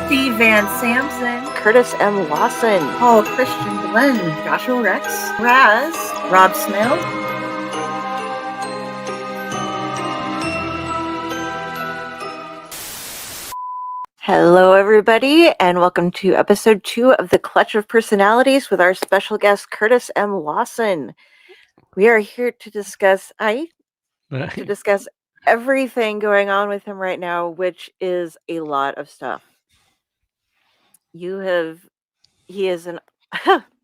Steve Van Samson, Curtis M Lawson, Paul Christian Glenn, Joshua Rex, Raz, Rob Smale. Hello, everybody, and welcome to episode 2 of The Clutch of Personalities with our special guest, Curtis M Lawson. We are here to discuss everything going on with him right now, which is a lot of stuff. He is an,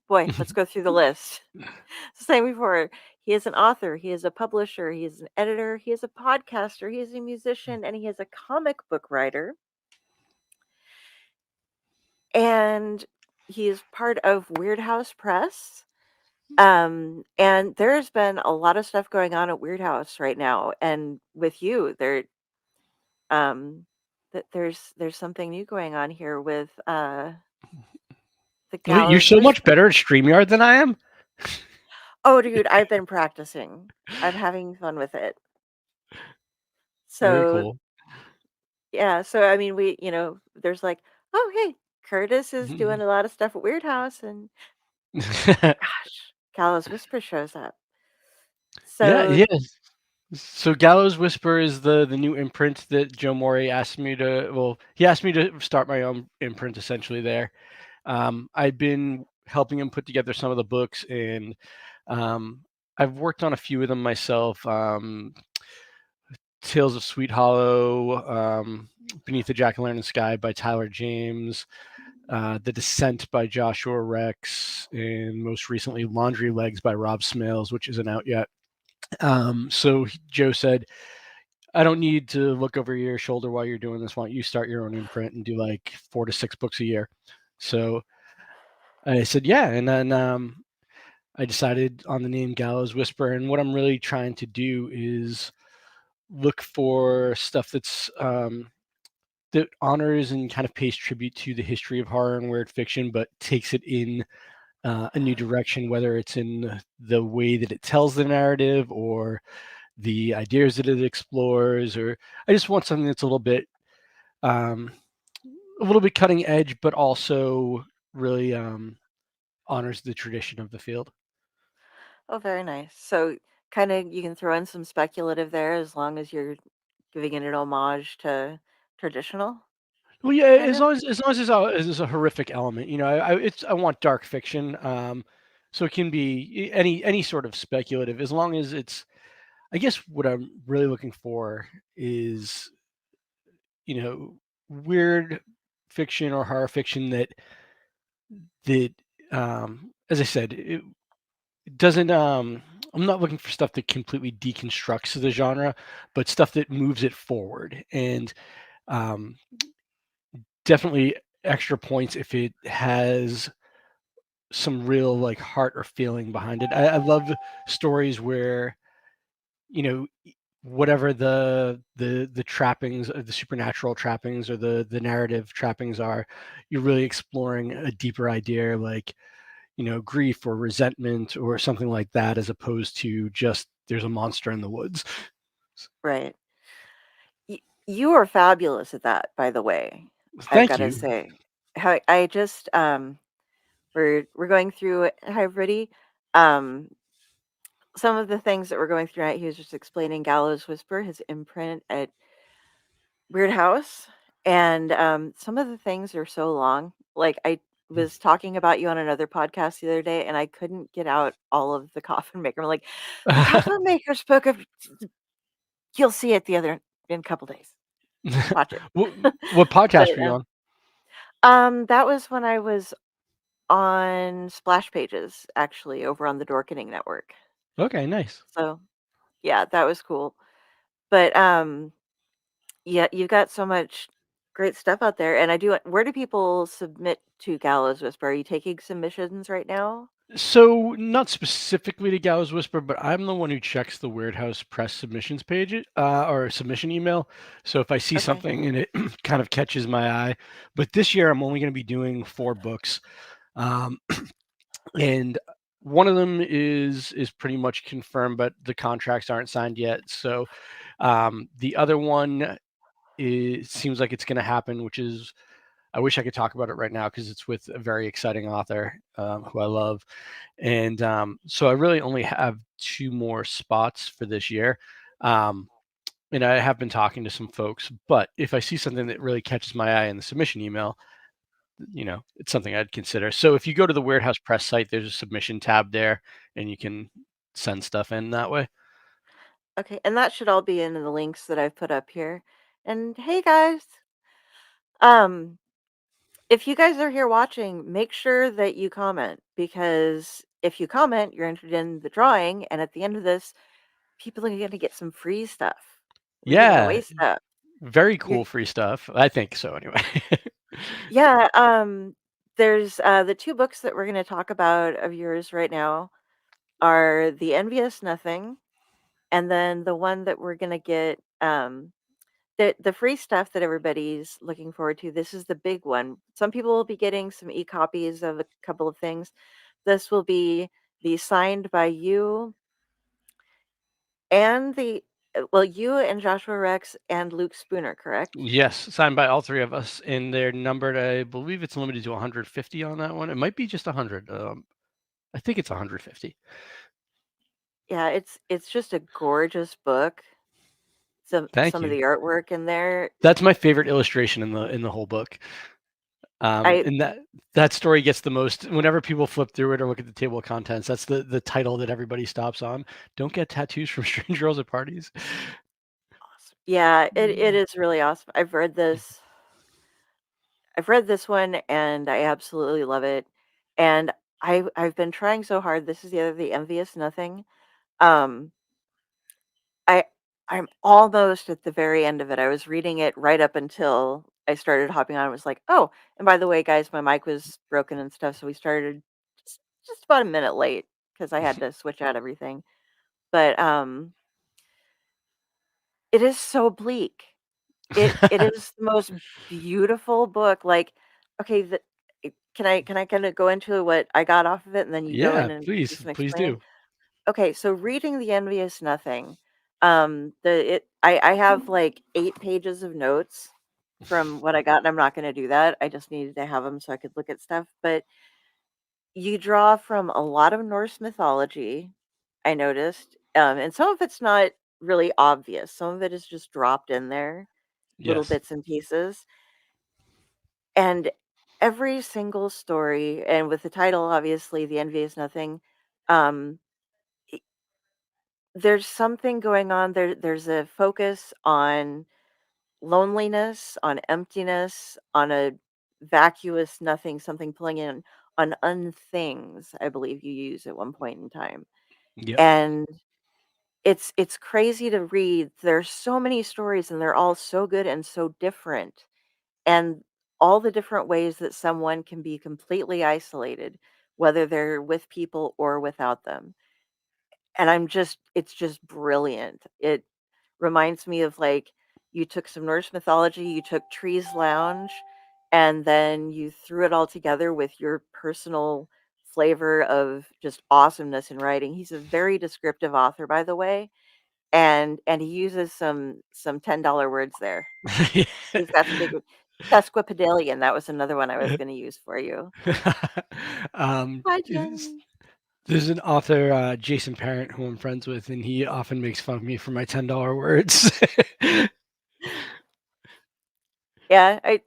boy, let's go through the list. Same before, he is an author, he is a publisher, he is an editor, he is a podcaster, he is a musician, and he is a comic book writer. And he is part of Weird House Press. And there's been a lot of stuff going on at Weird House right now. And with you, there's something new going on here with the Gallows You're so much Whisper. better at StreamYard than I am. Oh, dude, I've been practicing. I'm having fun with it. Very So cool. yeah, so I mean, there's like, oh hey, Curtis is doing a lot of stuff at Weird House, and gosh, Gallows Whisper shows up. So yeah. So Gallows Whisper is the new imprint that Joe Morey asked me to. Well, he asked me to start my own imprint essentially there. I've been helping him put together some of the books, and I've worked on a few of them myself. Tales of Sweet Hollow, Beneath the Jack-o'-lantern Sky by Tyler James, The Descent by Joshua Rex, and most recently Laundry Legs by Rob Smales, which isn't out yet. So Joe said, I don't need to look over your shoulder while you're doing this. Why don't you start your own imprint and do like 4 to 6 books a year? So I said, yeah. And then I decided on the name Gallows Whisper. And what I'm really trying to do is look for stuff that's that honors and kind of pays tribute to the history of horror and weird fiction, but takes it in a new direction, whether it's in the way that it tells the narrative or the ideas that it explores, or I just want something that's a little bit cutting edge, but also really honors the tradition of the field. oh, very nice. So kind of you can throw in some speculative there as long as you're giving it an homage to traditional. Well, yeah, Kind as of. long as there's a horrific element, I want dark fiction, so it can be any sort of speculative, as long as it's. I guess what I'm really looking for is, weird fiction or horror fiction that as I said, it doesn't. I'm not looking for stuff that completely deconstructs the genre, but stuff that moves it forward, and um, definitely extra points if it has some real like heart or feeling behind it. I love stories where, whatever the trappings, the supernatural trappings or the narrative trappings are, you're really exploring a deeper idea, like, grief or resentment or something like that, as opposed to just there's a monster in the woods. Right. You are fabulous at that, by the way. I've Thank got to you. say. How I just we're going through it. Hi everybody. Um some of the things that we're going through tonight, he was just explaining Gallows Whisper, his imprint at Weird House. And some of the things are so long. Like I was talking about you on another podcast the other day, and I couldn't get out all of the Coffin Maker. I'm like, the Coffin Maker spoke of. You'll see it in a couple days. Watch it. What podcast were you on? That was when I was on Splash Pages, actually, over on the Dorkening Network. Okay, nice. So, yeah, that was cool. But yeah, you've got so much great stuff out there, and where do people submit to Gallows Whisper? Are you taking submissions right now? So, not specifically to Gallows Whisper, but I'm the one who checks the Weird House Press submissions page, or submission email. So if I see Okay. something and it kind of catches my eye, but this year I'm only going to be doing 4 books, and one of them is pretty much confirmed, but the contracts aren't signed yet. So the other one seems like it's going to happen, which is I wish I could talk about it right now because it's with a very exciting author who I love. And so I really only have 2 more spots for this year. And I have been talking to some folks, but if I see something that really catches my eye in the submission email, it's something I'd consider. So if you go to the Weird House Press site, there's a submission tab there, and you can send stuff in that way. Okay, and that should all be in the links that I've put up here. And hey guys, um, if you guys are here watching, make sure that you comment, because if you comment, you're entered in the drawing, and at the end of this, people are going to get some free stuff. We're giving Yeah, away stuff. very You're, cool free stuff. I think so anyway. yeah, there's the 2 books that we're going to talk about of yours right now are The Envious Nothing, and then the one that we're going to get the free stuff that everybody's looking forward to. This is the big one. Some people will be getting some e-copies of a couple of things. This will be the signed by you and you and Joshua Rex and Luke Spooner, correct? Yes, signed by all 3 of us, and they're numbered. I believe it's limited to 150 on that one. It might be just 100. I think it's 150. Yeah, it's just a gorgeous book. Thank Some of you. the artwork in there. That's my favorite illustration in the whole book. I And that story gets the most whenever people flip through it or look at the table of contents. That's the title that everybody stops on. Don't get tattoos from strange girls at parties. awesome. Yeah, it is really awesome. I've read this one and I absolutely love it. And I've been trying so hard. This is the Envious Nothing. Um, I I'm almost at the very end of it. I was reading it right up until I started hopping on. It was like, oh, and by the way, guys, my mic was broken and stuff, so we started just about a minute late because I had to switch out everything. But it is so bleak. It is the most beautiful book. Like, okay, can I kind of go into what I got off of it, and then you go Yeah, in and do please, some please explaining? do. Okay, so reading The Envious Nothing, I have like 8 pages of notes from what I got, and I'm not going to do that. I just needed to have them so I could look at stuff. But you draw from a lot of Norse mythology, I noticed, and some of it's not really obvious. Some of it is just dropped in there, little Yes. bits and pieces. And every single story, and with the title, obviously, The Envious Nothing, um, i- there's something going on. There's a focus on loneliness, on emptiness, on a vacuous nothing, something pulling in, on unthings, I believe you use at one point in time. Yep. And it's crazy to read. There's so many stories and they're all so good and so different. And all the different ways that someone can be completely isolated, whether they're with people or without them. And it's just brilliant. It reminds me of like you took some Norse mythology, you took Tree's Lounge, and then you threw it all together with your personal flavor of just awesomeness in writing. He's a very descriptive author, by the way, and he uses some $10 words there. He's got some big sesquipedalian. That was another one I was going to use for you. um, Hi, is- Jen. there's an author, Jason Parent, who I'm friends with, and he often makes fun of me for my $10 words. Yeah, I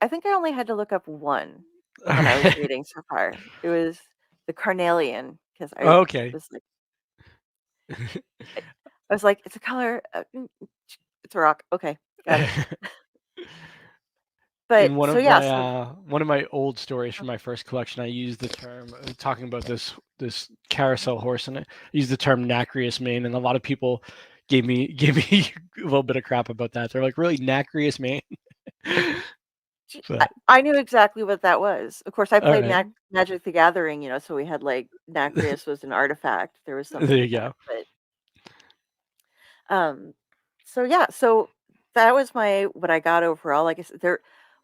think I only had to look up one All when I was right. reading so far. It was the carnelian because Okay. was like I was like, it's a color, it's a rock. Okay, got it. But In so yeah, so one of my old stories from my first collection, I used the term talking about this carousel horse, and I used the term nacreous mane, and a lot of people gave me a little bit of crap about that. They're like, really, nacreous mane? But I knew exactly what that was. Of course, I all played right, Magic the Gathering, so we had like Nacreus was an artifact. There was there something you with that, go. but um, so yeah, so that was my what I got overall. Like I said,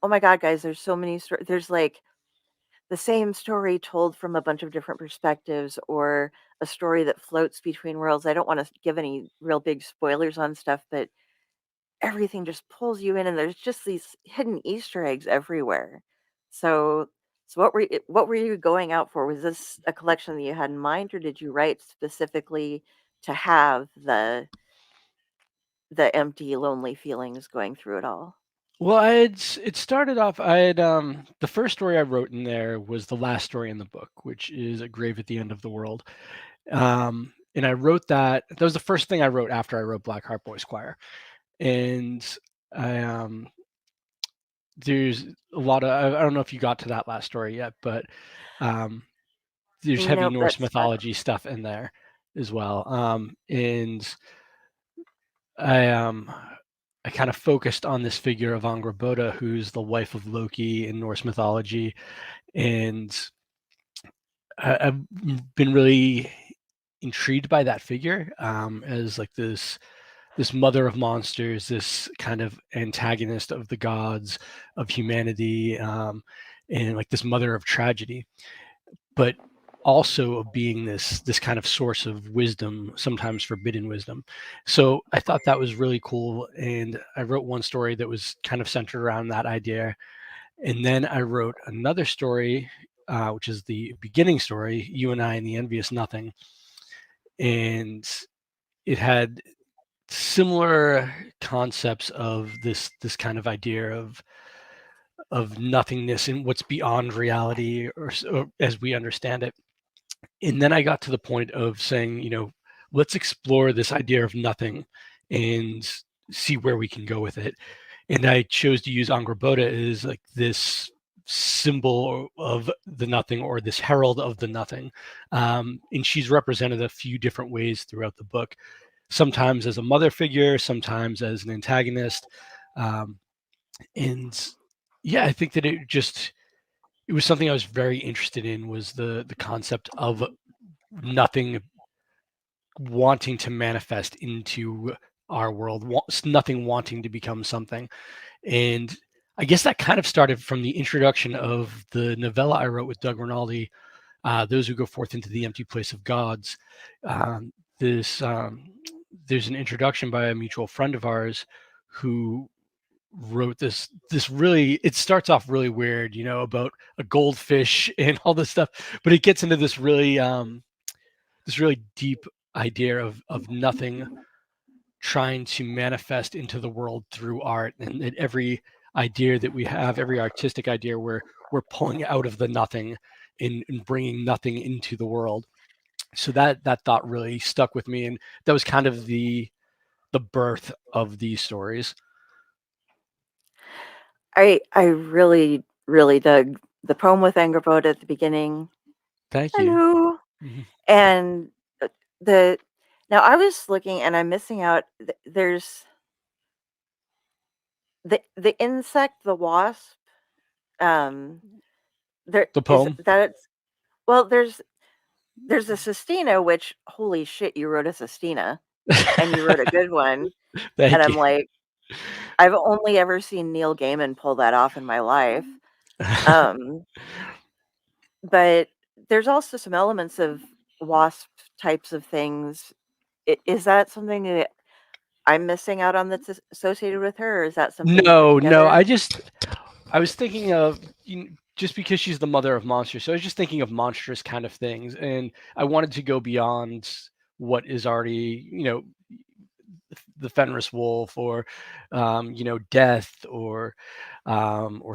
oh my God, guys, there's so many stories. There's like the same story told from a bunch of different perspectives, or a story that floats between worlds. I don't want to give any real big spoilers on stuff, but everything just pulls you in, and there's just these hidden Easter eggs everywhere. So, what were you going out for? Was this a collection that you had in mind, or did you write specifically to have the empty, lonely feelings going through it all? Well, it started off. The first story I wrote in there was the last story in the book, which is A Grave at the End of the World. And I wrote that. That was the first thing I wrote after I wrote Black Heart Boys Choir. And I there's a lot of I don't know if you got to that last story yet, but there's heavy Nope, Norse that's fine. mythology stuff in there as well. And I I kind of focused on this figure of Angrboda, who's the wife of Loki in Norse mythology, and I've been really intrigued by that figure as like this mother of monsters, this kind of antagonist of the gods, of humanity, and like this mother of tragedy, but also of being this kind of source of wisdom, sometimes forbidden wisdom. So I thought that was really cool, and I wrote one story that was kind of centered around that idea, and then I wrote another story, which is the beginning story, You and I and the Envious Nothing, and it had similar concepts of this kind of idea of nothingness and what's beyond reality, or as we understand it. And then I got to the point of saying, let's explore this idea of nothing and see where we can go with it. And I chose to use Angrboda as like this symbol of the nothing, or this herald of the nothing. And she's represented a few different ways throughout the book, sometimes as a mother figure, sometimes as an antagonist. And yeah, I think that it was something I was very interested in, was the concept of nothing wanting to manifest into our world, nothing wanting to become something. And I guess that kind of started from the introduction of the novella I wrote with Doug Rinaldi, Those Who Go Forth into the Empty Place of Gods. Um, this There's an introduction by a mutual friend of ours who wrote this really, it starts off really weird, about a goldfish and all this stuff, but it gets into this really deep idea of nothing trying to manifest into the world through art, and that every idea that we have, every artistic idea, we're pulling out of the nothing and bringing nothing into the world. So that thought really stuck with me, and that was kind of the birth of these stories. I really, really dug the poem with Angerboda at the beginning. Thank you. Hello. Mhm. And the now I was looking and I'm missing out. There's the insect, the wasp. Um, there The is poem. that it's well. There's a sestina, which holy shit, you wrote a sestina and you wrote a good one. And Thank I'm you. like, I've only ever seen Neil Gaiman pull that off in my life. Um, but there's also some elements of wasp types of things. Is that something that I'm missing out on that's associated with her, or is that something you put No, together? I was thinking of, just because she's the mother of monsters, so I was just thinking of monstrous kind of things, and I wanted to go beyond what is already, the Fenris wolf, or death, or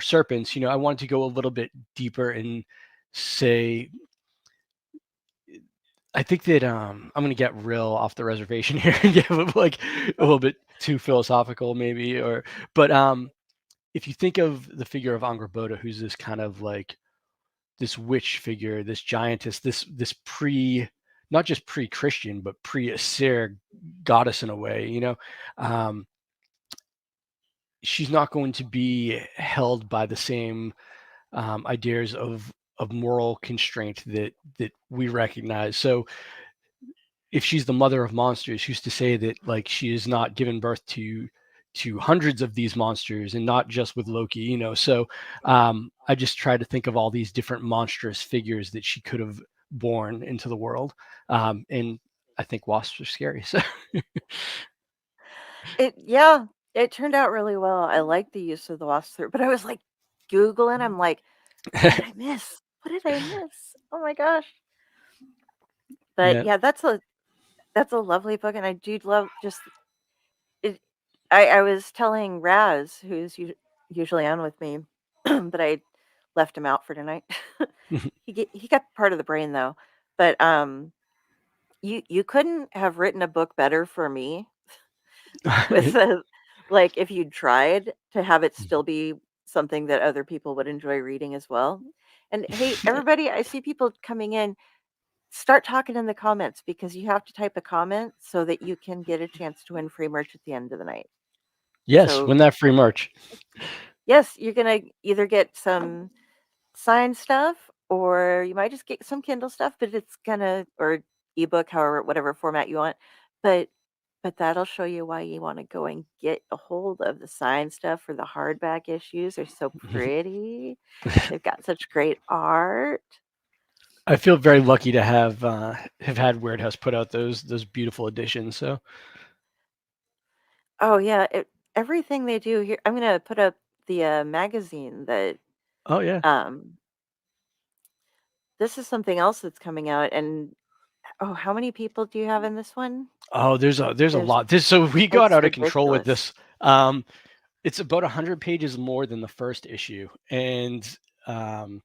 serpents. I wanted to go a little bit deeper and say, I think that I'm gonna get real off the reservation here and get like a little bit too philosophical, maybe, but if you think of the figure of Angrboda, who's this kind of like this witch figure, this giantess, this not just pre-Christian, but pre-Assyr goddess in a way, um, she's not going to be held by the same ideas of moral constraint that we recognize. So if she's the mother of monsters, who's to say that like she is not given birth to hundreds of these monsters, and not just with Loki, So I just try to think of all these different monstrous figures that she could have born into the world, and I think wasps are scary. So Yeah. It turned out really well. I liked the use of the wasp through, but I was like Googling. I'm like, what did I miss? What did I miss? Oh my gosh. But Yeah. that's a lovely book, and I do love just it. I was telling Raz, who's usually on with me, but I left him out for tonight. He got part of the brain though, but you couldn't have written a book better for me with like if you tried to have it still be something that other people would enjoy reading as well. And hey, everybody, I see people coming in. Start talking in the comments because you have to type a comment so that you can get a chance to win free merch at the end of the night. Yes, So win that free merch. yes, you're gonna either get some signed stuff or you might just get some Kindle stuff, but it's gonna or ebook, however, whatever format you want. But that'll show you why you want to go and get a hold of the signed stuff for the hardback issues. They're so pretty. They've got such great art. I feel very lucky to have had Weird House put out those beautiful editions. So Oh yeah, everything they do here. I'm gonna put up the magazine that oh yeah. um this is something else that's coming out. And oh, how many people do you have in this one? Oh, there's a There's lot. So we got It's out of control with ridiculous. this. It's about 100 pages more than the first issue, and um,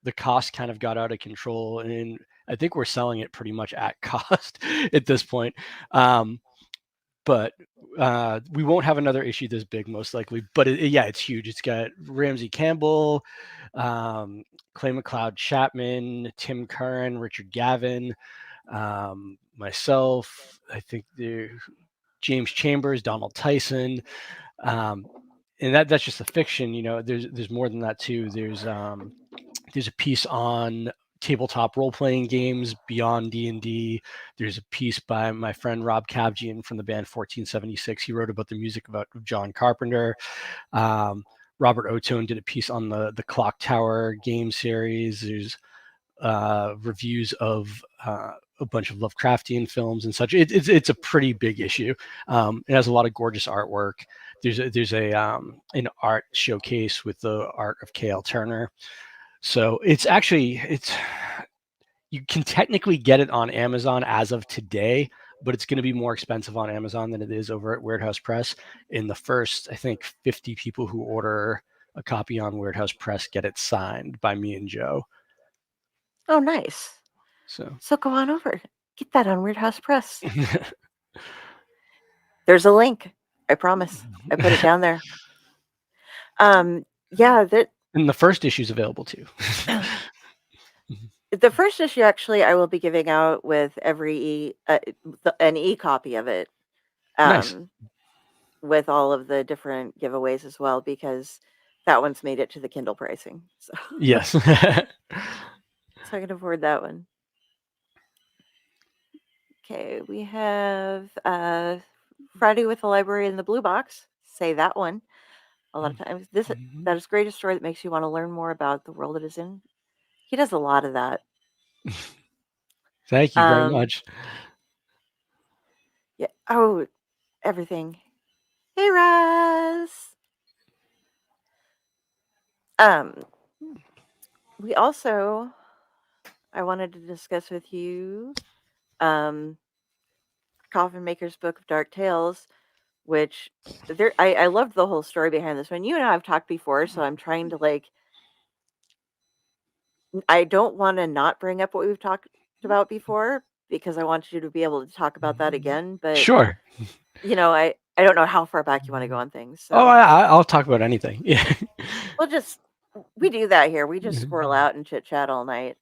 the cost kind of got out of control. And I think we're selling it pretty much at cost at this point. But we won't have another issue this big, most likely. But yeah, it's huge. It's got Ramsey Campbell, Clay McLeod Chapman, Tim Curran, Richard Gavin, myself. I think James Chambers, Donald Tyson, and that's just a fiction. There's more than that too. There's a piece on tabletop role-playing games beyond D&D. There's a piece by my friend Rob Kavjian from the band 1476. He wrote about the music about John Carpenter. Robert Otone did a piece on the Clock Tower game series. There's reviews of a bunch of Lovecraftian films and such. It's a pretty big issue. It has a lot of gorgeous artwork. There's an art showcase with the art of K.L. Turner. So you can technically get it on Amazon as of today, but it's going to be more expensive on Amazon than it is over at Weird House Press. In the first, I think, 50 people who order a copy on Weird House Press get it signed by me and Joe. Oh, nice. So go on over. Get that on Weird House Press. There's a link. I promise. I put it down there. Yeah, and the first issue is available too. The first issue, actually, I will be giving out with every an e-copy of it. Nice. With all of the different giveaways as well, because that one's made it to the Kindle pricing. So yes. so I can afford that one. Okay, we have Friday with the Library in the Blue Box. Say that one. A lot of times, that is great, a story that makes you want to learn more about the world it is in. He does a lot of that. Thank you very much. Yeah. Oh, everything. Hey, Raz. We also, I wanted to discuss with you, Coffin Maker's Book of Dark Tales, which I loved the whole story behind this one. You and I have talked before, so I'm trying to I don't want to not bring up what we've talked about before because I want you to be able to talk about that again. But sure. I don't know how far back you want to go on things. So. Oh, I'll talk about anything. Yeah. We do that here. We just swirl out and chit chat all night.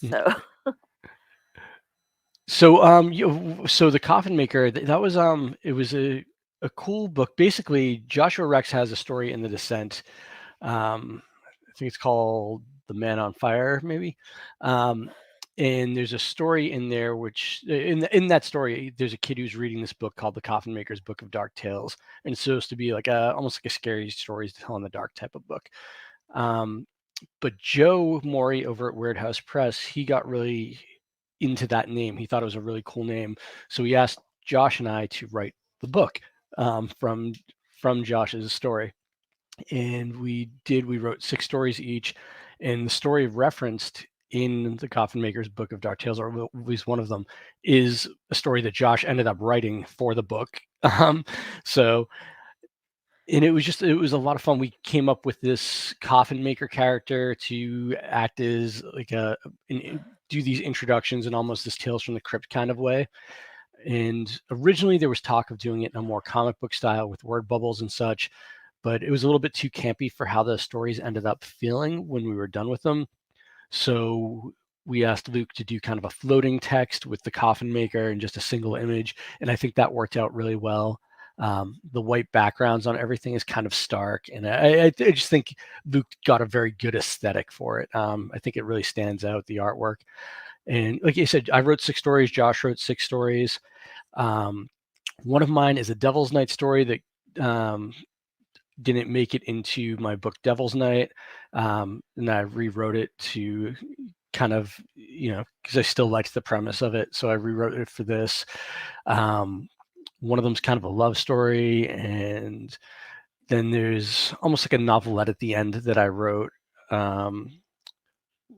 So. So the Coffin Maker, that was it was a cool book. Basically, Joshua Rex has a story in the Descent. I think it's called The Man on Fire, maybe. And there's a story in there which in that story there's a kid who's reading this book called The Coffin Maker's Book of Dark Tales, and it's supposed to be like almost like a scary stories to tell in the dark type of book. But Joe Morey over at Weird House Press, he got really into that name. He thought it was a really cool name, so he asked Josh and I to write the book from from Josh's story. And we wrote 6 stories each, and the story referenced in the Coffin Maker's Book of Dark Tales, or at least one of them, is a story that Josh ended up writing for the book. So, and it was a lot of fun. We came up with this Coffin Maker character to act as like do these introductions and almost this Tales from the Crypt kind of way. And originally there was talk of doing it in a more comic book style with word bubbles and such, but it was a little bit too campy for how the stories ended up feeling when we were done with them. So we asked Luke to do kind of a floating text with the Coffin Maker and just a single image, and I think that worked out really well. The white backgrounds on everything is kind of stark, and I just think Luke got a very good aesthetic for it. I think it really stands out, the artwork. And like you said, I wrote 6 stories. Josh wrote 6 stories. One of mine is a Devil's Night story that didn't make it into my book Devil's Night, and I rewrote it to kind of, because I still liked the premise of it, so I rewrote it for this. One of them's kind of a love story, and then there's almost like a novelette at the end that I wrote,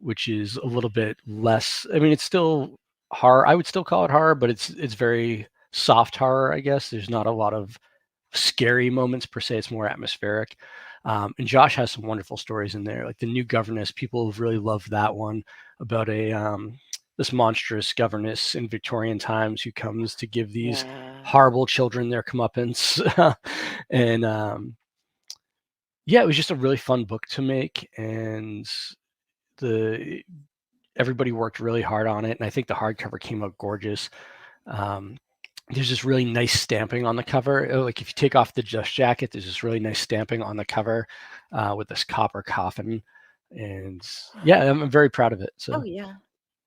which is a little bit less. I mean, it's still horror. I would still call it horror, but it's very soft horror, I guess. There's not a lot of scary moments per se. It's more atmospheric. And Josh has some wonderful stories in there, like the New Governess. People have really loved that one, about this monstrous governess in Victorian times who comes to give these horrible children their comeuppance. And it was just a really fun book to make, and everybody worked really hard on it, and I think the hardcover came out gorgeous. There's this really nice stamping on the cover. Like if you take off the dust jacket, there's this really nice stamping on the cover with this copper coffin, and I'm very proud of it. So. Oh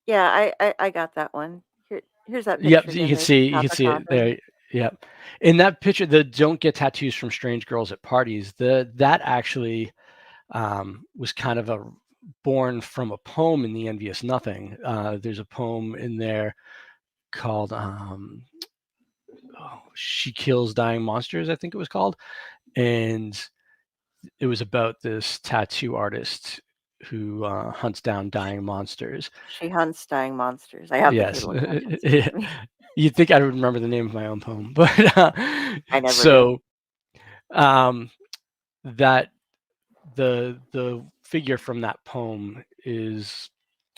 yeah, I got that one. Here's that picture. Yep, again, you can see it there. Yep. In that picture, the "Don't get tattoos from strange girls at parties," that actually was kind of born from a poem in the Envious Nothing. There's a poem in there called She Kills Dying Monsters, I think it was called. And it was about this tattoo artist who hunts down dying monsters. She hunts dying monsters. I have Yes. the table of contents. You'd think I would remember the name of my own poem, but I never so that the figure from that poem is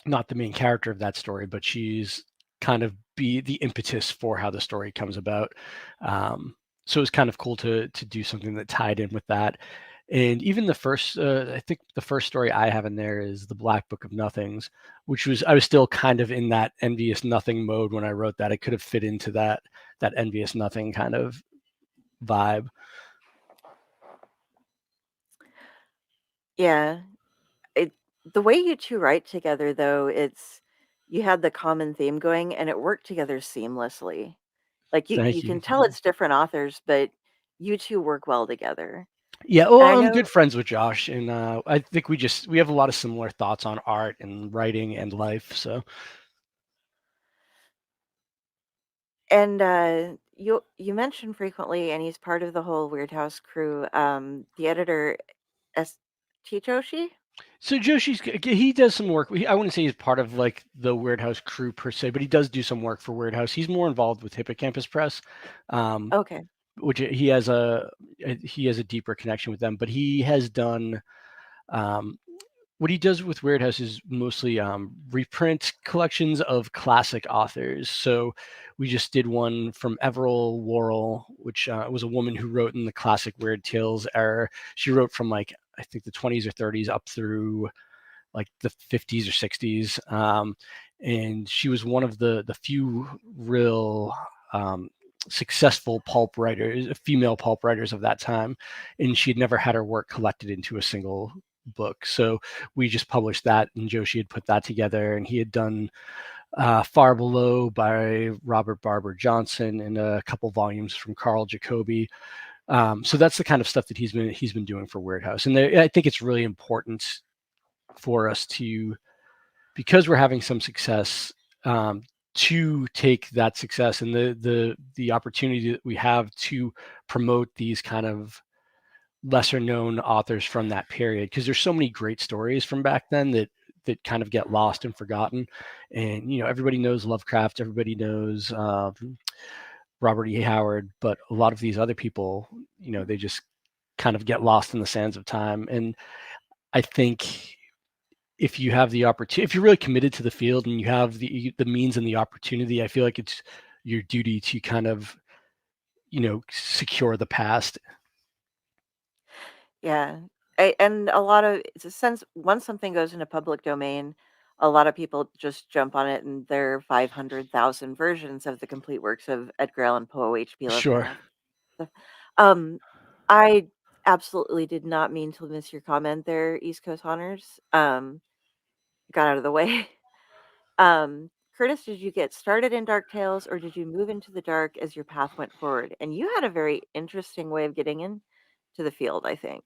not the main character of that story, but she's kind of be the impetus for how the story comes about. So it was kind of cool to do something that tied in with that. And even the first, I think the first story I have in there is the Black Book of Nothings, which I was still kind of in that Envious Nothing mode when I wrote that. It could have fit into that Envious Nothing kind of vibe. Yeah. The way you two write together, though, you had the common theme going, and it worked together seamlessly. Like you can tell it's different authors, but you two work well together. Yeah, well, I'm good friends with Josh, and I think we have a lot of similar thoughts on art and writing and life. So. And you mention frequently, and he's part of the whole Weird House crew. The editor, Joshi. So he does some work. I wouldn't say he's part of like the Weird House crew per se, but he does do some work for Weird House. He's more involved with Hippocampus Press. Okay. Which he has a deeper connection with them, but he has done what he does with Weird House is mostly reprint collections of classic authors. So we just did one from Everil Worrell, which was a woman who wrote in the classic Weird Tales era. She wrote from like, I think the 20s or 30s up through like the 50s or 60s. And she was one of the few real successful pulp writers, female pulp writers of that time. And she had never had her work collected into a single book. So we just published that, and Joshi had put that together, and he had done Far Below by Robert Barber Johnson and a couple volumes from Carl Jacobi. So that's the kind of stuff that he's been doing for Weird House. And I think it's really important for us to, because we're having some success, to take that success and the opportunity that we have to promote these kind of lesser known authors from that period, because there's so many great stories from back then that kind of get lost and forgotten. And everybody knows Lovecraft, everybody knows Robert E. Howard, but a lot of these other people, they just kind of get lost in the sands of time. And I think if you have the opportunity, if you're really committed to the field and you have the means and the opportunity, I feel like it's your duty to kind of, secure the past. Yeah. And it's a sense, once something goes into public domain, a lot of people just jump on it, and there are 500,000 versions of the complete works of Edgar Allan Poe, H.P. Sure. Lovecraft. Um, I absolutely did not mean to miss your comment there, East Coast Honors. Got out of the way. Curtis, did you get started in Dark Tales, or did you move into the dark as your path went forward? And you had a very interesting way of getting into the field, I think,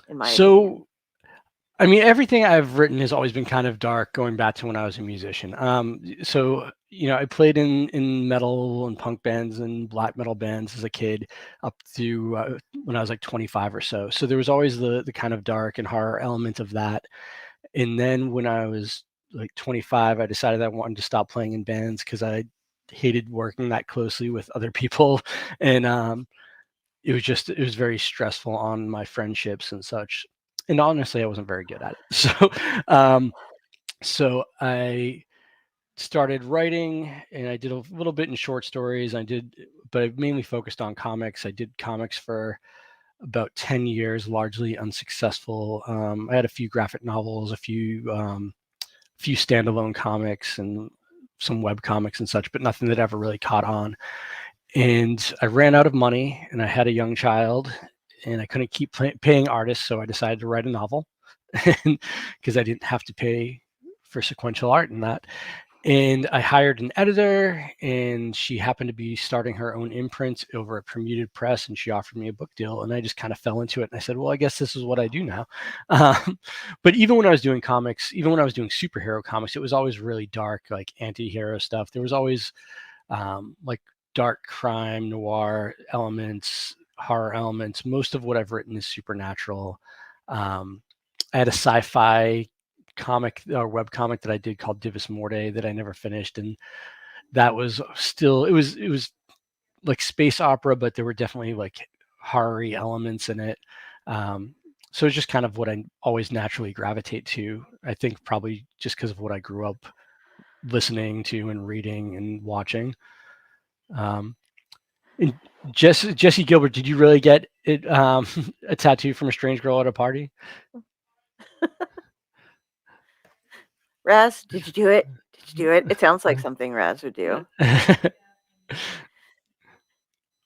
in my opinion. So, I mean, everything I've written has always been kind of dark, going back to when I was a musician. So I played in metal and punk bands and black metal bands as a kid, up to when I was like 25 or so. So there was always the kind of dark and horror element of that. And then when I was like 25, I decided I wanted to stop playing in bands because I hated working that closely with other people, and it was very stressful on my friendships and such. And honestly, I wasn't very good at it. Um, so I started writing, and I did a little bit in short stories. But I mainly focused on comics. I did comics for about 10 years, largely unsuccessful. I had a few graphic novels, a few standalone comics, and some web comics and such, but nothing that ever really caught on. And I ran out of money, and I had a young child, and I couldn't keep paying artists, so I decided to write a novel, because I didn't have to pay for sequential art in that. And I hired an editor, and she happened to be starting her own imprint over at Permuted Press, and she offered me a book deal, and I just kind of fell into it. And I said, well, I guess this is what I do now. But even when I was doing comics, even when I was doing superhero comics, it was always really dark, like anti-hero stuff. There was always like dark crime, noir elements, horror elements. Most of what I've written is supernatural. I had a sci-fi comic or web comic that I did called Divus Morte that I never finished, and that was still it was like space opera, but there were definitely like horror-y elements in it. So it's just kind of what I always naturally gravitate to. I think probably just because of what I grew up listening to and reading and watching. And Jesse Gilbert, did you really get it a tattoo from a strange girl at a party? Raz, did you do it? Did you do it? It sounds like something Raz would do. I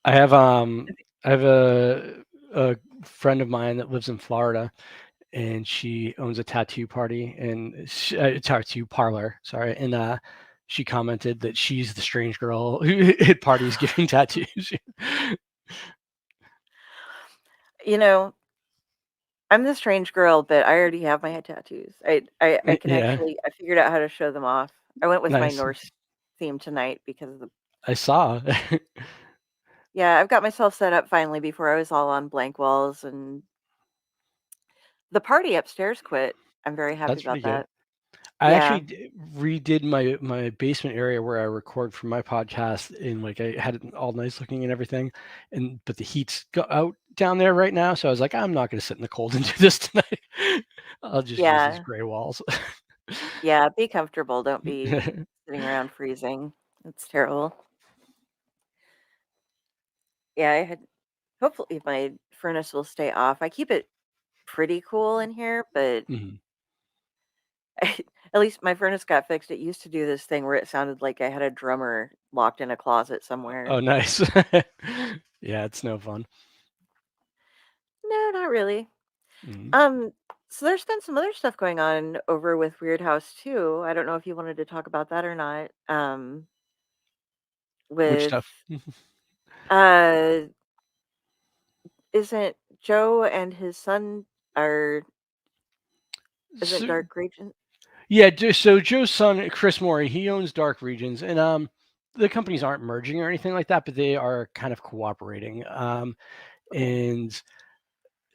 have a friend of mine that lives in Florida, and she owns a tattoo party and tattoo parlor. Sorry, and she commented that she's the strange girl who at parties giving tattoos. I'm the strange girl, but I already have my head tattoos. I can Yeah, I figured out how to show them off. I went with my nice. Norse theme tonight because of the I saw. yeah, I've got myself set up finally before I was all on blank walls, and the party upstairs quit. I'm very happy That's pretty about good. that. I Yeah. actually redid my basement area where I record for my podcast, and like I had it all nice looking and everything, but the heat's out down there right now, so I was like, I'm not going to sit in the cold and do this tonight. I'll just use these Yeah. gray walls. Yeah, be comfortable. Don't be sitting around freezing. It's terrible. Yeah, I had hopefully my furnace will stay off. I keep it pretty cool in here, but Mhm. at least my furnace got fixed. It used to do this thing where it sounded like I had a drummer locked in a closet somewhere. Oh, nice. Yeah, it's no fun. No, not really. Mhm. Um, so there's been some other stuff going on over with Weird House too. I don't know if you wanted to talk about that or not. Which With stuff? uh, isn't Joe and his son are isn't So, Dark Region? yeah, so Joe's son, Chris Morey, he owns Dark Regions, and the companies aren't merging or anything like that, but they are kind of cooperating. Okay. And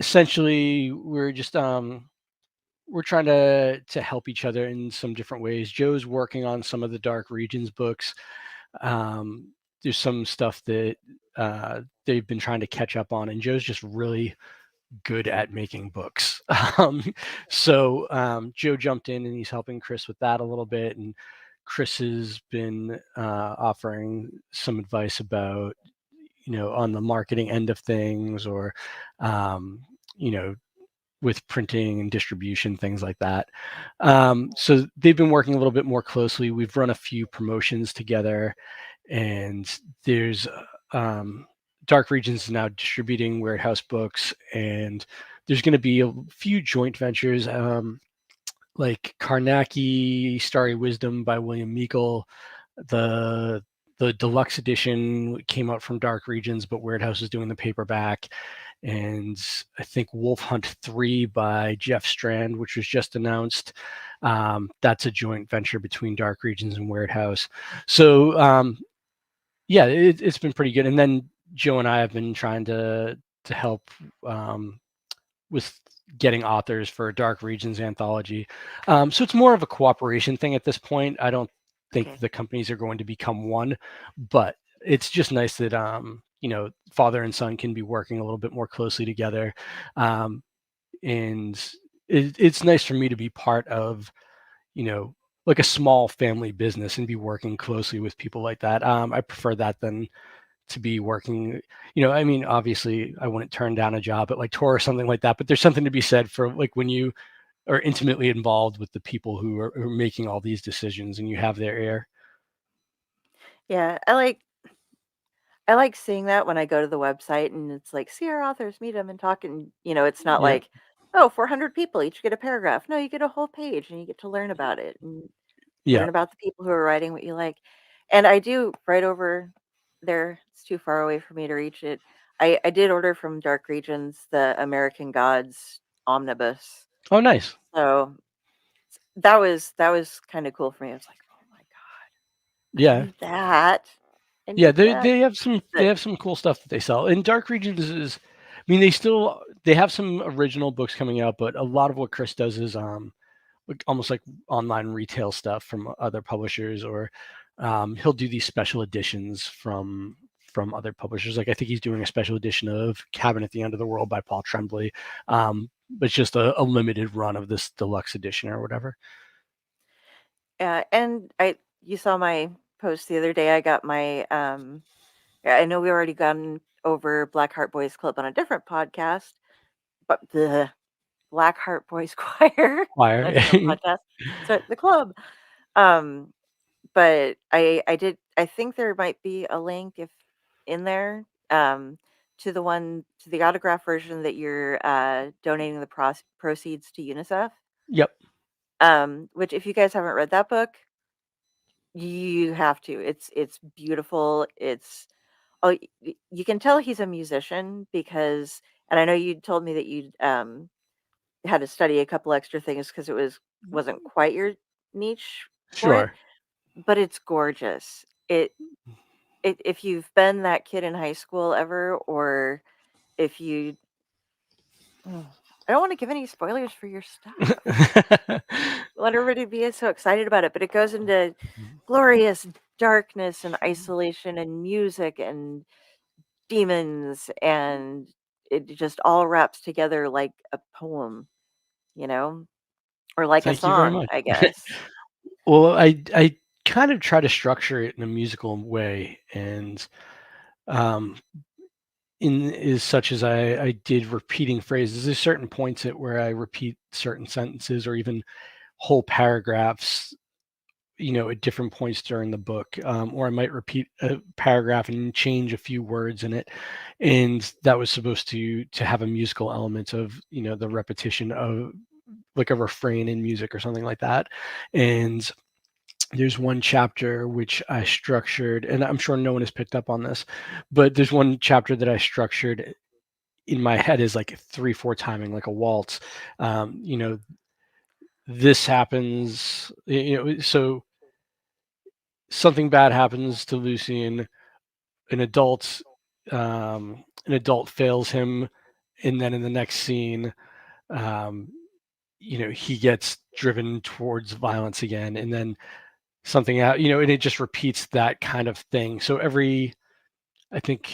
essentially we're just we're trying to help each other in some different ways. Joe's working on some of the Dark Regions books. There's some stuff that they've been trying to catch up on, and Joe's just really good at making books. So Joe jumped in and he's helping Chris with that a little bit, and Chris has been offering some advice about, on the marketing end of things, or um, you know with printing and distribution, things like that. So they've been working a little bit more closely. We've run a few promotions together, and there's Dark Regions is now distributing Warehouse books, and there's going to be a few joint ventures, like Karnaki Starry Wisdom by William Meikle. The deluxe edition came out from Dark Regions, but Warehouse is doing the paperback. And I think Wolf Hunt 3 by Jeff Strand, which was just announced. That's a joint venture between Dark Regions and Warehouse. So yeah, it's been pretty good. And then Joe and I have been trying to help with getting authors for Dark Regions anthology. So it's more of a cooperation thing at this point. I don't think the companies are going to become one, but it's just nice that father and son can be working a little bit more closely together. And it's nice for me to be part of, like a small family business and be working closely with people like that. I prefer that than to be working, I mean, obviously I wouldn't turn down a job at like Tor or something like that, but there's something to be said for like when you are intimately involved with the people who are making all these decisions and you have their ear. Yeah, I like seeing that when I go to the website and it's like, see our authors, meet them and talk. And, it's not Yeah. like, oh, 400 people each get a paragraph. No, you get a whole page and you get to learn about it and Yeah. learn about the people who are writing what you like. And I do right over there. It's too far away for me to reach it. I did order from Dark Regions the American Gods omnibus. Oh, nice. So that was kind of cool for me. I was like, oh my God, I Yeah. need that. I Yeah, need they that. they have some But cool stuff that they sell. And Dark Regions is, I mean, they have some original books coming out, but a lot of what Chris does is like almost like online retail stuff from other publishers, or he'll do these special editions from other publishers. Like I think he's doing a special edition of Cabin at the End of the World by Paul Tremblay, but it's just a limited run of this deluxe edition or whatever. and you saw my post the other day. I got my I know we already gone over Black Heart Boys Club on a different podcast, but the Black Heart Boys Choir on a Wire. different podcast. So the club. Um, but I think there might be a link if in there to the autograph version that you're donating the proceeds to UNICEF. Yep. Which if you guys haven't read that book, you have to. It's beautiful. You can tell he's a musician because, and I know you told me that you had to study a couple extra things because wasn't quite your niche for it, Sure. but it's gorgeous. If you've been that kid in high school ever, or if you, I don't want to give any spoilers for your stuff. I want everybody to be so excited about it, but it goes into glorious darkness and isolation and music and demons, and it just all wraps together like a poem, you know, or like a Thank you very song, much. I guess. Well, I kind of try to structure it in a musical way, and um, in is such as I did repeating phrases. There's certain points where I repeat certain sentences or even whole paragraphs, at different points during the book, or I might repeat a paragraph and change a few words in it, and that was supposed to have a musical element of the repetition of like a refrain in music or something like that. And there's one chapter which I structured, and I'm sure no one has picked up on this, but there's one chapter that I structured in my head as like 3/4 timing, like a waltz. This happens, so something bad happens to Lucian. An adult fails him, and then in the next scene, he gets driven towards violence again, and then something out, and it just repeats that kind of thing. So I think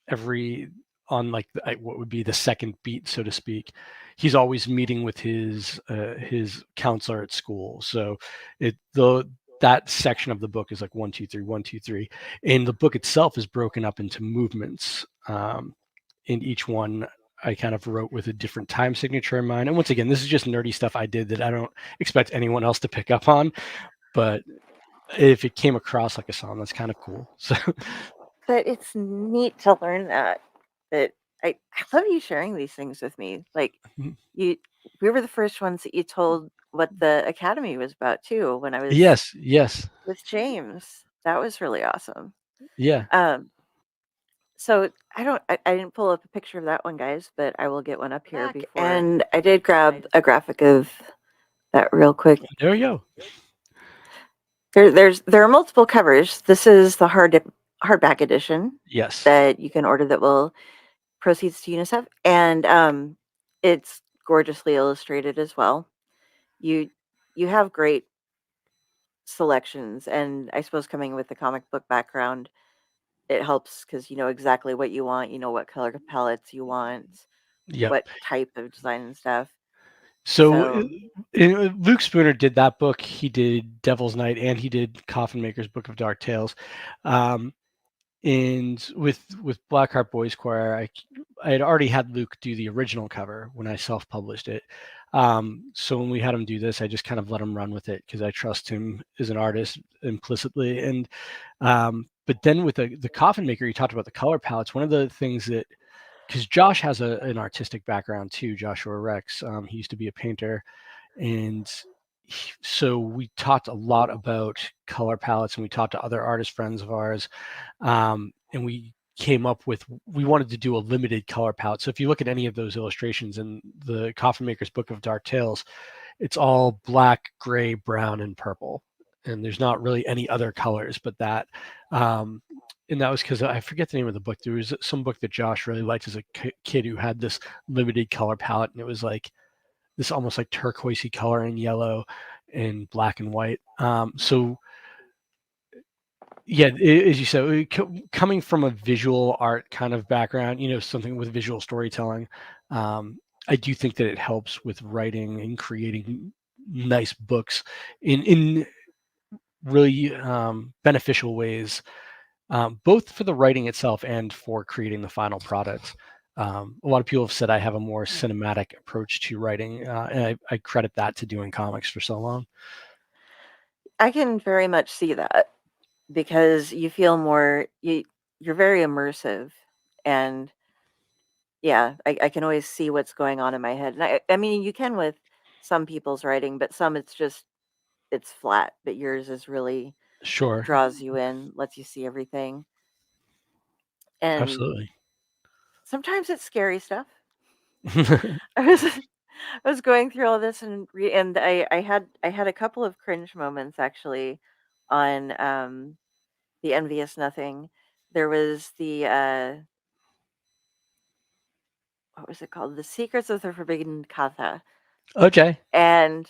every on like what would be the second beat, so to speak, he's always meeting with his counselor at school. So that section of the book is like 1, 2, 3, 1, 2, 3, and the book itself is broken up into movements. In each one, I kind of wrote with a different time signature in mind. And once again, this is just nerdy stuff I did that I don't expect anyone else to pick up on. But if it came across like a song, that's kind of cool. So, but it's neat to learn that. But I love you sharing these things with me. Like we were the first ones that you told what the Academy was about too. When I was yes, with James, that was really awesome. yeah. So I didn't pull up a picture of that one, guys, but I will get one up here before. And I did grab a graphic of that real quick. There we go. There are multiple covers. This is the hardback edition. Yes. That you can order that will proceeds to UNICEF, and it's gorgeously illustrated as well. You have great selections, and I suppose coming with the comic book background, it helps because you know exactly what you want. You know what color palettes you want, what type of design and stuff. So Luke Spooner did that book. He did Devil's Night, and he did Coffin Maker's Book of Dark Tales. And with Blackheart Boys Choir, I had already had Luke do the original cover when I self-published it. So when we had him do this, I just kind of let him run with it because I trust him as an artist implicitly. And but then with the Coffin Maker, you talked about the color palettes. One of the things that, because Josh has an artistic background too, Joshua Rex. He used to be a painter, and so we talked a lot about color palettes, and we talked to other artist friends of ours, and we came up with, we wanted to do a limited color palette. So if you look at any of those illustrations in the Coffin Maker's Book of Dark Tales, it's all black, gray, brown, and purple, and there's not really any other colors but that. And that was because I forget the name of the book. There was some book that Josh really liked as a kid who had this limited color palette, and it was like this almost like turquoisey color and yellow and black and white. So yeah, as you said, coming from a visual art kind of background, something with visual storytelling, I do think that it helps with writing and creating nice books in really beneficial ways, both for the writing itself and for creating the final product. A lot of people have said I have a more cinematic approach to writing, and I credit that to doing comics for so long. I can very much see that because you feel more, you're very immersive, and yeah, I can always see what's going on in my head. And I mean, you can with some people's writing, but some it's flat, but yours is really draws you in, lets you see everything. And absolutely. Sometimes it's scary stuff. I was going through all this and I had a couple of cringe moments actually on the Envious Nothing. There was the what was it called? The Secrets of the Forbidden Katha. Okay. And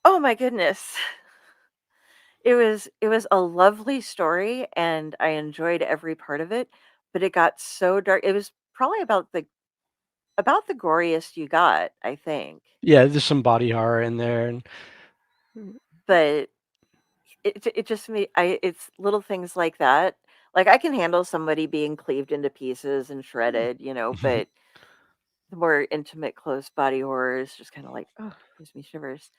oh my goodness. It was a lovely story and I enjoyed every part of it, but it got so dark. It was probably about the goriest you got, I think. Yeah, there's some body horror in there, and but it just it's little things like that. Like I can handle somebody being cleaved into pieces and shredded, but the more intimate, close body horror is just kind of like, oh, gives me shivers.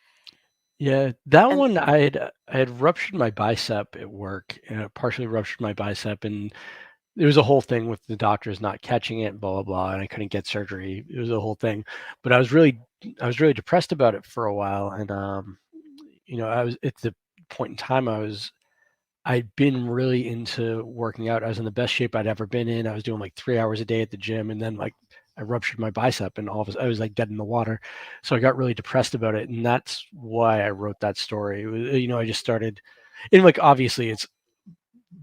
Yeah, that one I had ruptured my bicep at work, partially ruptured my bicep, and there was a whole thing with the doctors not catching it, blah blah blah, and I couldn't get surgery. It was a whole thing, but I was really depressed about it for a while, and I was at the point in time I'd been really into working out. I was in the best shape I'd ever been in. I was doing like 3 hours a day at the gym, and then like I ruptured my bicep, and all of I was like dead in the water. So I got really depressed about it, and that's why I wrote that story. I just started, and like obviously it's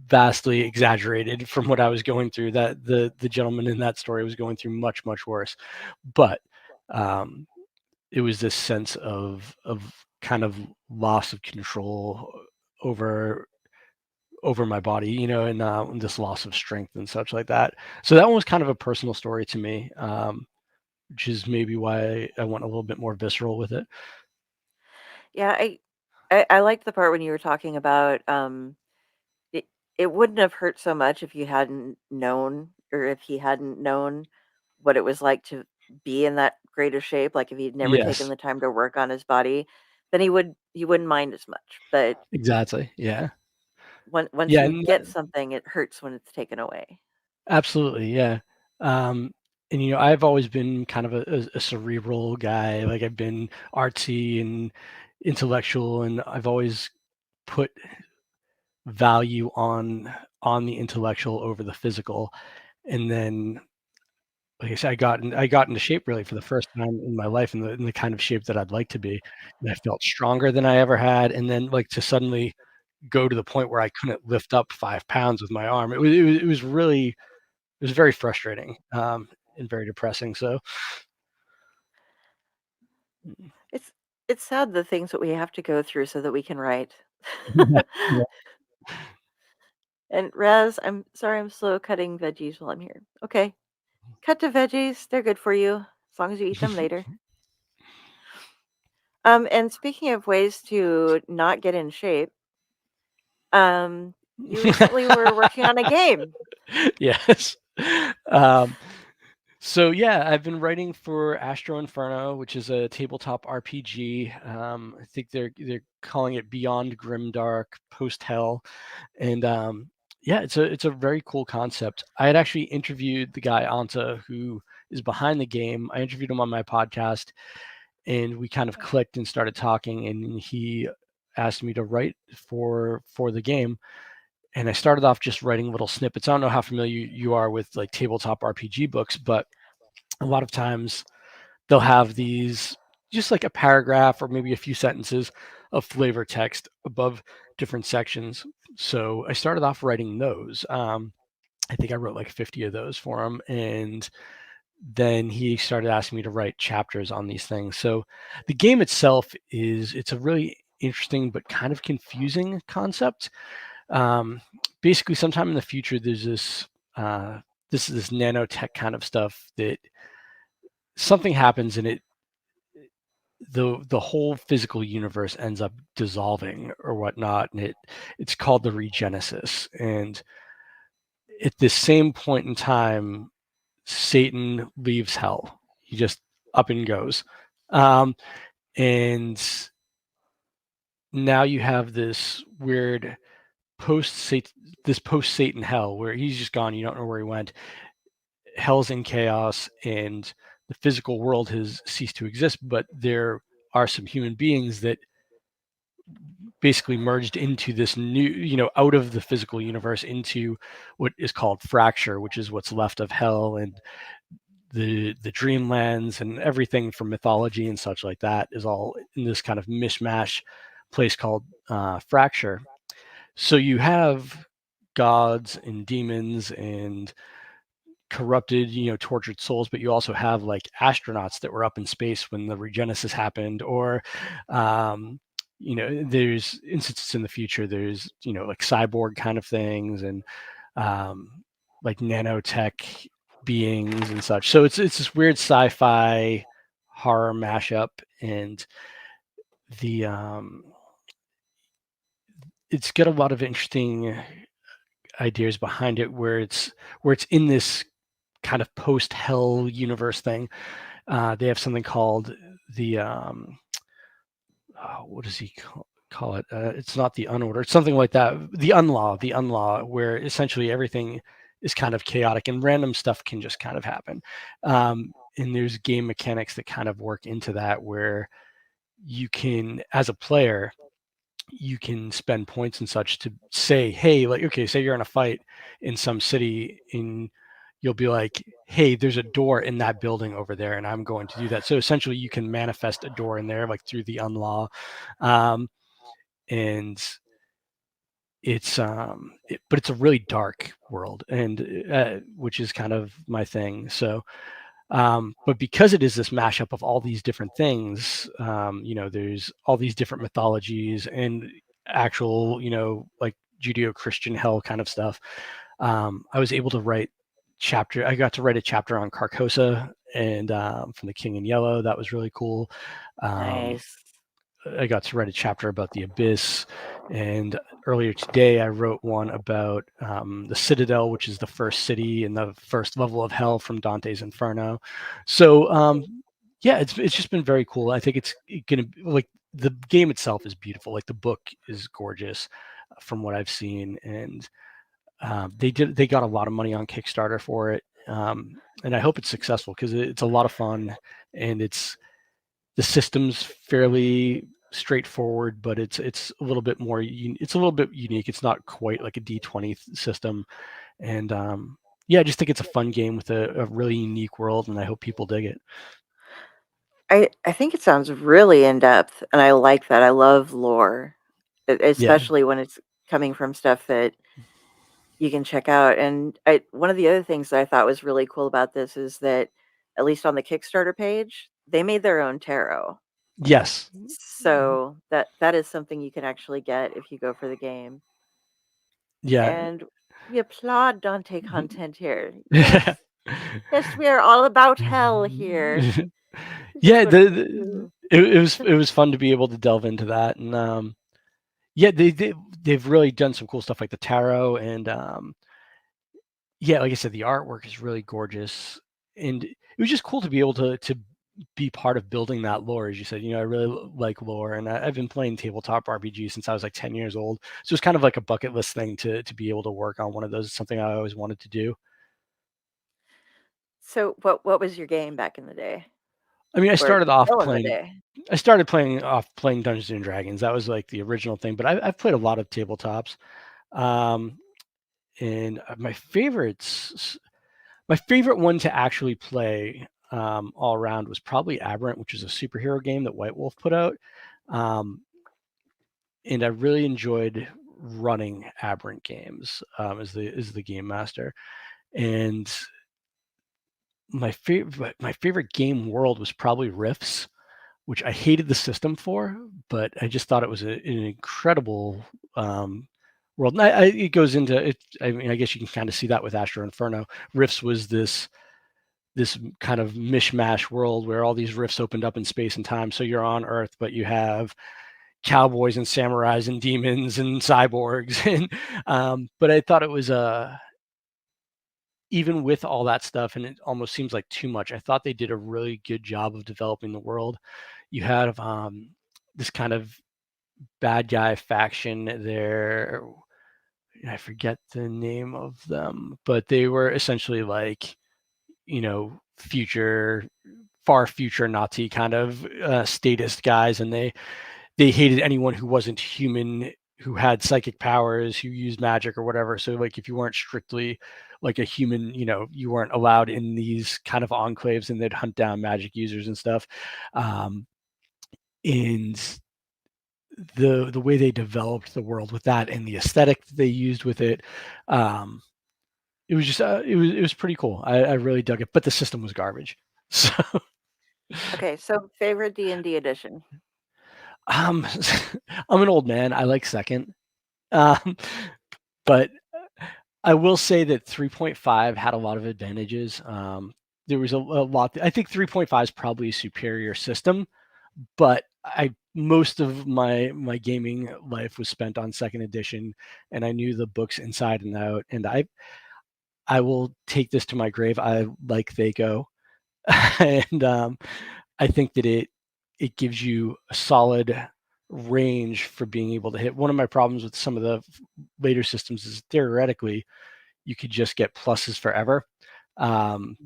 vastly exaggerated from what I was going through. That the gentleman in that story was going through much, much worse. But it was this sense of kind of loss of control over my body, you know, and this loss of strength and such like that. So that one was kind of a personal story to me, which is maybe why I went a little bit more visceral with it. Yeah, I liked the part when you were talking about it, it wouldn't have hurt so much if you hadn't known, or if he hadn't known what it was like to be in that greater shape. Like if he'd never taken Yes, the time to work on his body, then he wouldn't mind as much. But exactly. Yeah. once Yeah. you And get something, it hurts when it's taken away. absolutely. Yeah. Um, and, you know, I've always been kind of a cerebral guy. Like I've been artsy and intellectual, and I've always put value on the intellectual over the physical. And then, like I said, I got into shape really for the first time in my life, in the kind of shape that I'd like to be, and I felt stronger than I ever had. And then, like, to suddenly go to the point where I couldn't lift up 5 pounds with my arm, it was really, it was very frustrating, and very depressing. So It's it's sad the things that we have to go through so that we can write. yeah. And Raz, I'm sorry I'm slow cutting veggies while I'm here. Okay, cut to veggies. They're good for you as long as you eat them later. And speaking of ways to not get in shape, um, you recently were working on a game. Yes. Um, so yeah, I've been writing for Astro Inferno, which is a tabletop RPG. I think they're calling it Beyond Grimdark, Post Hell, and yeah, it's a very cool concept. I had actually interviewed the guy Anta who is behind the game. I interviewed him on my podcast, and we kind of clicked and started talking. And he asked me to write for the game, and I started off just writing little snippets. I don't know how familiar you are with like tabletop RPG books, but a lot of times they'll have these, just like a paragraph or maybe a few sentences of flavor text above different sections. So I started off writing those. I think I wrote like 50 of those for him, and then he started asking me to write chapters on these things. So the game itself it's a really interesting but kind of confusing concept. Um, Basically, sometime in the future, there's this nanotech kind of stuff that something happens, and the whole physical universe ends up dissolving or whatnot, and it's called the regenesis. And at this same point in time, Satan leaves hell. He just up and goes. Um, and now you have this weird post Satan hell where he's just gone. You don't know where he went. Hell's in chaos, and the physical world has ceased to exist. But there are some human beings that basically merged into this new, you know, out of the physical universe into what is called fracture, which is what's left of hell, and the dreamlands and everything from mythology and such like that is all in this kind of mishmash place called fracture. So you have gods and demons and corrupted, you know, tortured souls, but you also have like astronauts that were up in space when the regenesis happened, or you know, there's instances in the future, there's, you know, like cyborg kind of things, and like nanotech beings and such. So it's this weird sci-fi horror mashup, and the it's got a lot of interesting ideas behind it, where it's in this kind of post hell universe thing. They have something called the what does he call it? It's not the unorder. It's something like that. The unlaw, where essentially everything is kind of chaotic and random stuff can just kind of happen. And there's game mechanics that kind of work into that, where you can, as a player, you can spend points and such to say, hey, like, okay, say you're in a fight in some city, and you'll be like, hey, there's a door in that building over there, and I'm going to do that. So essentially you can manifest a door in there, like through the unlaw. Um, and it's but it's a really dark world, and which is kind of my thing. So but because it is this mashup of all these different things, there's all these different mythologies and actual, like Judeo-Christian hell kind of stuff. I was able to I got to write a chapter on Carcosa and from the King in Yellow. That was really cool. Nice. I got to write a chapter about the Abyss, and earlier today I wrote one about the Citadel, which is the first city and the first level of hell from Dante's Inferno. So yeah, it's just been very cool. I think it's gonna like the game itself is beautiful. Like the book is gorgeous from what I've seen, and they got a lot of money on Kickstarter for it, and I hope it's successful because it's a lot of fun, and the system's fairly straightforward, but it's a little bit more. It's a little bit unique. It's not quite like a D20 system, and yeah, I just think it's a fun game with a really unique world, and I hope people dig it. I think it sounds really in depth, and I like that. I love lore, Yeah, especially when it's coming from stuff that you can check out. And one of the other things that I thought was really cool about this is that, at least on the Kickstarter page, they made their own tarot. yes, So that is something you can actually get if you go for the game. yeah. And we applaud Dante content here. Yes, yes, we are all about hell here. This is Yeah, what we do. it was fun to be able to delve into that, and yeah, they've really done some cool stuff like the tarot, and yeah, like I said, the artwork is really gorgeous, and it was just cool to be able to be part of building that lore. As you said, I really like lore, and I've been playing tabletop RPG since I was like 10 years old. So it's kind of like a bucket list thing to be able to work on one of those. It's something I always wanted to do. So what was your game back in the day? I mean, Or still in the day? I started playing Dungeons and Dragons. That was like the original thing, but I've played a lot of tabletops. Um, and my favorite one to actually play all around was probably Aberrant, which is a superhero game that White Wolf put out. And I really enjoyed running Aberrant games as the game master. And my favorite game world was probably Rifts, which I hated the system for, but I just thought it was an incredible world. And it goes into it. I mean, I guess you can kind of see that with Astro Inferno. Rifts was this kind of mishmash world where all these rifts opened up in space and time. So you're on Earth, but you have cowboys and samurais and demons and cyborgs. And but I thought it was even with all that stuff, and it almost seems like too much. I thought they did a really good job of developing the world. You had this kind of bad guy faction there. I forget the name of them, but they were essentially like, far future Nazi kind of statist guys, and they hated anyone who wasn't human, who had psychic powers, who used magic or whatever. So like if you weren't strictly like a human, you weren't allowed in these kind of enclaves, and they'd hunt down magic users and stuff. And the way they developed the world with that and the aesthetic that they used with it, it was just it was pretty cool. I really dug it, but the system was garbage. So Okay, so favorite D&D edition. I'm an old man. I like second, but I will say that 3.5 had a lot of advantages. There was a lot. I think 3.5 is probably a superior system, but most of my gaming life was spent on second edition, and I knew the books inside and out. And I will take this to my grave. I like Thaco, and I think that it gives you a solid range for being able to hit. One of my problems with some of the later systems is theoretically you could just get pluses forever. And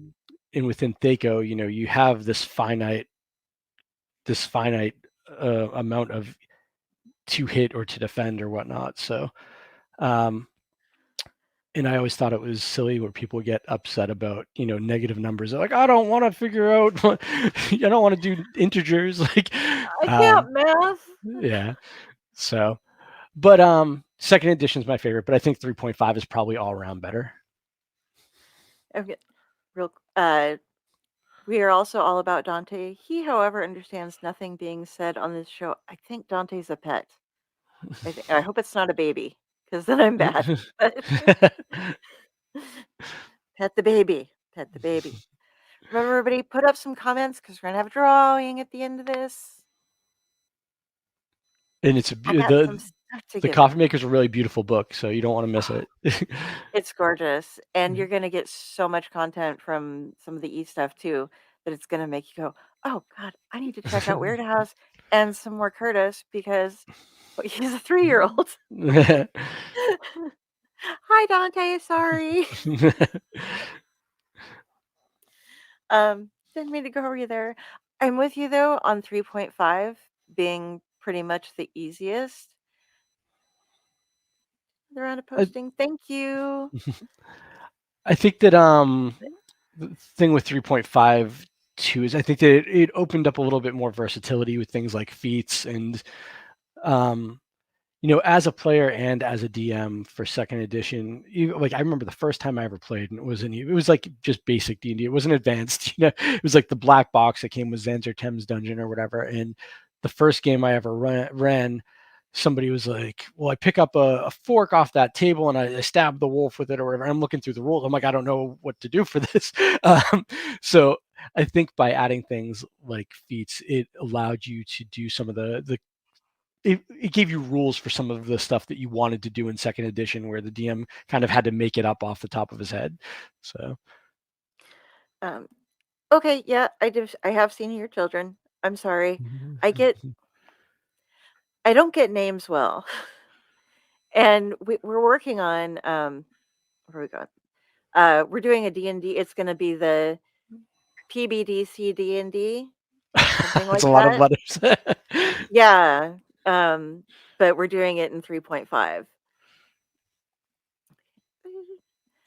within Thaco, you have this finite amount of to hit or to defend or whatnot. So, and I always thought it was silly where people get upset about, negative numbers. They're like, I don't want to figure out, I don't want to do integers. Like, I can't math. yeah. So, But second edition is my favorite, but I think 3.5 is probably all around better. Okay, we are also all about Dante. He, however, understands nothing being said on this show. I think Dante's a pet. I hope it's not a baby, because then I'm bad. But pet the baby. Pet the baby. Remember, everybody, put up some comments because we're gonna have a drawing at the end of this. And it's I got some stuff to the give Coffee out. Maker's a really beautiful book, so you don't want to miss it. It's gorgeous, and you're gonna get so much content from some of the E stuff too that it's gonna make you go, "Oh God, I need to check out Weird House and some more Curtis because he's a 3-year-old." Hi, Dante. Sorry. Didn't mean to go over you there. I'm with you though on 3.5 being pretty much the easiest. The round of posting. Thank you. I think that the thing with 3.5 too is I think that it opened up a little bit more versatility with things like feats and as a player and as a DM for second edition, like I remember the first time I ever played, and it was like just basic D&D. It wasn't advanced, It was like the black box that came with Zanzer Thames Dungeon or whatever. And the first game I ever ran, somebody was like, "Well, I pick up a fork off that table and I stab the wolf with it or whatever." I'm looking through the rules. I'm like, I don't know what to do for this. So I think by adding things like feats, it allowed you to do some of the it gave you rules for some of the stuff that you wanted to do in second edition where the DM kind of had to make it up off the top of his head. So okay, yeah, I have seen your children. I'm sorry. I don't get names well. And we're working on where are we going? We're doing a D&D. It's gonna be the PBDC D&D, something That's like a lot of that. letters. Yeah. But we're doing it in 3.5.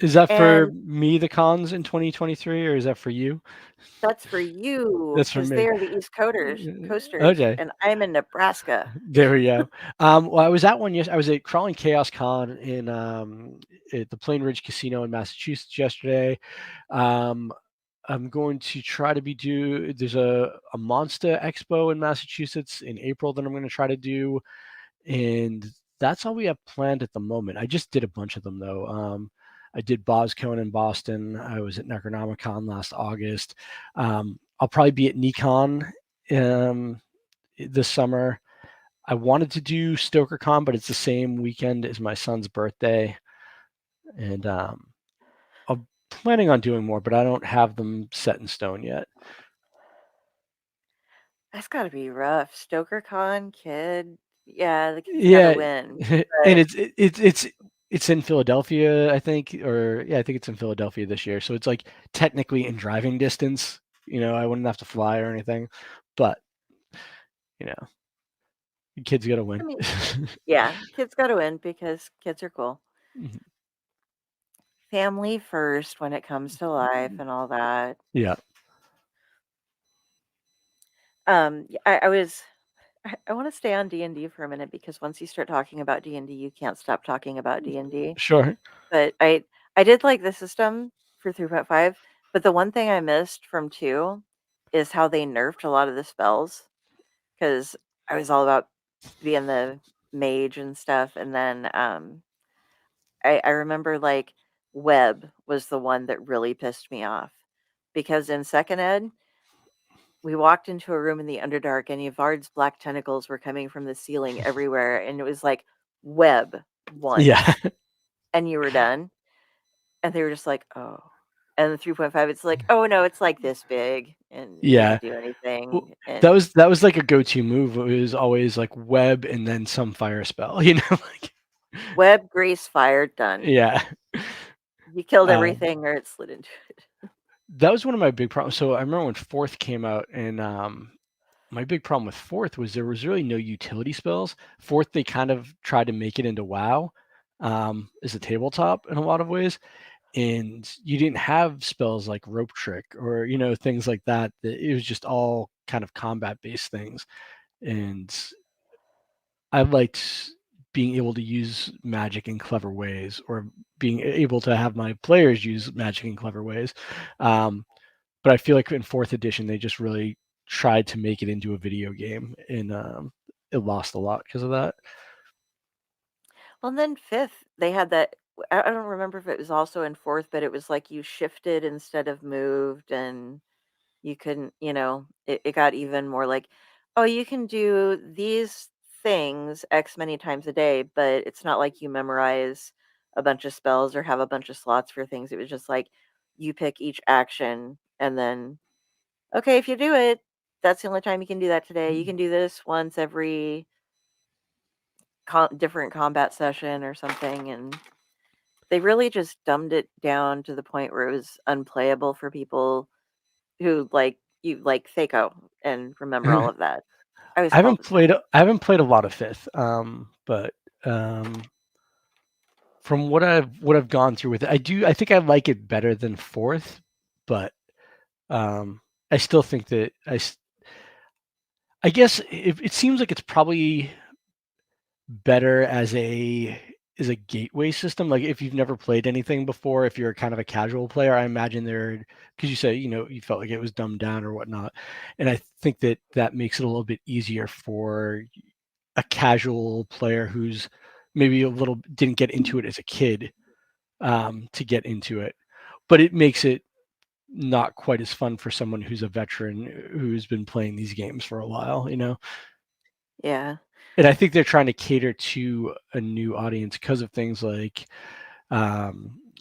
Is that for And me, the cons in 2023, or is that for you? that's for you That's for because me. they are the East Coasters, Okay. and I'm in Nebraska. There we go. Well, I was at one I was at Crawling Chaos Con in at the Plain Ridge Casino in Massachusetts yesterday. I'm going to try to there's a Monster Expo in Massachusetts in April that I'm going to try to do, and that's all we have planned at the moment. I just did a bunch of them though. I did BosCon in Boston. I was at Necronomicon last August. I'll probably be at Nikon this summer. I wanted to do StokerCon, but it's the same weekend as my son's birthday, and I'm planning on doing more, but I don't have them set in stone yet. That's got to be rough. StokerCon, kid. Yeah, the kid's got to Yeah, win. and But it's in Philadelphia, I think, or yeah, I think it's in Philadelphia this year. So it's like technically in driving distance. I wouldn't have to fly or anything, but the kid's got to win. I mean, yeah, kid's got to win because kids are cool. Mhm. Family first when it comes to life and all that. Yeah. I want to stay on D&D for a minute because once you start talking about D&D, you can't stop talking about D&D. Sure. But I did like the system for 3.5, but the one thing I missed from 2 is how they nerfed a lot of the spells because I was all about being the mage and stuff, and then I remember like web was the one that really pissed me off because in second ed we walked into a room in the Underdark and Yvard's black tentacles were coming from the ceiling everywhere, and it was like web Yeah. once and you were done. And they were just like, "Oh." And the 3.5, it's like, "Oh no, it's like this big," and it Yeah. didn't do Well, anything. that And was like a go-to move. It was always like web and then some fire spell, like web, grease, fire, done. yeah. You killed Um, everything or it slid into it. that was one of my big problems. So I remember when Fourth came out, and my big problem with Fourth was there was really no utility spells. Fourth, they kind of tried to make it into WoW as a tabletop in a lot of ways, and you didn't have spells like Rope Trick or things like that. It was just all kind of combat-based things, and I liked being able to use magic in clever ways, or being able to have my players use magic in clever ways. But I feel like in fourth edition they just really tried to make it into a video game, and it lost a lot because of that. Well, and then fifth, they had that. I don't remember if it was also in fourth, but it was like you shifted instead of moved, and you couldn't, it got even more like, oh, you can do these things X many times a day, but it's not like you memorize a bunch of spells or have a bunch of slots for things. It was just like you pick each action and then, okay, if you do it, that's the only time you can do that today. You can do this once every different combat session or something. And they really just dumbed it down to the point where it was unplayable for people who like Thaco and remember all of that. I always I called haven't it played that. I haven't played a lot of fifth, but from what I've gone through with it, I think I like it better than fourth, but I still think that I guess it seems like it's probably better as a gateway system. Like if you've never played anything before, if you're kind of a casual player, I imagine because you say you felt like it was dumbed down or whatnot, and I think that makes it a little bit easier for a casual player who's maybe didn't get into it as a kid, to get into it, but it makes it not quite as fun for someone who's a veteran who's been playing these games for a while. Yeah. And I think they're trying to cater to a new audience because of things like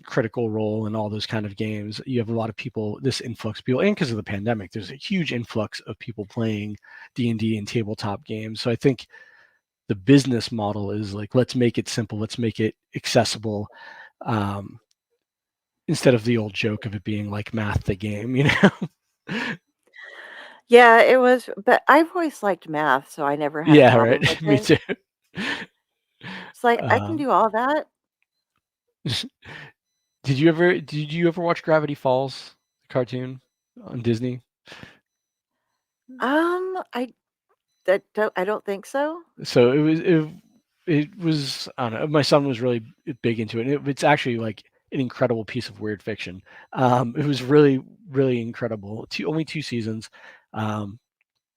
Critical Role and all those kind of games. You have a lot of people, this influx of people, and because of the pandemic, there's a huge influx of people playing D&D and tabletop games. So I think the business model is like, let's make it simple, let's make it accessible, instead of the old joke of it being like Math the Game. Yeah, it was, but I've always liked math, so I never had a Yeah, right. problem with Me it. too. It's like I can do all that. Did you ever watch Gravity Falls, the cartoon on Disney? I don't think so. So it was I don't know. My son was really big into it. It's actually like an incredible piece of weird fiction. It was really really incredible. Only 2 seasons, and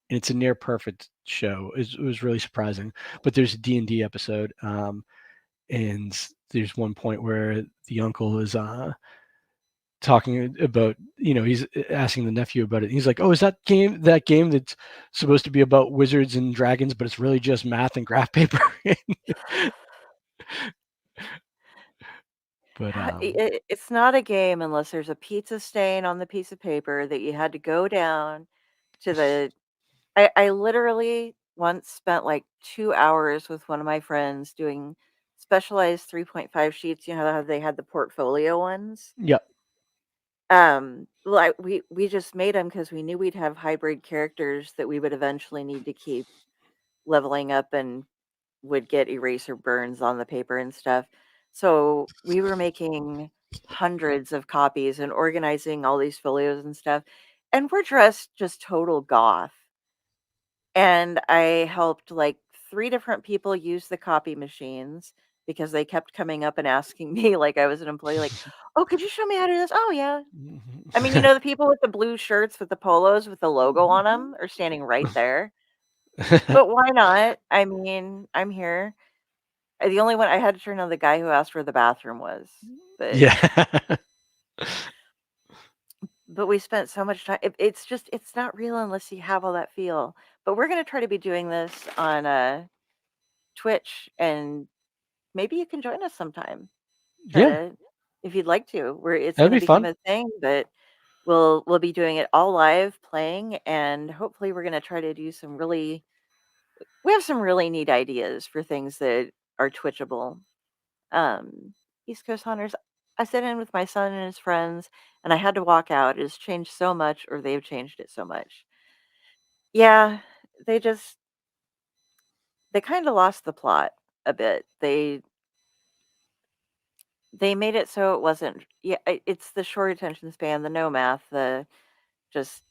it's a near perfect show. It was really surprising. But there's a D&D episode, and there's one point where the uncle is talking about, he's asking the nephew about it. He's like, "Oh, is that game that's supposed to be about wizards and dragons, but it's really just math and graph paper?" But It's not a game unless there's a pizza stain on the piece of paper that you had to go down to the. I literally once spent like 2 hours with one of my friends doing specialized 3.5 sheets. You know how they had the portfolio ones? yeah, Well, we just made them because we knew we'd have hybrid characters that we would eventually need to keep leveling up and would get eraser burns on the paper and stuff. So we were making hundreds of copies and organizing all these folios and stuff. And we're dressed just total goth. And I helped like 3 different people use the copy machines because they kept coming up and asking me like I was an employee, like, "Oh, could you show me how to do this?" "Oh, yeah." I mean, the people with the blue shirts with the polos with the logo on them are standing right there. But why not? I mean, I'm here. The only one I had to turn on the guy who asked where the bathroom was, but yeah. we spent so much time. It's just it's not real unless you have all that feel. But we're gonna try to be doing this on Twitch, and maybe you can join us sometime. Try Yeah, to, if you'd like to. Where it's that'd gonna be become fun. a thing, but we'll be doing it all live playing, and hopefully we're gonna try to do some really. We have some really neat ideas for things that are twitchable. East Coast Hunters, I sat in with my son and his friends, and I had to walk out. It has changed so much, or they've changed it so much. Yeah, they just they kind of lost the plot a bit. They made it so it wasn't. Yeah, it's the short attention span, the no math, the just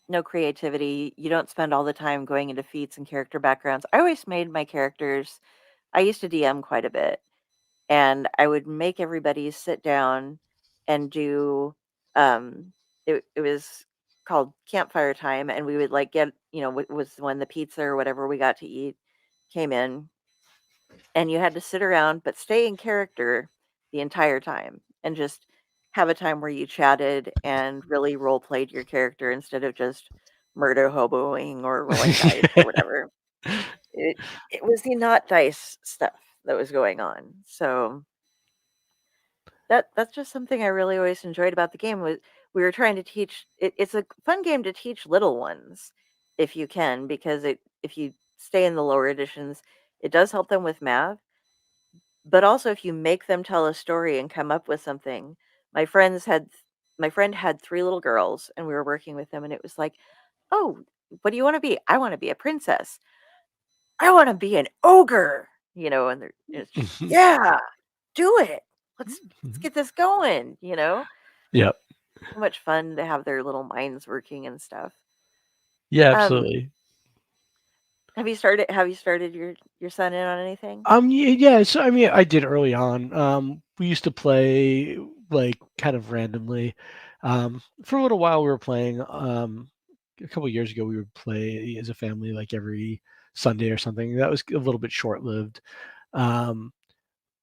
no creativity. You don't spend all the time going into feats and character backgrounds. I always made my characters I used to DM quite a bit, and I would make everybody sit down and do it was called campfire time, and we would like get, was when the pizza or whatever we got to eat came in, and you had to sit around but stay in character the entire time and just have a time where you chatted and really role played your character instead of just murder hoboing or rolling dice or whatever. It it was the not dice stuff that was going on. So that's just something I really always enjoyed about the game. Was we were trying to teach it's a fun game to teach little ones if you can, because it if you stay in the lower editions, it does help them with math. But also if you make them tell a story and come up with something. My friends had my friend had 3 little girls, and we were working with them, and it was like, "Oh, what do you wanna be?" "I wanna be a princess." "I wanna be an ogre," and it's just, "Yeah, do it. Let's get this going," you know? Yep. So much fun to have their little minds working and stuff. Yeah, Um, absolutely. have you started your son in on anything? Yeah, so I mean, I did early on. We used to play like kind of randomly. For a little while we were playing. A couple years ago we would play as a family like every Sunday or something. That was a little bit short-lived. Um,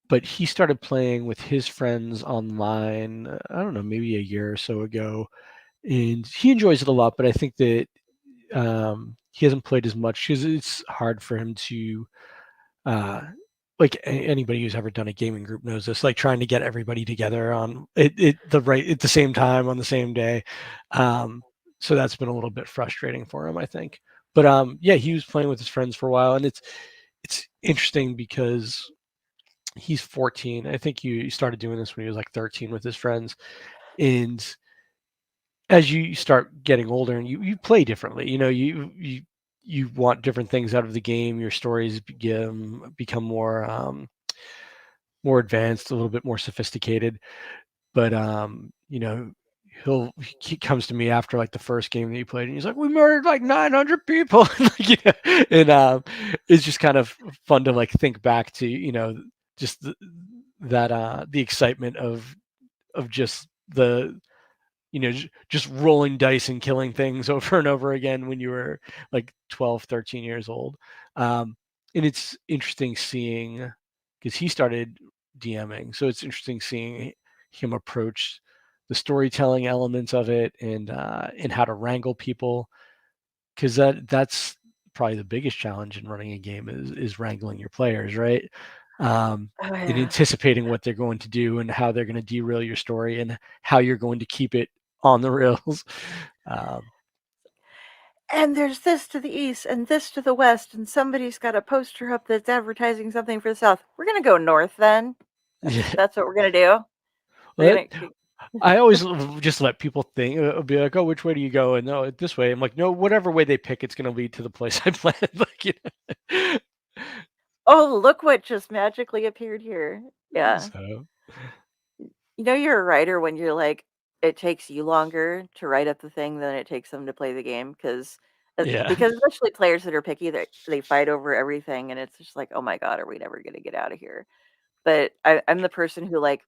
but he started playing with his friends online, I don't know, maybe a year or so ago, and he enjoys it a lot, but I think that he hasn't played as much because it's hard for him to uh, like anybody who's ever done a gaming group knows this, like trying to get everybody together on the right at the same time on the same day. Um, so that's been a little bit frustrating for him, I think. But yeah, he was playing with his friends for a while, and it's interesting because he's 14. I think he started doing this when he was like 13 with his friends, and as you start getting older and you play differently, you want different things out of the game. Your stories become more advanced, a little bit more sophisticated. But he comes to me after like the first game that he played, and he's like, "We murdered like 900 people," and it's just kind of fun to like think back to just the excitement of just the just rolling dice and killing things over and over again when you were like 12, 13 years old. And it's interesting seeing because he started DMing. So it's interesting seeing him approach the storytelling elements of it and how to wrangle people because that's probably the biggest challenge in running a game is wrangling your players, right? Oh, And yeah. anticipating what they're going to do and how they're going to derail your story and how you're going to keep it on the rails. Um, And there's this to the east and this to the west, and somebody's got a poster up that's advertising something for the south. We're gonna go north then. That's yeah, that's what we're gonna do. We're well, gonna I always just let people think, be like, "Oh, which way do you go?" And no, this way. I'm like, "No, whatever way they pick, it's going to lead to the place I planned." Like, Oh, look what just magically appeared here. Yeah. so You're a writer when you're like, it takes you longer to write up the thing than it takes them to play the game yeah. because especially players that are picky, they fight over everything, and it's just like, oh my god, are we never gonna get out of here? But I'm the person who like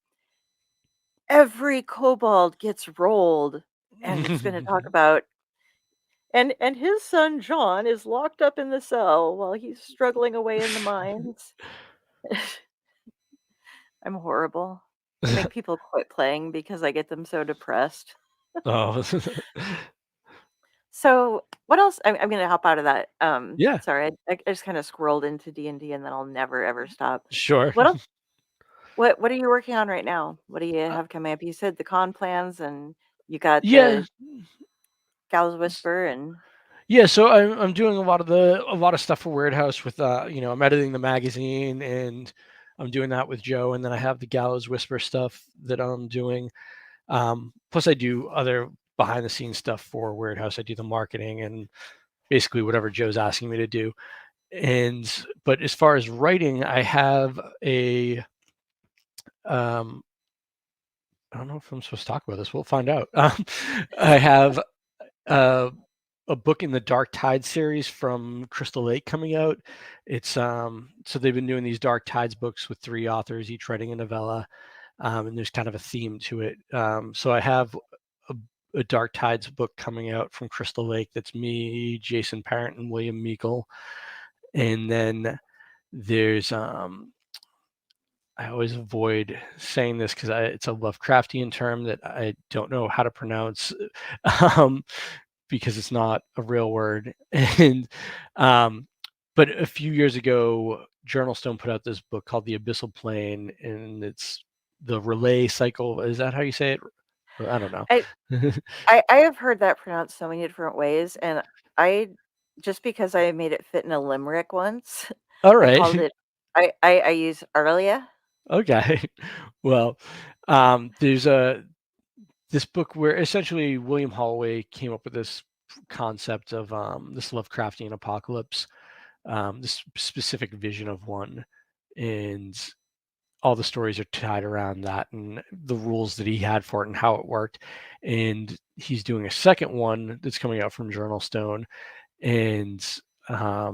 every kobold gets rolled, and it's gonna talk about and his son John is locked up in the cell while he's struggling away in the mines. I'm horrible. I make people quit playing because I get them so depressed. Oh, So, what else I'm gonna hop out of that, yeah, sorry, I just kinda scrolled into D&D and then I'll never ever stop. sure. What else what are you working on right now? What do you have coming up? You said the con plans and you got Yeah. the Gallows Whisper and Yeah, so I'm doing a lot of stuff for Weird House with I'm editing the magazine and I'm doing that with Joe, and then I have the Gallows Whisper stuff that I'm doing. Plus I do other behind the scenes stuff for Weird House. I do the marketing and basically whatever Joe's asking me to do. And but as far as writing, I have a um I don't know if I'm supposed to talk about this. We'll find out. I have uh a book in the Dark Tide series from Crystal Lake coming out. It's so they've been doing these Dark Tides books with 3 authors, each writing a novella, and there's kind of a theme to it. So I have a Dark Tides book coming out from Crystal Lake that's me, Jason Parent, and William Meikle. And then there's I always avoid saying this because it's a Lovecraftian term that I don't know how to pronounce, um, because it's not a real word. And but a few years ago, Journal Stone put out this book called The Abyssal Plane, and it's the relay cycle. Is that how you say it? I don't know. I have heard that pronounced so many different ways, and I just because I made it fit in a limerick once, All I called right. it. I use Aurelia. Okay. Well, there's this book where essentially William Holloway came up with this concept of this Lovecraftian apocalypse, this specific vision of one, and all the stories are tied around that and the rules that he had for it and how it worked. And he's doing a second one that's coming out from Journal Stone, and I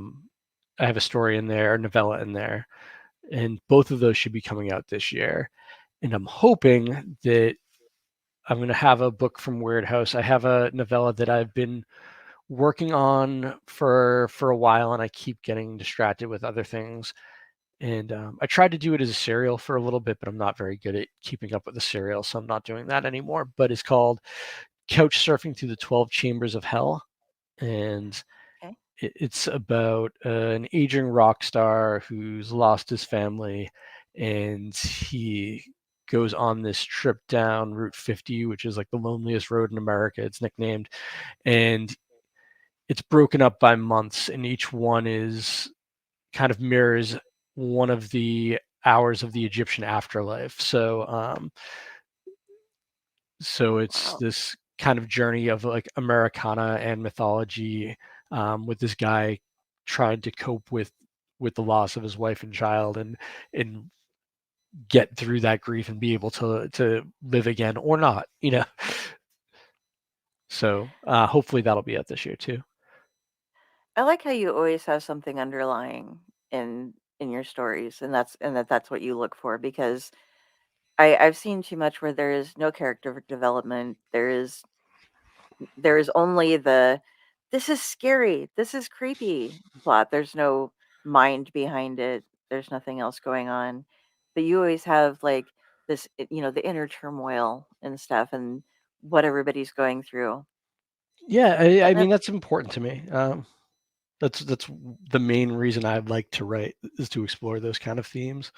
have a story in there, a novella in there, and both of those should be coming out this year. And I'm hoping that I'm going to have a book from Weird House. I have a novella that I've been working on for a while, and I keep getting distracted with other things. And I tried to do it as a serial for a little bit, but I'm not very good at keeping up with the serial, so I'm not doing that anymore. But it's called Couch Surfing Through the 12 Chambers of Hell, and Okay. it's about an aging rock star who's lost his family, and he goes on this trip down Route 50, which is like the loneliest road in America. It's nicknamed, and it's broken up by months, and each one is kind of mirrors one of the hours of the Egyptian afterlife. So it's Wow. this kind of journey of like Americana and mythology, with this guy trying to cope with the loss of his wife and child, and get through that grief and be able to live again or not, you know. So hopefully that'll be out this year too. I like how you always have something underlying in your stories, and that's what you look for because I've seen too much where there is no character development. There is only the this is scary, this is creepy plot. There's no mind behind it. There's nothing else going on. But you always have like this, the inner turmoil and stuff and what everybody's going through. Yeah, I And mean that's important to me. That's the main reason I'd like to write, is to explore those kind of themes.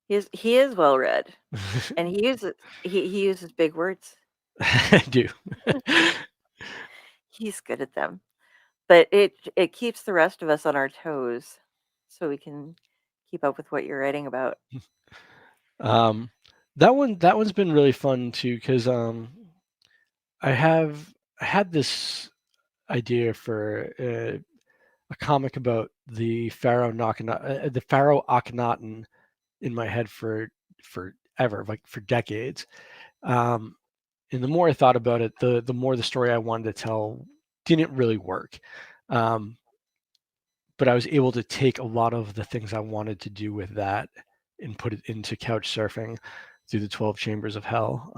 he is well read and he uses big words. I do. He's good at them. But it keeps the rest of us on our toes so we can keep up with what you're writing about. Um, that one's been really fun too, because I had this idea for a comic about the Pharaoh Akhenaten in my head for forever, like for decades. Um, and the more I thought about it, the more the story I wanted to tell didn't really work. Um, but I was able to take a lot of the things I wanted to do with that and put it into couch surfing through the 12 chambers of hell.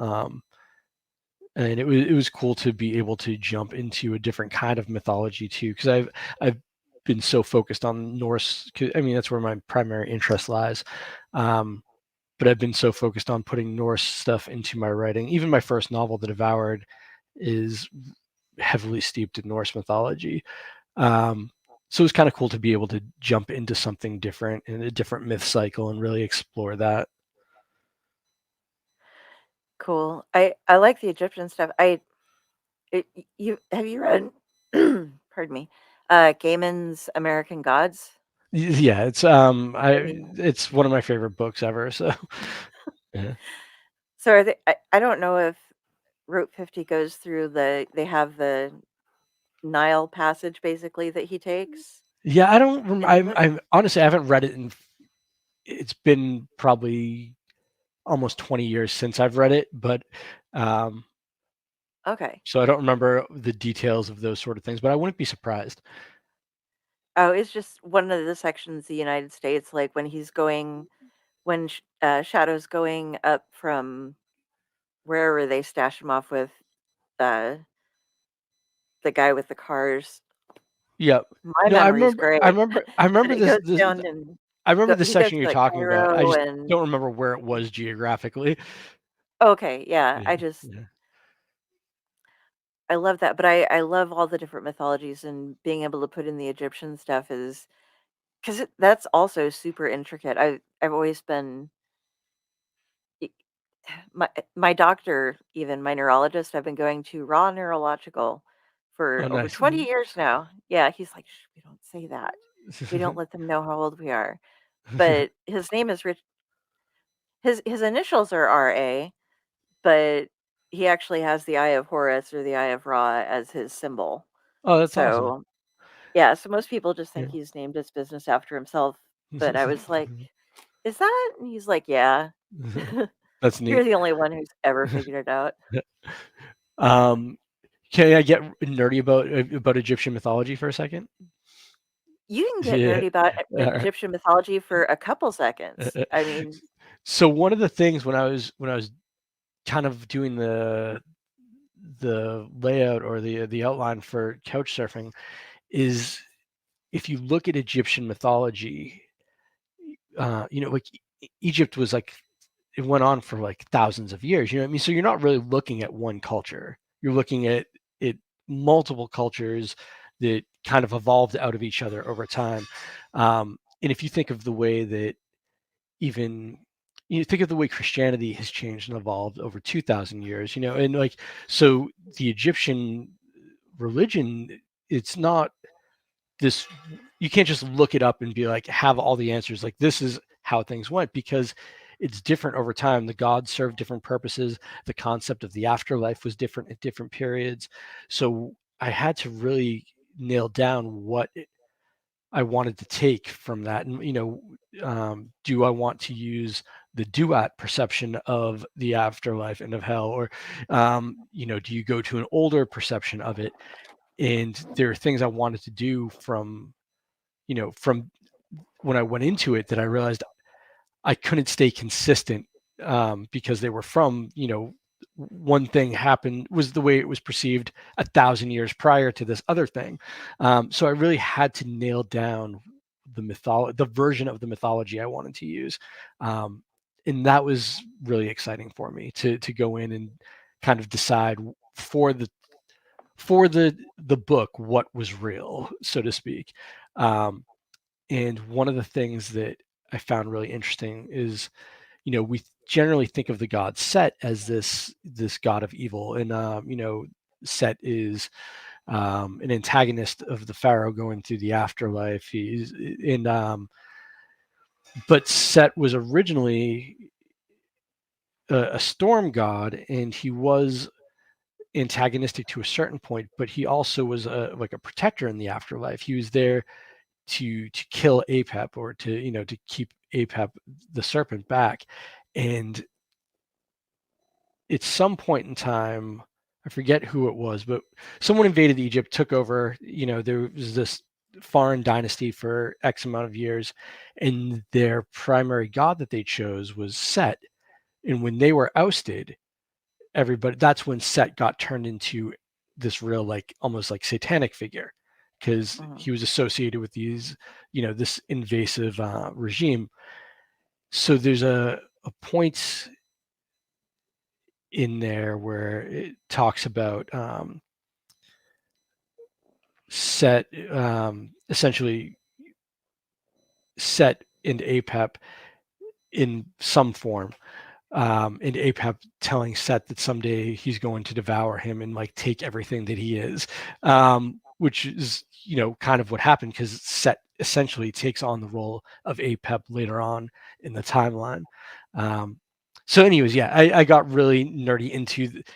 And it was cool to be able to jump into a different kind of mythology too, because I've been so focused on Norse. I mean, that's where my primary interest lies. But I've been so focused on putting Norse stuff into my writing. Even my first novel, The Devoured, is heavily steeped in Norse mythology. So it's kind of cool to be able to jump into something different in a different myth cycle and really explore that. Cool. I like the Egyptian stuff. You have you read pardon me, Gaiman's American Gods? Yeah, I mean, it's one of my favorite books ever. So yeah. so are I don't know if Route 50 goes through they have the Nile passage basically that he takes Yeah, I don't. in the book. I'm honestly, I haven't read it in. It's been probably almost 20 years since I've read it, but um, Okay. So I don't remember the details of those sort of things, but I wouldn't be surprised. Oh, it's just one of the sections of the United States, like when Shadow's going up from wherever they stash him off with uh, the guy with the cars. Yep. My No, memory's great, I but remember it goes this down and I remember the he goes section to you're like talking about. I Cairo just and don't remember where it was geographically. okay, yeah, Yeah. Yeah. I love that, but I love all the different mythologies and being able to put in the Egyptian stuff is because that's also super intricate. I've always been e- my doctor, even my neurologist, I've been going to Raw Neurological for Oh, over nice. 20 years now. Yeah, he's like, "Shh, we don't say that. We don't let them know how old we are." But his name is Rich. His initials are RA, but he actually has the Eye of Horus or the Eye of Ra as his symbol. Oh, that's awesome. So yeah, so most people just Yeah. think he's named his business after himself. But I was like, "Is that?" And he's like, "Yeah." That's You're neat. the only one who's ever figured it out. Um, can I get nerdy about Egyptian mythology for a second? You can get Yeah. nerdy about All right. Egyptian mythology for a couple seconds. I mean, So one of the things when I was kind of doing the layout or the outline for couch surfing is if you look at Egyptian mythology, like Egypt was like it went on for like thousands of years. You know what I mean? So you're not really looking at one culture. You're looking at it multiple cultures that kind of evolved out of each other over time. And if you think of the way that even you think of the way Christianity has changed and evolved over 2,000 years, and like so the Egyptian religion, it's not this you can't just look it up and be like have all the answers like this is how things went because it's different over time. The gods served different purposes. The concept of the afterlife was different at different periods. So I had to really nail down what I wanted to take from that. And do I want to use the duat perception of the afterlife and of hell, or do you go to an older perception of it? And there are things I wanted to do from when I went into it that I realized I couldn't stay consistent because they were from, one thing happened was the way it was perceived 1,000 years prior to this other thing. So I really had to nail down the version of the mythology I wanted to use. And that was really exciting for me to go in and kind of decide for the book what was real, so to speak. Um, and one of the things that I found really interesting is, we generally think of the god Set as this god of evil, and Set is an antagonist of the pharaoh going through the afterlife. But Set was originally a storm god, and he was antagonistic to a certain point, but he also was like a protector in the afterlife. He was there to kill Apep, or to keep Apep the serpent back. And at some point in time, I forget who it was, but someone invaded Egypt, took over. There was this foreign dynasty for X amount of years, and their primary god that they chose was Set. And when they were ousted, everybody that's when Set got turned into this real, like almost like satanic figure, because mhm. he was associated with this invasive regime. So there's a point in there where it talks about Set, essentially Set and Apep in some form, and Apep telling Set that someday he's going to devour him and like take everything that he is, which is kind of what happened, because Set essentially takes on the role of Apep later on in the timeline. Um, so, anyways, yeah, I got really nerdy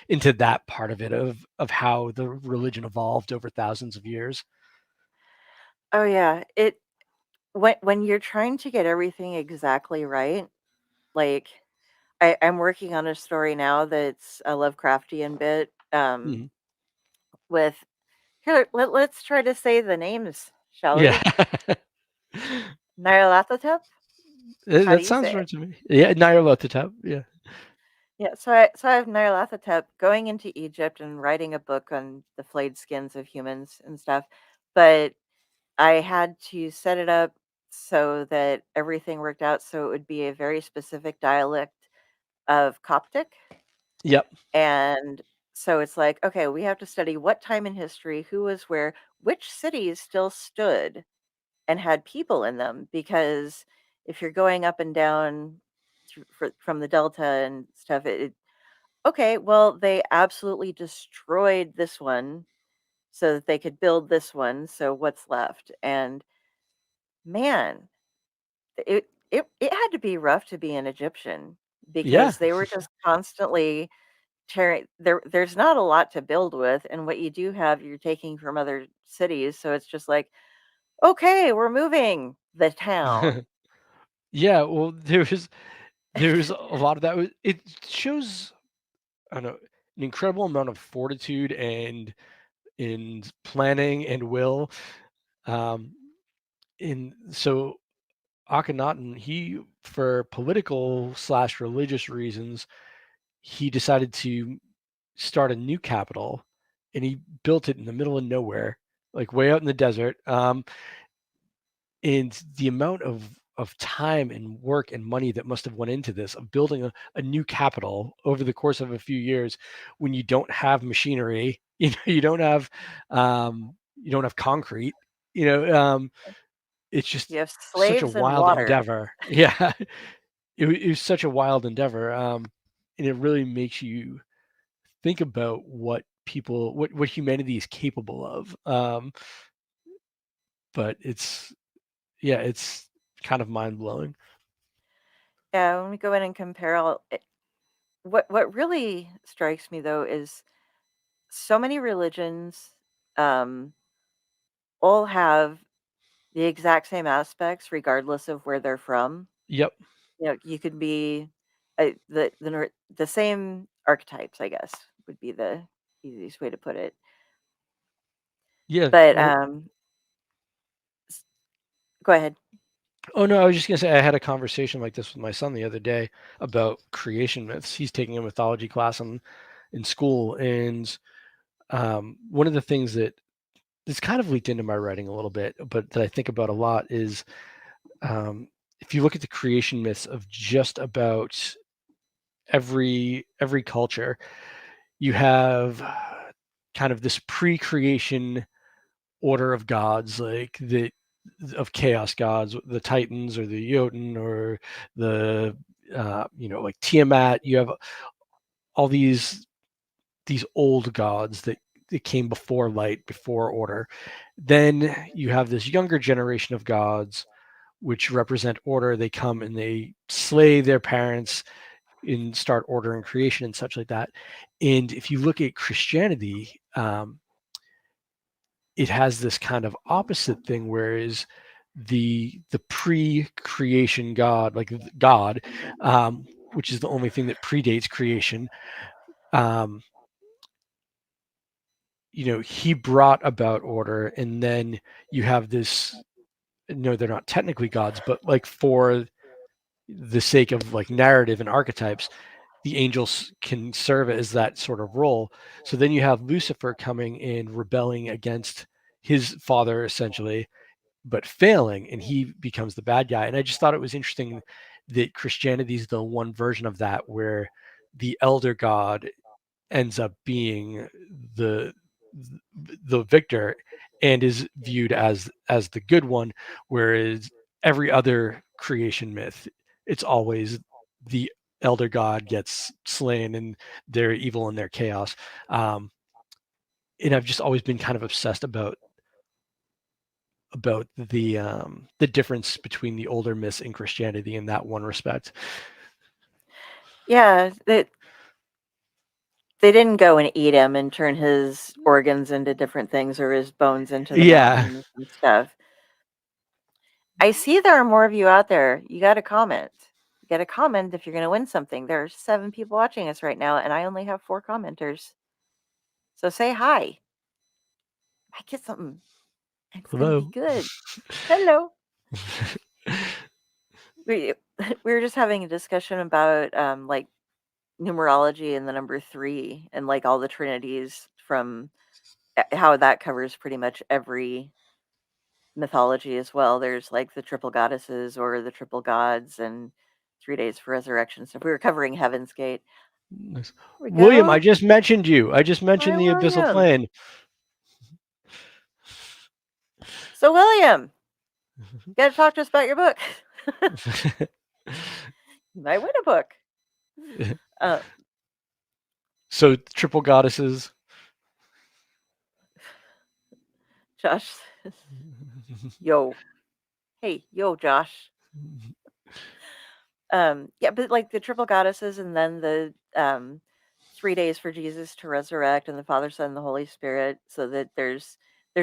into that part of it of how the religion evolved over thousands of years. Oh yeah, when you're trying to get everything exactly right, like I'm working on a story now that's a Lovecraftian bit, Mhm. with here. Let's try to say the names, shall Yeah. we? Nyarlathotep. How do That you say sounds it? right to me. Yeah, Nyarlathotep. Yeah. Yeah, so I have Nyarlathotep going into Egypt and writing a book on the flayed skins of humans and stuff, but I had to set it up so that everything worked out so it would be a very specific dialect of Coptic. Yep. And so it's like, okay, we have to study what time in history, who was where, which cities still stood and had people in them. Because if you're going up and down from the Delta and stuff, okay, well, they absolutely destroyed this one so that they could build this one. So what's left? And man, it had to be rough to be an Egyptian Yeah. because they were just constantly there's not a lot to build with, and what you do have, you're taking from other cities, so it's just like, "Okay, we're moving the town." Yeah. Well, there's a lot of that. It shows, I don't know, an incredible amount of fortitude and planning and will. Um, and so Akhenaten, he, for political slash religious reasons, he decided to start a new capital, and he built it in the middle of nowhere, like way out in the desert. And the amount of time and work and money that must have went into this of building a new capital over the course of a few years, when you don't have machinery, you don't have concrete, you know, it's just You have such a slaves and wild water. endeavor. Yeah, it was such a wild endeavor, and it really makes you think about what humanity is capable of. But it's kind of mind blowing. Yeah, when we go in and compare what really strikes me, though, is so many religions, um, all have the exact same aspects regardless of where they're from. Yep. You could be, the same archetypes, I guess, would be the easiest way to put it. Yeah. But, Well, s go ahead. oh no, I was just gonna say I had a conversation like this with my son the other day about creation myths. He's taking a mythology class in school, and one of the things that's kind of leaked into my writing a little bit, but that I think about a lot is, um, if you look at the creation myths of just about every culture, you have kind of this pre-creation order of gods, like the of chaos gods, the Titans or the Jotun or the like Tiamat. You have all these old gods that came before light, before order. Then you have this younger generation of gods which represent order. They come and they slay their parents and start order and creation and such like that. And if you look at Christianity, it has this kind of opposite thing, whereas the pre-creation God, like God, which is the only thing that predates creation, um, he brought about order, and then you have this. No, they're not technically gods, but like for the sake of like narrative and archetypes, the angels can serve as that sort of role. So then you have Lucifer coming and rebelling against his father, essentially, but failing, and he becomes the bad guy. And I just thought it was interesting that Christianity is the one version of that where the elder god ends up being the the victor and is viewed as the good one, whereas every other creation myth, it's always the elder god gets slain and they're evil and they're chaos. um, and I've just always been kind of obsessed about the difference between the older myths and Christianity in that one respect. Yeah, they didn't go and eat him and turn his organs into different things or his bones into the Yeah. mountains and stuff. I see there are more of you out there. You gotta comment. You gotta comment if you're gonna win something. There are 7 people watching us right now, and I only have 4 commenters. So say hi. I get something. It's gonna be Hello. good. Hello. We we were just having a discussion about like numerology and the number 3 and like all the trinities from how that covers pretty much every mythology as well. There's like the triple goddesses or the triple gods and 3 days for resurrection. So if we were covering Heaven's Gate. Nice. Here we William, I go. just mentioned you. I just Hi, mentioned the Abyssal William. Plane. So William, you gotta talk to us about your book. You might win a book. So triple goddesses. Josh says, yo. Hey, yo, Josh. Yeah, but like the triple goddesses and then the 3 days for Jesus to resurrect and the Father, Son, and the Holy Spirit, so that there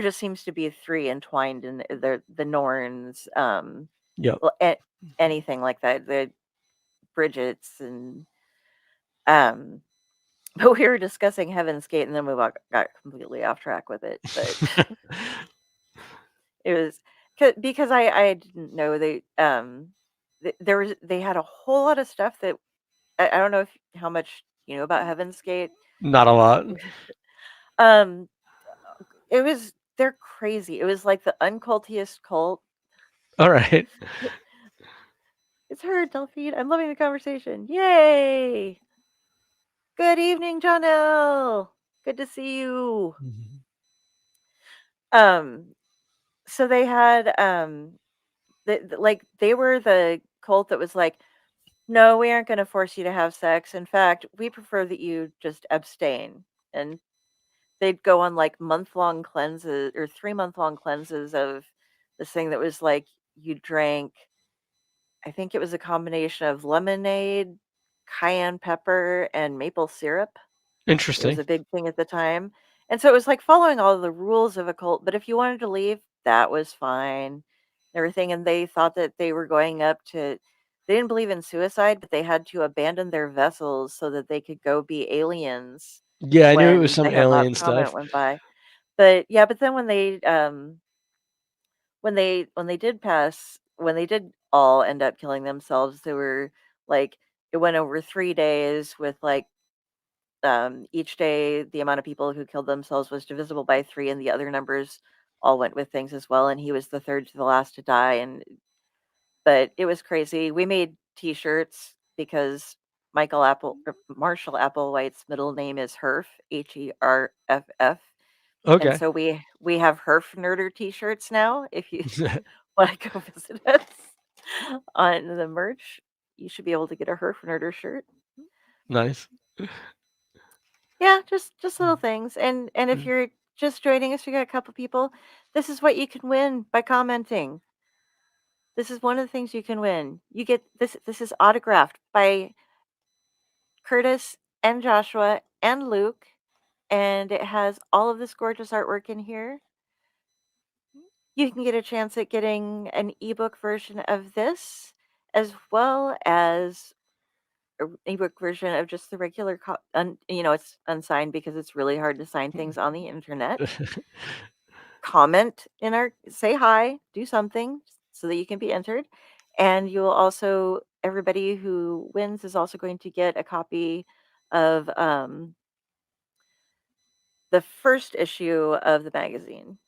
just seems to be 3 entwined in the Norns, Yep. well, anything like that, the Bridgets and but we were discussing Heaven's Gate and then we got completely off track with it, but it was because I didn't know they had a whole lot of stuff that I don't know how much you know about Heaven's Gate. Not a lot. Um, they're crazy. It was like the uncultiest cult. All right. It's her, Delphine. I'm loving the conversation. Yay! Good evening, Jonelle. Good to see you. So they had like they were the cult that was like, no, we aren't going to force you to have sex. In fact, we prefer that you just abstain. And they'd go on like month-long cleanses or 3-month-long cleanses of this thing that was like you drank, I think it was a combination of lemonade, cayenne pepper, and maple syrup. It was Interesting. a big thing at the time. And so it was like following all the rules of a cult, but if you wanted to leave, that was fine. Everything. And they thought that they were going up to, they didn't believe in suicide, but they had to abandon their vessels so that they could go be aliens Yeah, I knew it was when some the Hemlock alien Comet stuff. went by. But yeah, but then when they did pass, when they did all end up killing themselves, they were like it went over 3 days with like each day the amount of people who killed themselves was divisible by 3 and the other numbers all went with things as well, and he was the third to the last to die. And but it was crazy. We made t-shirts because Marshall Applewhite's middle name is Herf, Herff. And Okay. so we have Herf Nerder t-shirts now. If you want to go visit us on the merch, you should be able to get a Herf Nerder shirt. Nice. Yeah, just little things. And if you're just joining us, we got a couple people. This is what you can win by commenting. This is one of the things you can win. You get this. This is autographed by Curtis and Joshua and Luke, and it has all of this gorgeous artwork in here. You can get a chance at getting an ebook version of this, as well as an ebook version of just the regular, it's unsigned because it's really hard to sign things on the internet. Comment in say hi, do something so that you can be entered. And you will also, everybody who wins is also going to get a copy of the first issue of the magazine.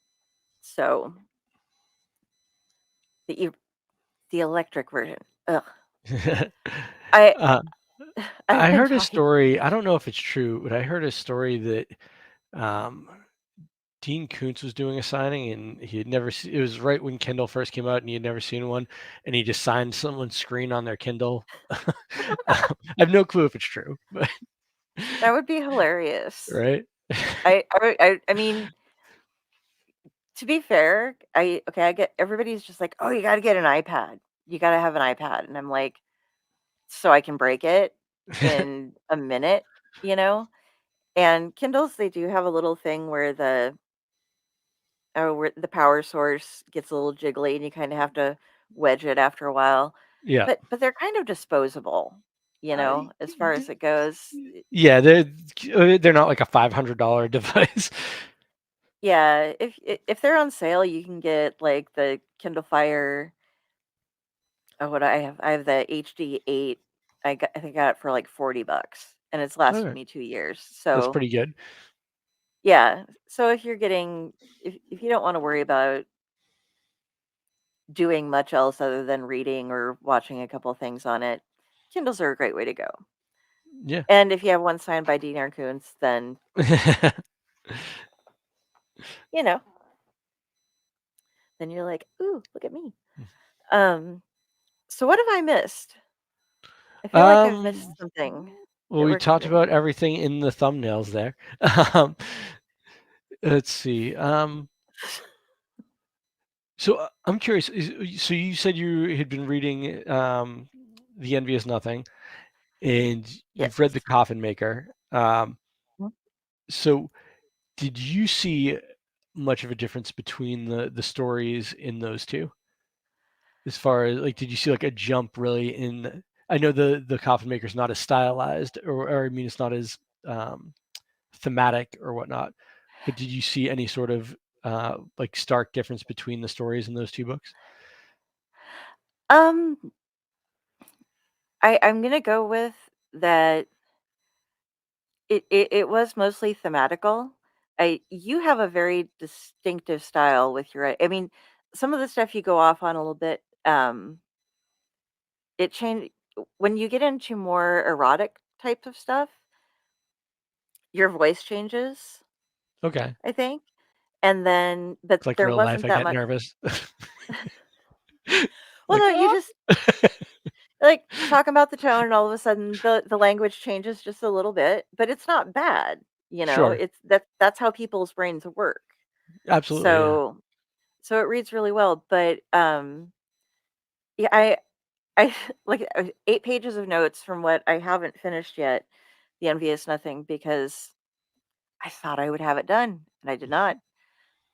So the electric version. Ugh. I uh, I've I been heard a talking. story. I don't know if it's true, but I heard a story that um, Dean Koontz was doing a signing, and he had never. It was right when Kindle first came out, and he had never seen one, and he just signed someone's screen on their Kindle. I have no clue if it's true, but That would be hilarious. right. I mean, to be fair, I get everybody's just like, oh, you got to get an iPad. You got to have an iPad, and I'm like, so I can break it in a minute, you know? And Kindles, they do have a little thing where where the power source gets a little jiggly and you kind of have to wedge it after a while. Yeah. But they're kind of disposable. as far as it goes. Yeah, they're not like a $500 device. Yeah, if they're on sale, you can get like the Kindle Fire. Oh, what I have? I have the HD 8. I think I got it for like $40, and it's lasted Okay, me 2 years. that's So pretty good. yeah, so if you're getting if you don't want to worry about doing much else other than reading or watching a couple things on it, Kindles are a great way to go. Yeah. And if you have one signed by Dean Kuntz, then you know, then you're like, ooh, look at me. So what have I missed? I feel like I've missed something Well, that we we're talked covering about here. everything in the thumbnails there. Um, let's see. So I'm curious. So you said you had been reading The Envious Nothing, and Yes. you've read The Coffin Maker. Mhm. So did you see much of a difference between the stories in those two? As far as like, did you see like a jump really in? I know the Coffin Maker's not as stylized, or I mean, it's not as thematic or whatnot. But did you see any sort of like stark difference between the stories in those two books? Um, I'm gonna go with that. It was mostly thematical. You have a very distinctive style with your. I mean, some of the stuff you go off on a little bit. It changed when you get into more erotic type of stuff. Your voice changes, Okay. I think, and then but It's like there real life. wasn't I that get much. nervous. Well, Like, no, you oh. just like talking about the tone, and all of a sudden the language changes just a little bit, but it's not bad. Sure. It's that's how people's brains work. Absolutely. Yeah. So so it reads really well, but yeah, I like 8 pages of notes from what I haven't finished yet, the Envious Nothing, because I thought I would have it done, and I did not.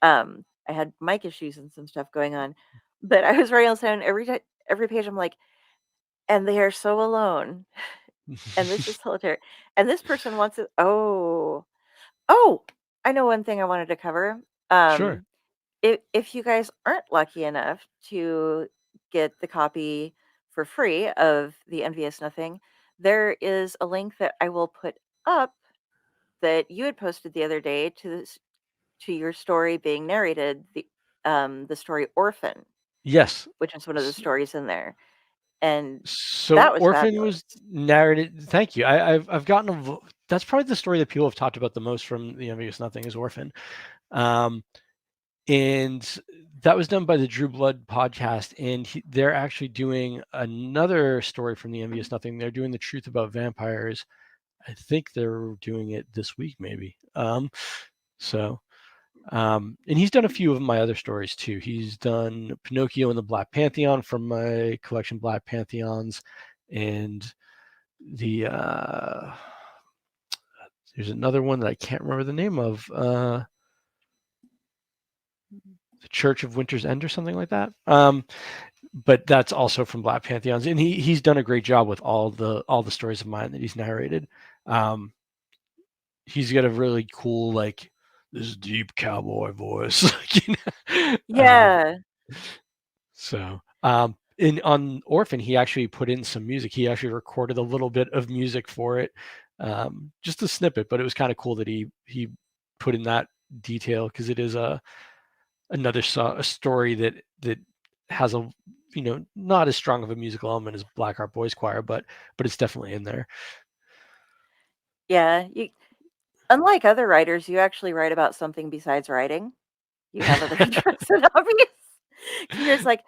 I had mic issues and some stuff going on, but I was writing on sound every page. I'm like, and they are so alone, and this is solitary, and this person wants it. Oh, I know one thing I wanted to cover. Sure. Um, if you guys aren't lucky enough to get the copy for free of the Envious Nothing, there is a link that I will put up that you had posted the other day to your story being narrated, the story Orphan, Yes. which is one of the stories in there, and So that was Orphan fabulous. was narrated. Thank you. I've gotten that's probably the story that people have talked about the most from The Envious Nothing is Orphan. Um, and that was done by the Drew Blood podcast, and they're actually doing another story from The Envious Nothing. They're doing The Truth About Vampires. I think they're doing it this week, maybe. So and he's done a few of my other stories too. He's done Pinocchio and the Black Pantheon from my collection Black Pantheons, and the there's another one that I can't remember the name of. The Church of Winter's End or something like that. But that's also from Black Pantheons, and he's done a great job with all the stories of mine that he's narrated. Um, he's got a really cool like this deep cowboy voice. Yeah, So in on Orphan, he actually put in some music. He actually recorded a little bit of music for it, just a snippet. But it was kind of cool that he put in that detail because it is a story that has a not as strong of a musical element as Blackheart Boys Choir, but it's definitely in there. yeah. Unlike other writers, you actually write about something besides writing. You have other interests and hobbies. 'Cause you're just like,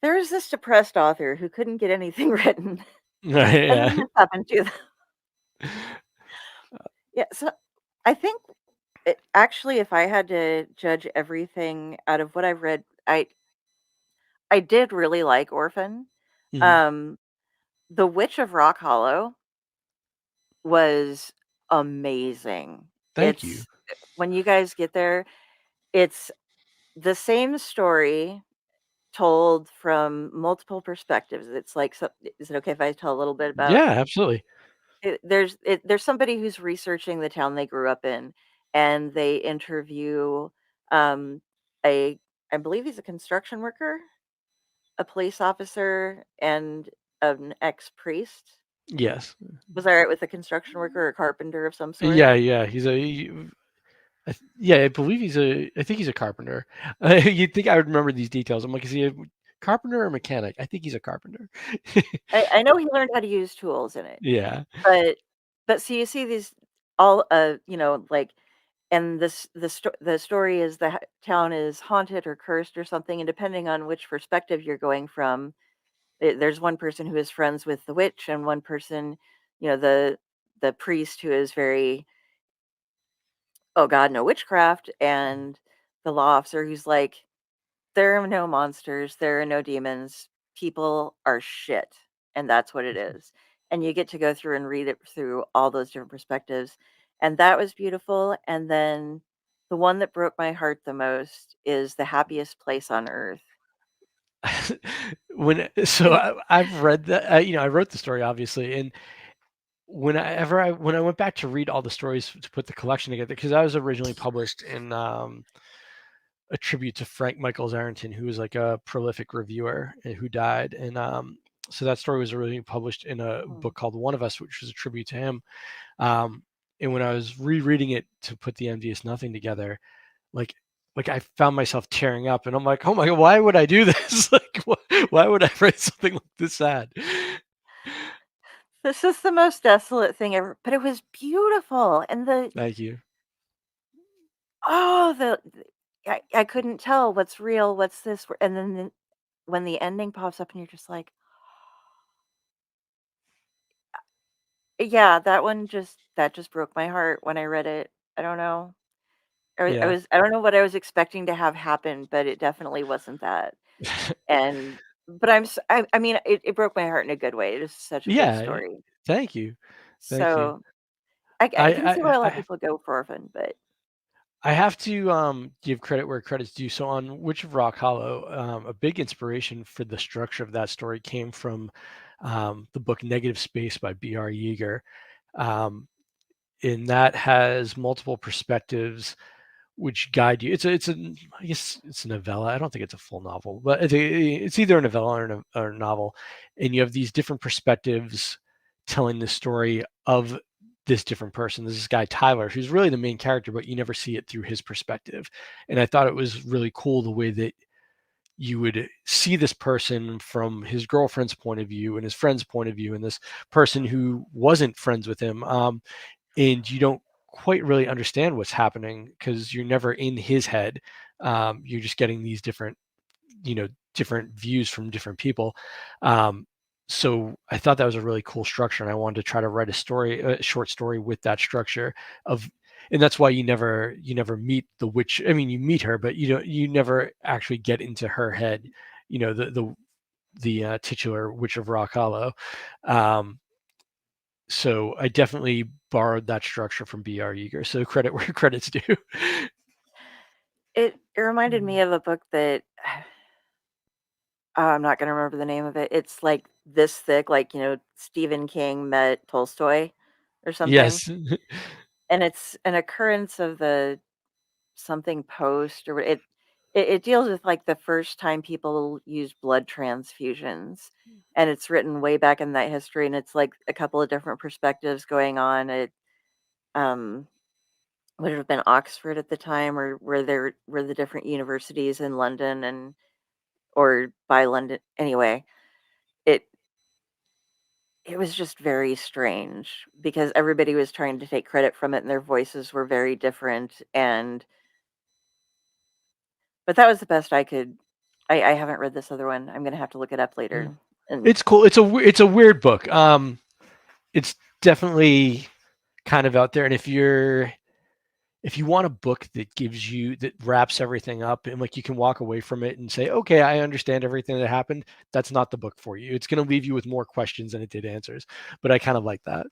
there's this depressed author who couldn't get anything written, and Yeah. then this happened to them. Yeah, so I think actually, if I had to judge everything out of what I've read, I did really like Orphan. Mhm. Um, The Witch of Rock Hollow was amazing. Thank you. It's when you guys get there, it's the same story. told from multiple perspectives. It's like, is it okay if I tell a little bit about? Yeah, absolutely. There's somebody who's researching the town they grew up in, and they interview um, a, I believe he's a construction worker, a police officer, and an ex-priest. Yes. Was I right with a construction worker or a carpenter of some sort? Yeah. I believe I think he's a carpenter. You'd think I would remember these details. I'm like, is he a carpenter or mechanic? I think he's a carpenter. I know he learned how to use tools in it, Yeah. but so you see these all, like, and the story is the town is haunted or cursed or something, and depending on which perspective you're going from, there's one person who is friends with the witch, and one person, the priest who is very, oh God, no witchcraft, and the law officer who's like, there are no monsters, there are no demons, people are shit, and that's what it is. And you get to go through and read it through all those different perspectives, and that was beautiful. And then the one that broke my heart the most is The Happiest Place on Earth. I've read that. I wrote the story obviously, and when I went back to read all the stories to put the collection together, because I was originally published in a tribute to Frank Michaels Arrington, who was like a prolific reviewer and who died, and so that story was originally published in a book called One of Us, which was a tribute to him. And when I was rereading it to put the Envious Nothing together, like I found myself tearing up, and I'm like, oh my God, why would I do this? Like, why would I write something like this sad? This is the most desolate thing ever, but it was beautiful. And Thank you. oh, I couldn't tell what's real, what's this, and then when the ending pops up, and you're just like, yeah, that just broke my heart when I read it. I don't know. Yeah. I don't know what I was expecting to have happen, but it definitely wasn't that. And but I mean, it broke my heart in a good way. It is such a good Yeah. story. Thank you. Thank you. So I I can see why a lot of I people go for Orphan, but I have to give credit where credit's due. So on Witch of Rock Hollow, a big inspiration for the structure of that story came from the book Negative Space by B.R. Yeager. Um, and that has multiple perspectives which guide you. I guess it's a novella. I don't think it's a full novel, but it's either a novella or a novel. And you have these different perspectives telling the story of this different person. There's this guy, Tyler, who's really the main character, but you never see it through his perspective. And I thought it was really cool the way that you would see this person from his girlfriend's point of view and his friend's point of view, and this person who wasn't friends with him. And you don't quite really understand what's happening because you're never in his head. You're just getting these different views from different people. So I thought that was a really cool structure, and I wanted to try to write a short story with that structure of, and that's why you never meet the witch. I mean, you meet her, but you never actually get into her head. The titular Witch of Rock Hollow. So I definitely borrowed that structure from B.R. Yeager. So credit where credit's due. it reminded me of a book that I'm not gonna remember the name of it. It's like this thick, like, Stephen King met Tolstoy or something. Yes. And it's an occurrence of the something post or it deals with like the first time people used blood transfusions. And it's written way back in that history, and it's like a couple of different perspectives going on. It um would have been Oxford at the time, or where there were the different universities in London, and or by London anyway. It it was just very strange because everybody was trying to take credit from it, and their voices were very different. And but that was the best I could. I haven't read this other one. I'm gonna have to look it up later. And It's cool. It's a weird book. It's definitely kind of out there. And if you want a book that wraps everything up, and like you can walk away from it and say, okay, I understand everything that happened, that's not the book for you. It's going to leave you with more questions than it did answers. But I kind of like that.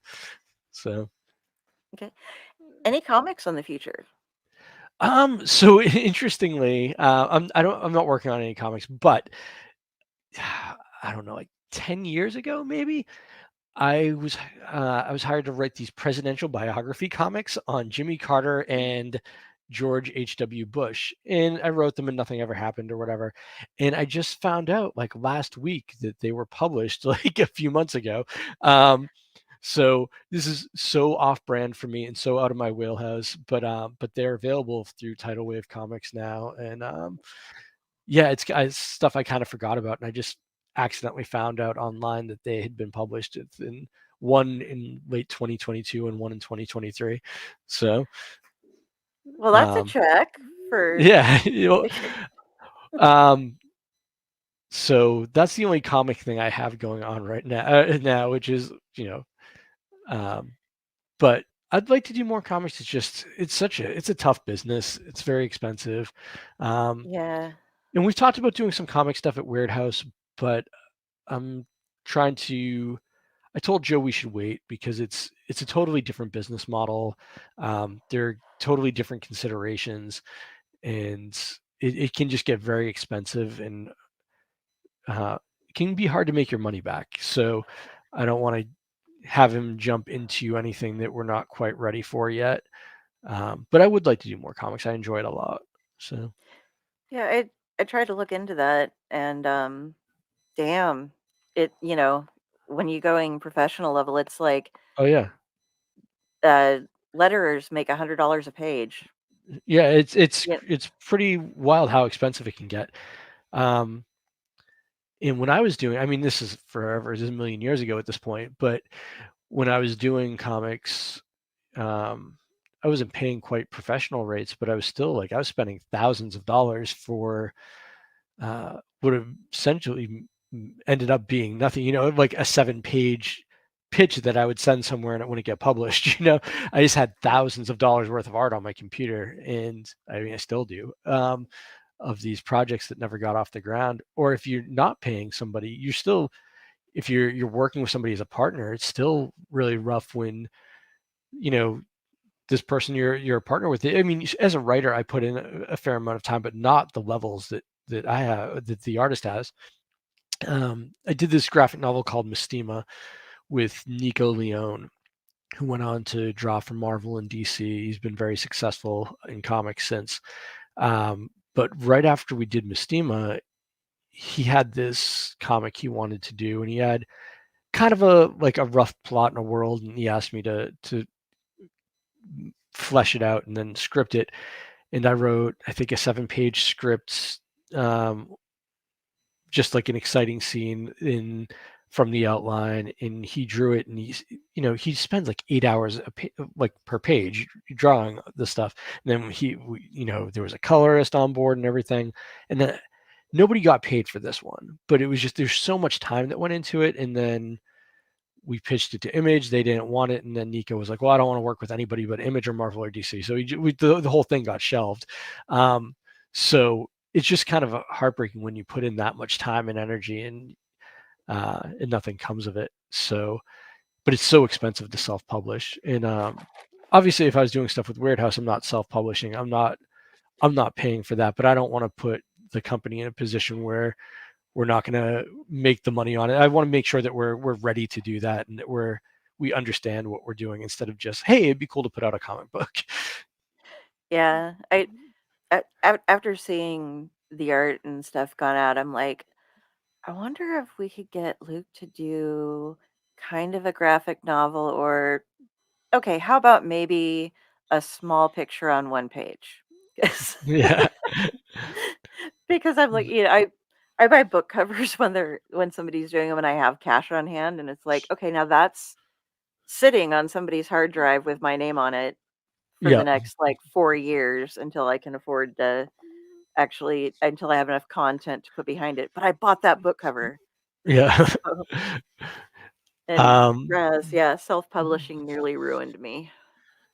So okay, any comics on the future? So interestingly, I'm not working on any comics, but I don't know, like 10 years ago, maybe I was I was hired to write these presidential biography comics on Jimmy Carter and George H.W. Bush, and I wrote them and nothing ever happened or whatever. And I just found out like last week that they were published like a few months ago. Um, so this is so off-brand for me and so out of my wheelhouse, but they're available through Tidal Wave Comics now, and yeah, it's stuff I kind of forgot about, and I just accidentally found out online that they had been published. It's in one in late 2022 and one in 2023. So Well, that's a check for. yeah, um, so that's the only comic thing I have going on right now, which is but I'd like to do more comics. It's a tough business. It's very expensive. Yeah. And we've talked about doing some comic stuff at Weird House, but I'm trying to. I told Joe we should wait because it's a totally different business model. There are totally different considerations, and it can just get very expensive, and it can be hard to make your money back. So I don't want to have him jump into anything that we're not quite ready for yet. But I would like to do more comics. I enjoy it a lot. So Yeah, I tried to look into that, and damn, when you going professional level, it's like oh yeah. letterers make $100 a page. Yeah, it's Yeah. it's pretty wild how expensive it can get. Um, and when I was doing, I mean, this is forever, this is a million years ago at this point, but when I was doing comics, um, I wasn't paying quite professional rates, but I was still like I was spending thousands of dollars for would have essentially ended up being nothing, like a 7-page pitch that I would send somewhere and it wouldn't get published. I just had thousands of dollars worth of art on my computer, and I mean, I still do, of these projects that never got off the ground. Or if you're not paying somebody, you're still, if you're working with somebody as a partner, it's still really rough when, you know, this person you're a partner with. I mean, as a writer, I put in a fair amount of time, but not the levels that I have, that the artist has. I did this graphic novel called Mystima with Nico Leone, who went on to draw for Marvel and DC. He's been very successful in comics since. But right after we did Mystima, he had this comic he wanted to do, and he had kind of a rough plot in a world, and he asked me to flesh it out and then script it. And I wrote, I think, a 7-page script, just like an exciting scene from the outline, and he drew it, and he spends like 8 hours like per page drawing the stuff. And then there was a colorist on board and everything, and then nobody got paid for this one, but it was just, there's so much time that went into it. And then we pitched it to Image, they didn't want it, and then Nico was like, well, I don't want to work with anybody but Image or Marvel or DC, so the whole thing got shelved. So it's just kind of heartbreaking when you put in that much time and energy, and nothing comes of it. So, but it's so expensive to self-publish. And obviously, if I was doing stuff with Weird House, I'm not self-publishing. I'm not paying for that. But I don't want to put the company in a position where we're not going to make the money on it. I want to make sure that we're ready to do that, and that we understand what we're doing, instead of just, hey, it'd be cool to put out a comic book. Yeah, after seeing the art and stuff gone out, I'm like, I wonder if we could get Luke to do kind of a graphic novel, or okay, how about maybe a small picture on one page? Yeah. Because I'm like, I buy book covers when somebody's doing them and I have cash on hand, and it's like, okay, now that's sitting on somebody's hard drive with my name on it for the Yeah. next like 4 years until I can afford to until I have enough content to put behind it. But I bought that book cover. Yeah. So, and um, yeah, self-publishing nearly ruined me.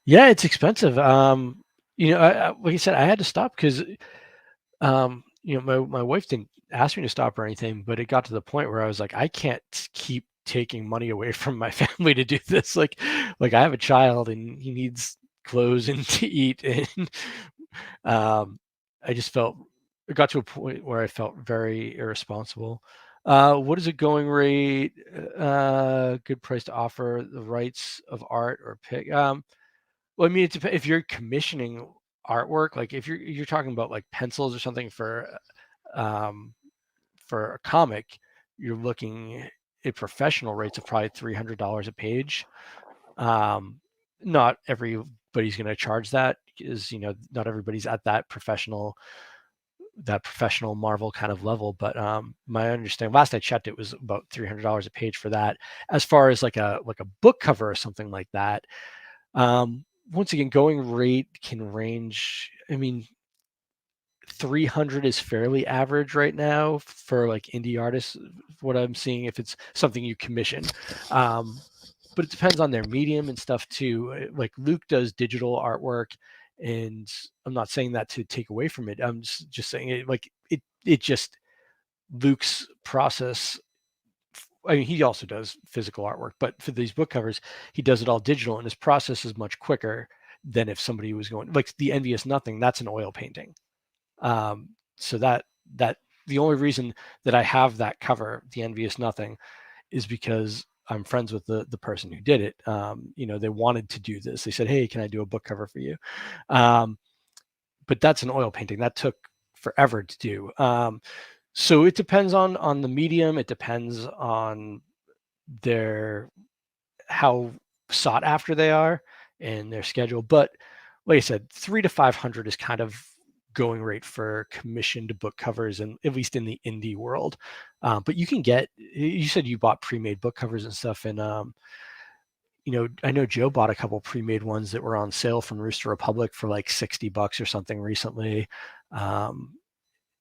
yeah, it's expensive. Like I said, I had to stop because, my wife didn't ask me to stop or anything, but it got to the point where I was like, I can't keep taking money away from my family to do this. Like I have a child and he needs clothes and to eat, and I just felt it got to a point where I felt very irresponsible. What is a going rate? Good price to offer the rights of art or pick? Well, I mean, it depends if you're commissioning artwork, like if you're talking about like pencils or something for a comic, you're looking at professional rates of probably $300 a page. Not everybody's going to charge that because not everybody's at that professional Marvel kind of level. But my understanding, last I checked, it was about $300 a page for that. As far as like a book cover or something like that, once again, going rate can range. I mean, 300 is fairly average right now for like indie artists. What I'm seeing, if it's something you commission, but it depends on their medium and stuff too. Like Luke does digital artwork, and I'm not saying that to take away from it. I'm just saying it like it just Luke's process. I mean, he also does physical artwork, but for these book covers, he does it all digital, and his process is much quicker than if somebody was going like the Envious Nothing. That's an oil painting. So that the only reason that I have that cover, the Envious Nothing, is because I'm friends with the person who did it. They wanted to do this. They said, "Hey, can I do a book cover for you?" But that's an oil painting that took forever to do. So it depends on the medium. It depends on their how sought after they are and their schedule. But like I said, 300 to 500 is kind of going rate for commissioned book covers, and at least in the indie world. But you can get. You said you bought pre-made book covers and stuff, and I know Joe bought a couple pre-made ones that were on sale from Rooster Republic for like $60 or something recently.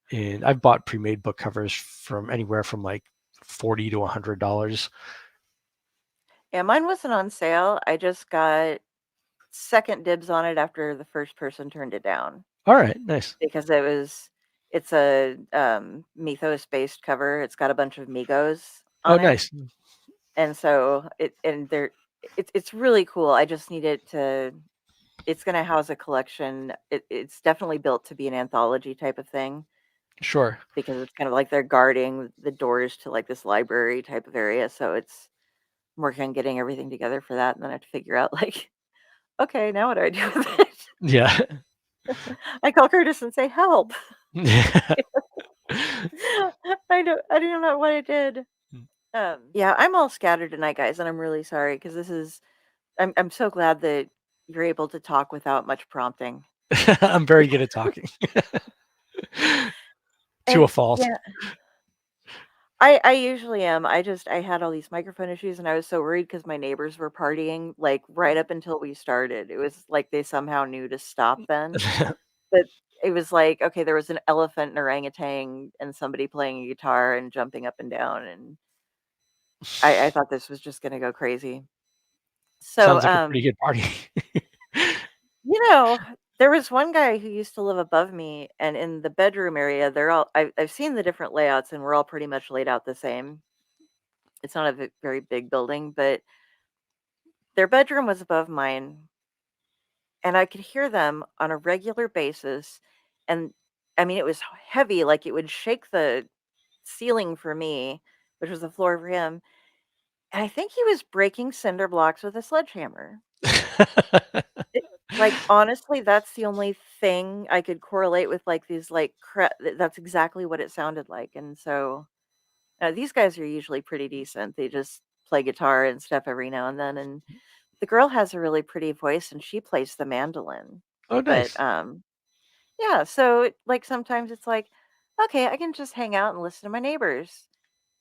And I've bought pre-made book covers from anywhere from like $40 to $100. Yeah, mine wasn't on sale. I just got second dibs on it after the first person turned it down All right, nice. because it's a Mythos-based cover. It's got a bunch of Migos Oh, on it, nice. and so it's really cool. I just need it to. It's going to house a collection. It's definitely built to be an anthology type of thing Sure. because it's kind of like they're guarding the doors to like this library type of area. So I'm working on getting everything together for that, and then I have to figure out like, okay, now what do I do with it? Yeah. I call Curtis and say, help. Yeah. I don't know what I did. Yeah, I'm all scattered tonight, guys, and I'm really sorry because I'm so glad that you're able to talk without much prompting. I'm very good at talking. To a And fault. yeah, I usually am. I had all these microphone issues, and I was so worried because my neighbors were partying like right up until we started. It was like they somehow knew to stop then. But it was like, okay, there was an elephant, an orangutan, and somebody playing a guitar and jumping up and down, and I thought this was just gonna go crazy. So, Sounds like a pretty good party. you know, there was one guy who used to live above me, and in the bedroom area, I've seen the different layouts, and we're all pretty much laid out the same. It's not a very big building, but their bedroom was above mine, and I could hear them on a regular basis. And I mean, it was heavy, like it would shake the ceiling for me, which was the floor for him. And I think he was breaking cinder blocks with a sledgehammer. It, like honestly, that's the only thing I could correlate with like these like that's exactly what it sounded like. And so these guys are usually pretty decent. They just play guitar and stuff every now and then. And the girl has a really pretty voice and she plays the mandolin. Oh, But nice. yeah, so like sometimes it's like, okay, I can just hang out and listen to my neighbors.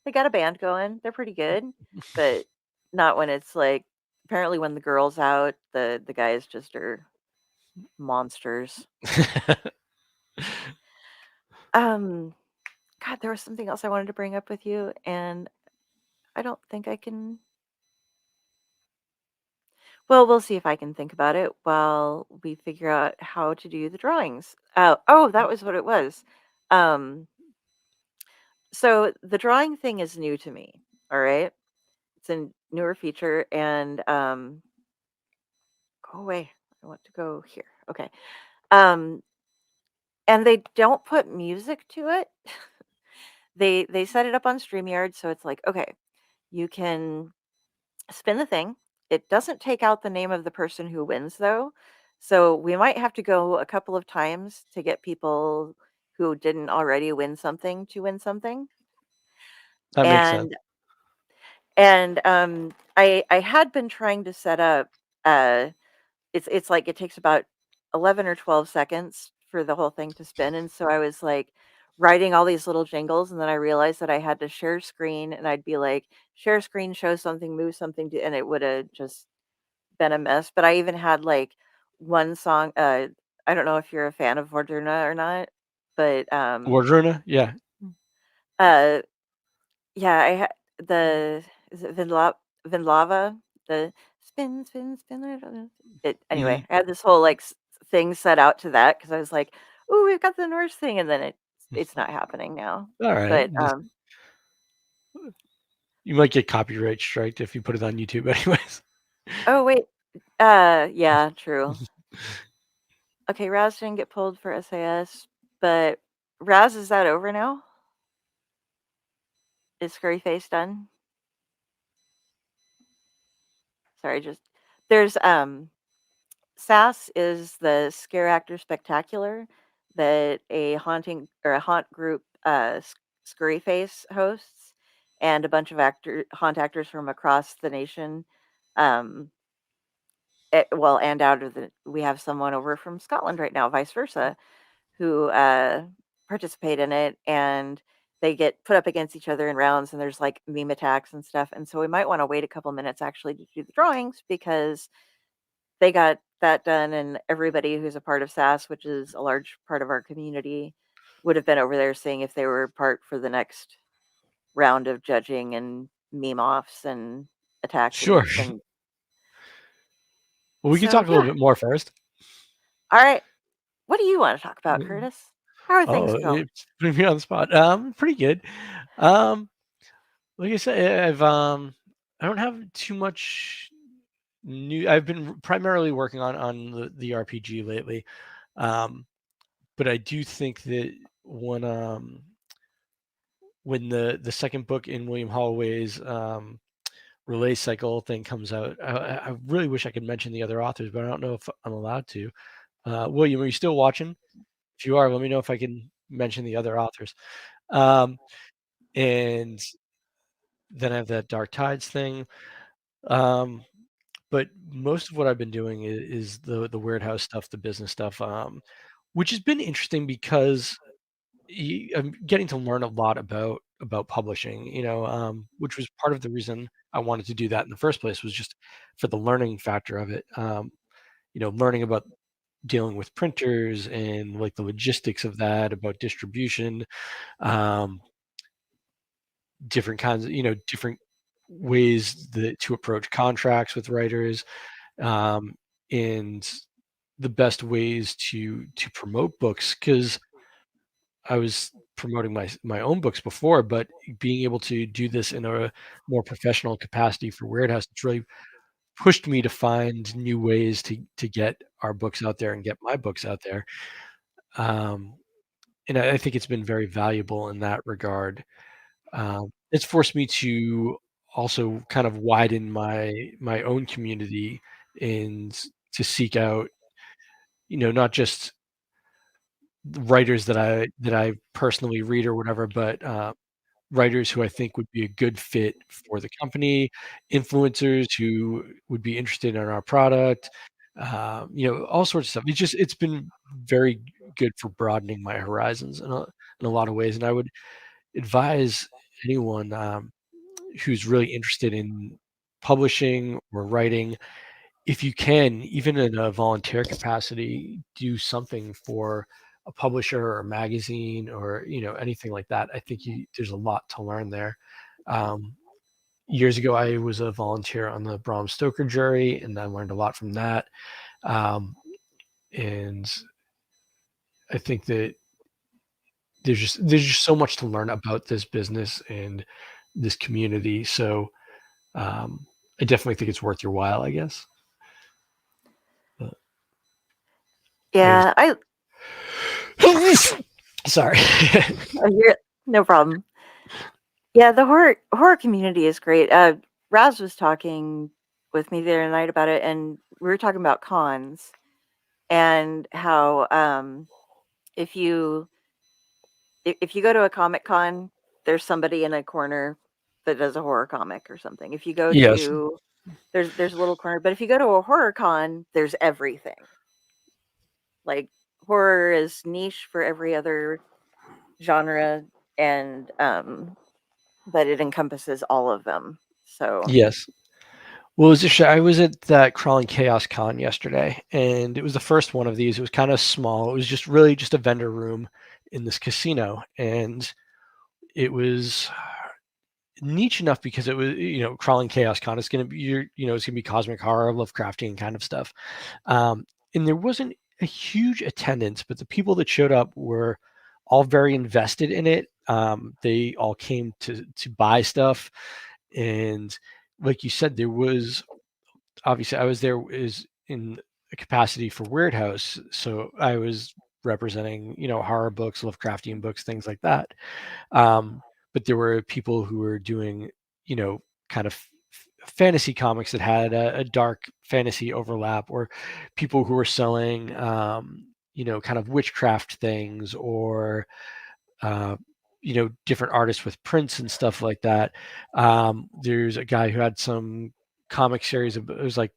They got a band going. They're pretty good, but not when it's like apparently when the girl's out, the guys just are monsters. Um God, there was something else I wanted to bring up with you, and I don't think I can. Well, we'll see if I can think about it while we figure out how to do the drawings. Oh, that was what it was. Um, so the drawing thing is new to me. All right, it's a newer feature, and go away. I want to go here. Okay. Um, and they don't put music to it. They set it up on StreamYard, so it's like, okay, you can spin the thing. It doesn't take out the name of the person who wins, though. So we might have to go a couple of times to get people who didn't already win something to win something. That makes sense. And I had been trying to set up it's like it takes about 11 or 12 seconds for the whole thing to spin, and so I was like writing all these little jingles, and then I realized that I had to share screen, and I'd be like, share screen, show something, move something, and it would have just been a mess. But I even had like one song. I don't know if you're a fan of Vordruna or not, but Wardruna, yeah. uh, yeah, I had the is it Vinlava? The spin, spin, spin. Anyway, I had this whole like thing set out to that because I was like, "Oh, we've got the Norse thing," and then it's not happening now. All right. But You might get copyright striked if you put it on YouTube, anyways. oh wait, yeah, true. Okay, Raz didn't get pulled for SAS, but Raz, is that over now? Is Scurry Face done? Sorry, just there's SAS is the Scare Actor Spectacular that a haunting or a haunt group Scurry Face hosts, and a bunch of haunt actors from across the nation. Well, and out of we have someone over from Scotland right now, vice versa, who participate in it, and they get put up against each other in rounds, and there's like meme attacks and stuff. And so we might want to wait a couple minutes actually to do the drawings because they got that done, and everybody who's a part of SAS, which is a large part of our community, would have been over there seeing if they were part for the next round of judging and meme offs and attacks. Sure. And Well, we can talk a little bit more first. All right. What do you want to talk about, Curtis? How are things going? It's putting me on the spot. Pretty good. Like I said, I don't have too much new. I've been primarily working on the RPG lately, but I do think that when the second book in William Holloway's relay cycle thing comes out, I really wish I could mention the other authors, but I don't know if I'm allowed to. William, are you still watching? If you are, let me know if I can mention the other authors. And then I have that Dark Tides thing. But most of what I've been doing is the Weird House stuff, the business stuff, which has been interesting because I'm getting to learn a lot about publishing, which was part of the reason I wanted to do that in the first place, was just for the learning factor of it. Learning about dealing with printers and like the logistics of that, about distribution, different kinds of, different ways to approach contracts with writers, and the best ways to promote books, because I was promoting my own books before, but being able to do this in a more professional capacity for Weird House, it's really pushed me to find new ways to get our books out there and get my books out there. And I think it's been very valuable in that regard. It's forced me to also kind of widen my own community and to seek out, not just writers that I personally read or whatever, but writers who I think would be a good fit for the company, influencers who would be interested in our product, all sorts of stuff. It's been very good for broadening my horizons in a lot of ways. And I would advise anyone who's really interested in publishing or writing, if you can, even in a volunteer capacity, do something for a publisher or a magazine or anything like that. I think there's a lot to learn there. Years ago, I was a volunteer on the Bram Stoker jury, and I learned a lot from that. And I think that there's just so much to learn about this business and this community. So I definitely think it's worth your while, I guess. But Yeah, Sorry. No problem. Yeah, the horror community is great. Raz was talking with me the other night about it, and we were talking about cons and how if you if you go to a comic con, there's somebody in a corner that does a horror comic or something. If you go Yes. to there's a little corner, but if you go to a horror con, there's everything. Like horror is niche for every other genre, and but it encompasses all of them. So Yes. Well, I was at that Crawling Chaos Con yesterday, and it was the first one of these. It was kind of small. It was just really just a vendor room in this casino, and it was niche enough because it was, Crawling Chaos Con. It's going to be, it's going to be cosmic horror, Lovecraftian kind of stuff. And there wasn't a huge attendance, but the people that showed up were all very invested in it. They all came to buy stuff, and like you said, there was obviously I was there is in a capacity for Weird House, so I was representing horror books, Lovecraftian books, things like that. But there were people who were doing kind of fantasy comics that had a dark fantasy overlap, or people who were selling kind of witchcraft things, or different artists with prints and stuff like that. There's a guy who had some comic series it was like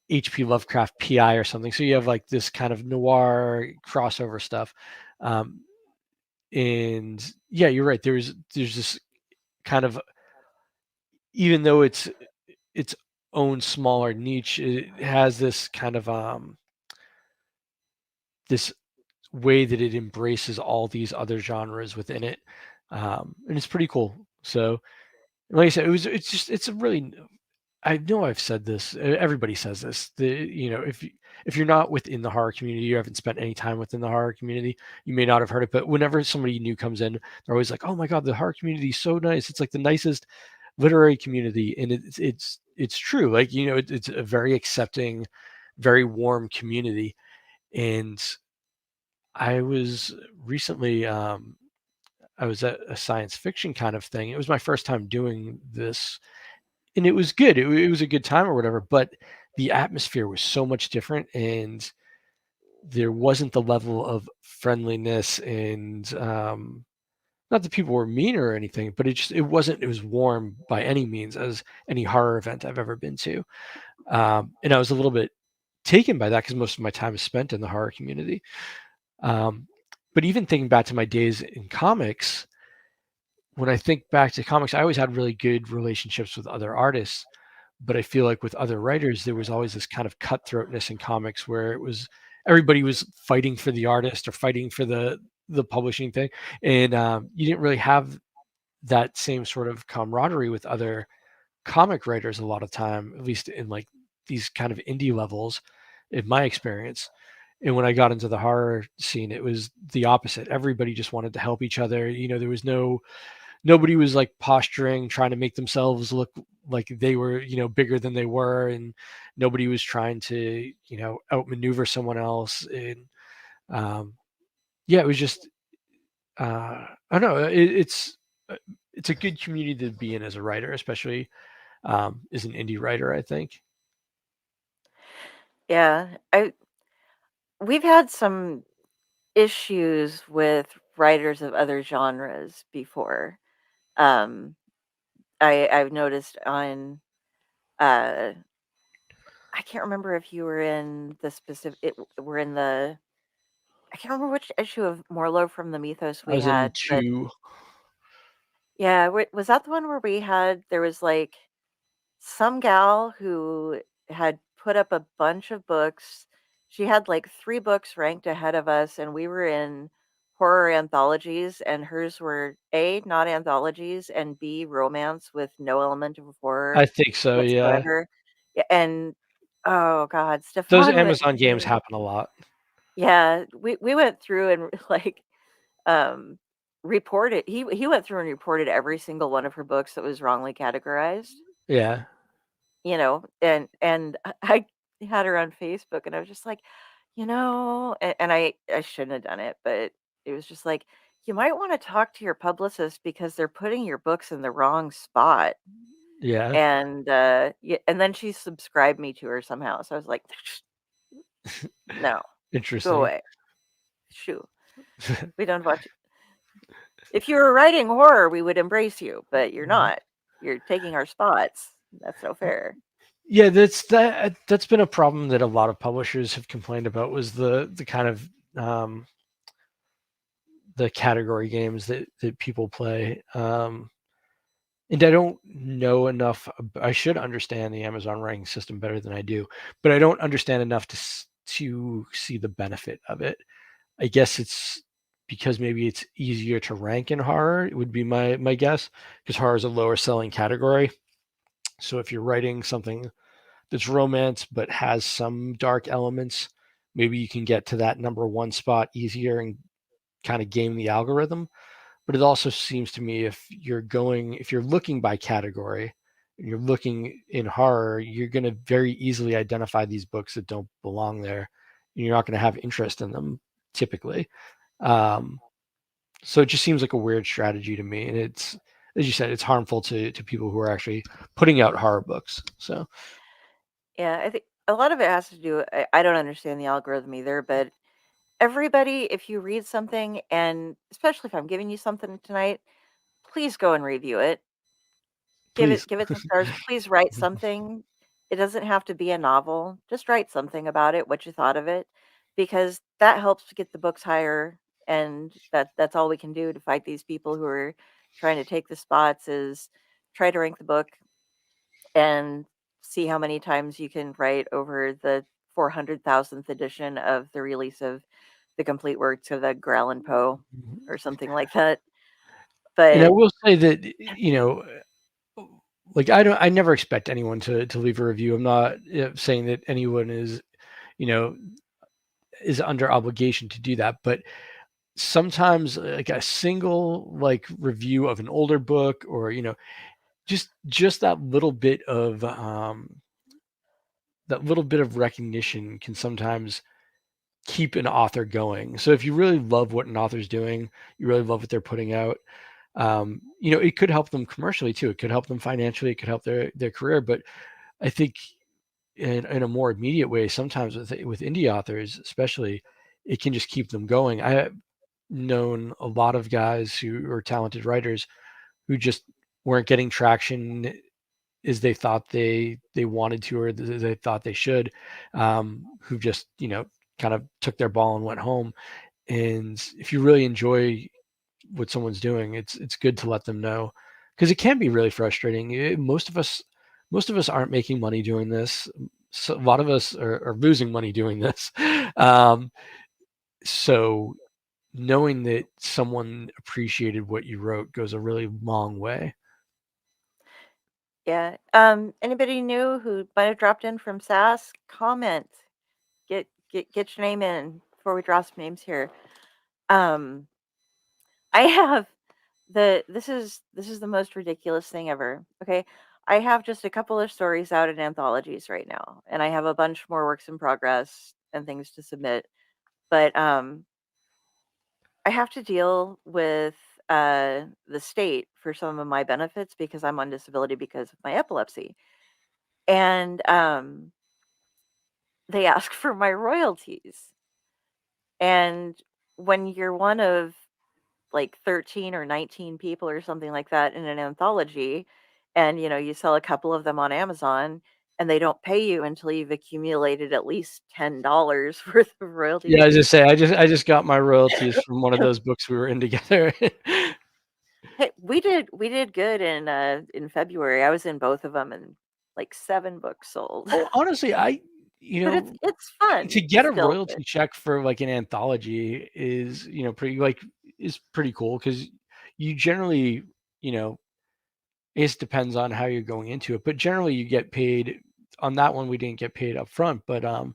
HP Lovecraft PI or something. So you have like this kind of noir crossover stuff. And yeah, you're right. There's this kind of, even though it's its own smaller niche, it has this kind of this way that it embraces all these other genres within it, and it's pretty cool. So, like I said, it's a really, I know I've said this. Everybody says this. If you're not within the horror community, you haven't spent any time within the horror community, you may not have heard it. But whenever somebody new comes in, they're always like, "Oh my god, the horror community is so nice. It's like the nicest literary community," and it's true. Like it's a very accepting, very warm community. And I was recently, I was at a science fiction kind of thing. It was my first time doing this, and it was good. It was a good time or whatever, but the atmosphere was so much different, and there wasn't the level of friendliness, and not that people were mean or anything, but it was warm by any means as any horror event I've ever been to. And I was a little bit taken by that because most of my time is spent in the horror community. But even thinking back to my days in comics, when I think back to comics, I always had really good relationships with other artists, but I feel like with other writers, there was always this kind of cutthroatness in comics where it was everybody was fighting for the artist or fighting for the publishing thing, and you didn't really have that same sort of camaraderie with other comic writers a lot of time, at least in like these kind of indie levels, in my experience. And when I got into the horror scene, it was the opposite. Everybody just wanted to help each other. There was nobody was like posturing, trying to make themselves look like they were, bigger than they were, and nobody was trying to, outmaneuver someone else. And yeah, it was just, I don't know. It's a good community to be in as a writer, especially as an indie writer, I think. yeah, we've had some issues with writers of other genres before. I've noticed on uh I can't remember if you were in the were in the I can't remember which issue of Morlo from the Mythos I we was in had, but two. yeah, was that the one where there was like some gal who had put up a bunch of books. She had like 3 books ranked ahead of us, and we were in horror anthologies, and hers were A, not anthologies, and B, romance with no element of horror I think so, yeah. whatsoever. Yeah, and oh god, Those Stefan went Amazon games through. happen a lot. Yeah, we went through and like um reported he went through and reported every single one of her books that was wrongly categorized. Yeah. And I had her on Facebook, and I was just like, and I shouldn't have done it, but it was just like, you might want to talk to your publicist because they're putting your books in the wrong spot. Yeah, And and then she subscribed me to her somehow. So I was like, no, go interesting. away. Shoo. We don't want you. If you were writing horror, we would embrace you, but you're not. You're taking our spots. That's no fair. Yeah, that's been a problem that a lot of publishers have complained about, was the kind of the category games that people play. And I don't know enough. I should understand the Amazon ranking system better than I do, but I don't understand enough to see the benefit of it. I guess it's because maybe it's easier to rank in horror. It would be my guess, because horror is a lower selling category. So if you're writing something that's romance but has some dark elements, maybe you can get to that number one spot easier and kind of game the algorithm. But it also seems to me, if you're looking by category and you're looking in horror, you're going to very easily identify these books that don't belong there. And you're not going to have interest in them typically. So it just seems like a weird strategy to me. And it's, as you said, it's harmful to people who are actually putting out horror books. So Yeah, I think a lot of it has to do. I don't understand the algorithm either, but everybody, if you read something, and especially if I'm giving you something tonight, please go and review it. please. Give it some stars. Please write something. It doesn't have to be a novel. Just write something about it, what you thought of it, because that helps to get the books higher. And that's all we can do to fight these people who are trying to take the spots, is try to rank the book and see how many times you can write over the 400,000th edition of the release of the complete works of Edgar Allan Poe or something like that. And I But will say that, like I never expect anyone to leave a review. I'm not saying that anyone is, you know, is under obligation to do that, but sometimes like a single like review of an older book, or just that little bit of recognition can sometimes keep an author going. So if you really love what an author's doing, you really love what they're putting out, it could help them commercially too. It could help them financially. It could help their career. But I think in a more immediate way, sometimes with indie authors, especially, it can just keep them going. I have known a lot of guys who are talented writers who just weren't getting traction as they thought they wanted to, or they thought they should, who just kind of took their ball and went home. And if you really enjoy what someone's doing, it's good to let them know, because it can be really frustrating. Most of us aren't making money doing this. So a lot of us are losing money doing this. So knowing that someone appreciated what you wrote goes a really long way. yeah, anybody new who might have dropped in from SAS, comment. Get your name in before we draw some names here. Um, I have this is the most ridiculous thing ever. Okay. I have just a couple of stories out in anthologies right now, and I have a bunch more works in progress and things to submit. But I have to deal with the state for some of my benefits because I'm on disability because of my epilepsy. And they ask for my royalties. And when you're one of like 13 or 19 people or something like that in an anthology, and you sell a couple of them on Amazon, and they don't pay you until you've accumulated at least $10 worth of royalties. Yeah, I just say I just got my royalties from one of those books we were in together. Hey, we did good in February. I was in both of them, and like 7 books sold. Oh, honestly, But it's fun to get a still. royalty check for like an anthology is, is pretty cool, because you generally, it depends on how you're going into it, but generally you get paid on that one. We didn't get paid up front, but a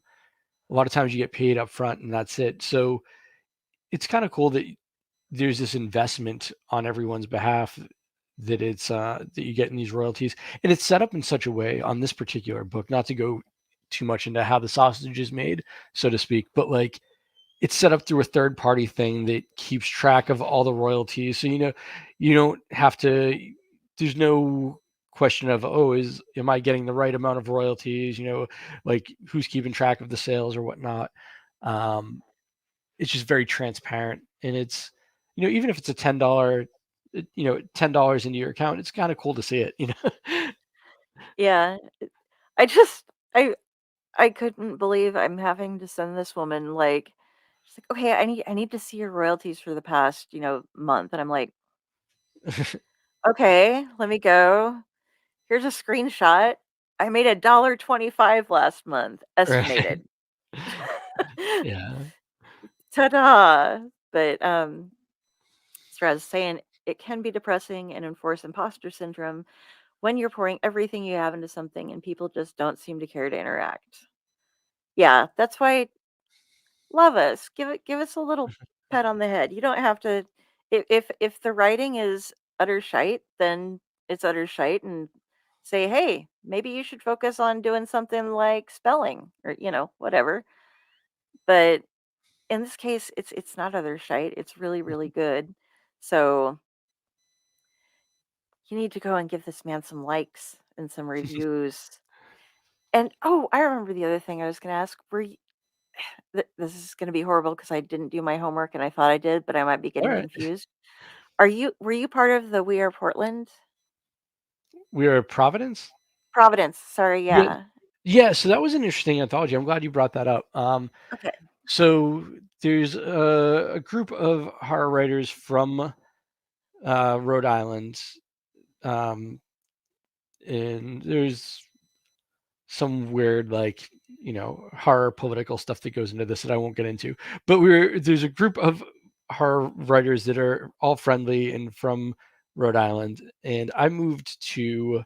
lot of times you get paid up front and that's it. So it's kind of cool that there's this investment on everyone's behalf, that it's that you get in these royalties, and it's set up in such a way on this particular book, not to go too much into how the sausage is made, so to speak, but like it's set up through a third party thing that keeps track of all the royalties. So, you don't have to, there's no question of, am I getting the right amount of royalties? Like who's keeping track of the sales or whatnot. It's just very transparent, and it's, even if it's a $10, $10 into your account, it's kind of cool to see it, Yeah. I just I couldn't believe I'm having to send this woman like she's like, "Okay, I need to see your royalties for the past, month." And I'm like, "Okay, let me go. Here's a screenshot. I made $1.25 last month, Right. estimated." Yeah. Ta-da! But so I was saying it can be depressing and enforce imposter syndrome when you're pouring everything you have into something and people just don't seem to care to interact. Yeah, that's why love us. Give us a little pat on the head. You don't have to if the writing is utter shite, then it's utter shite and say, "Hey, maybe you should focus on doing something like spelling or, whatever." But in this case, it's not utter shite. It's really, really good. So, you need to go and give this man some likes and some reviews. And oh, I remember the other thing I was going to ask. This is going to be horrible because I didn't do my homework and I thought I did, but I might be All getting right. confused. Were you part of the We Are Portland? We are Providence. Providence. Sorry, Yeah. yeah. Yeah. So that was an interesting anthology. I'm glad you brought that up. Okay. So there's a group of horror writers from Rhode Island, um, and there's some weird horror political stuff that goes into this that I won't get into. But there's a group of horror writers that are all friendly and from Rhode Island, and I moved to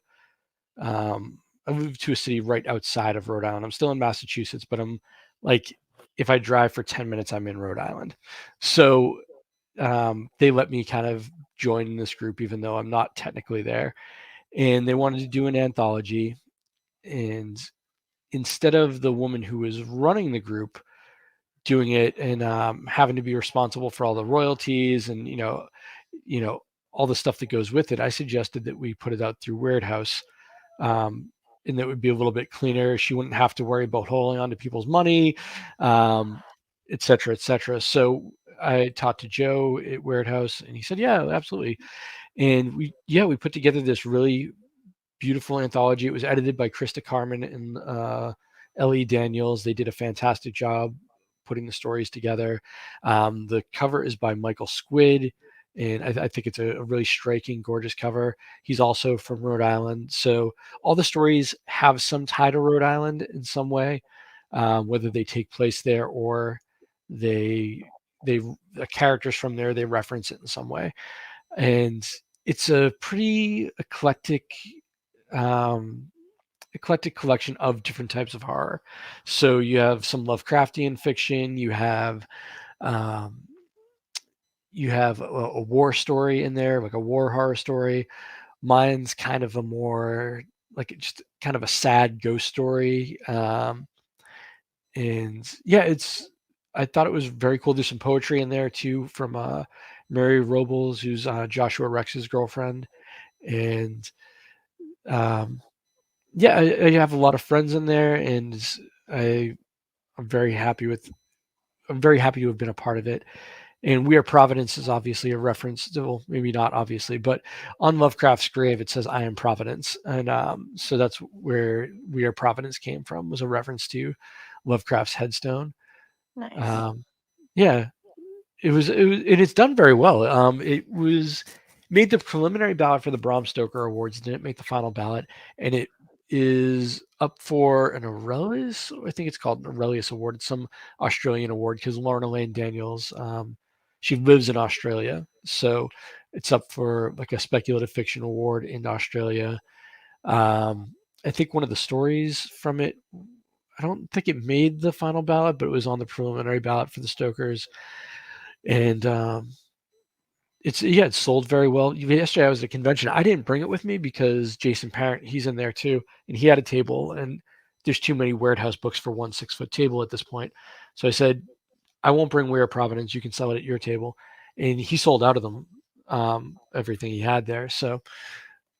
a city right outside of Rhode Island. I'm still in Massachusetts, but I'm like, if I drive for 10 minutes, I'm in Rhode Island. So they let me kind of join this group, even though I'm not technically there. And they wanted to do an anthology. And instead of the woman who was running the group doing it and having to be responsible for all the royalties and, all the stuff that goes with it, I suggested that we put it out through Weird House. And that would be a little bit cleaner. She wouldn't have to worry about holding on to people's money, et cetera, et cetera. So I talked to Joe at Weird House, and he said, "Yeah, absolutely." And we put together this really beautiful anthology. It was edited by Krista Carmen and Ellie Daniels. They did a fantastic job putting the stories together. The cover is by Michael Squid, and I think it's a really striking, gorgeous cover. He's also from Rhode Island, so all the stories have some tie to Rhode Island in some way, whether they take place there or they the characters from there, they reference it in some way. And it's a pretty um, eclectic collection of different types of horror. So you have some Lovecraftian fiction. Um, you have a war story in there, like a war horror story. Mine's kind of a more like just kind of a sad ghost story. And yeah, I thought it was very cool. There's some poetry in there too from Mary Robles, who's Joshua Rex's girlfriend. And um, yeah, I have a lot of friends in there, and I I'm very happy with. I'm very happy to have been a part of it. And We Are Providence is obviously a reference to, well, maybe not obviously, but on Lovecraft's grave it says "I am Providence," and so that's where We Are Providence came from, was a reference to Lovecraft's headstone. Nice. Um, yeah, and it's done very well. It was made the preliminary ballot for the Bram Stoker Awards, didn't make the final ballot, and it is up for an Aurelius. I think it's called an Aurelius Award. It's some Australian award because Lorna Lane Daniels, she lives in Australia, so it's up for like a speculative fiction award in Australia. I think one of the stories from it, I don't think it made the final ballot, but it was on the preliminary ballot for the Stokers. And it sold very well. Yesterday I was at a convention. I didn't bring it with me because Jason Parent, he's in there too, and he had a table, and there's too many Weird House books for one 6-foot table at this point. So I said, I won't bring Weird Providence. You can sell it at your table. And he sold out of them, everything he had there. So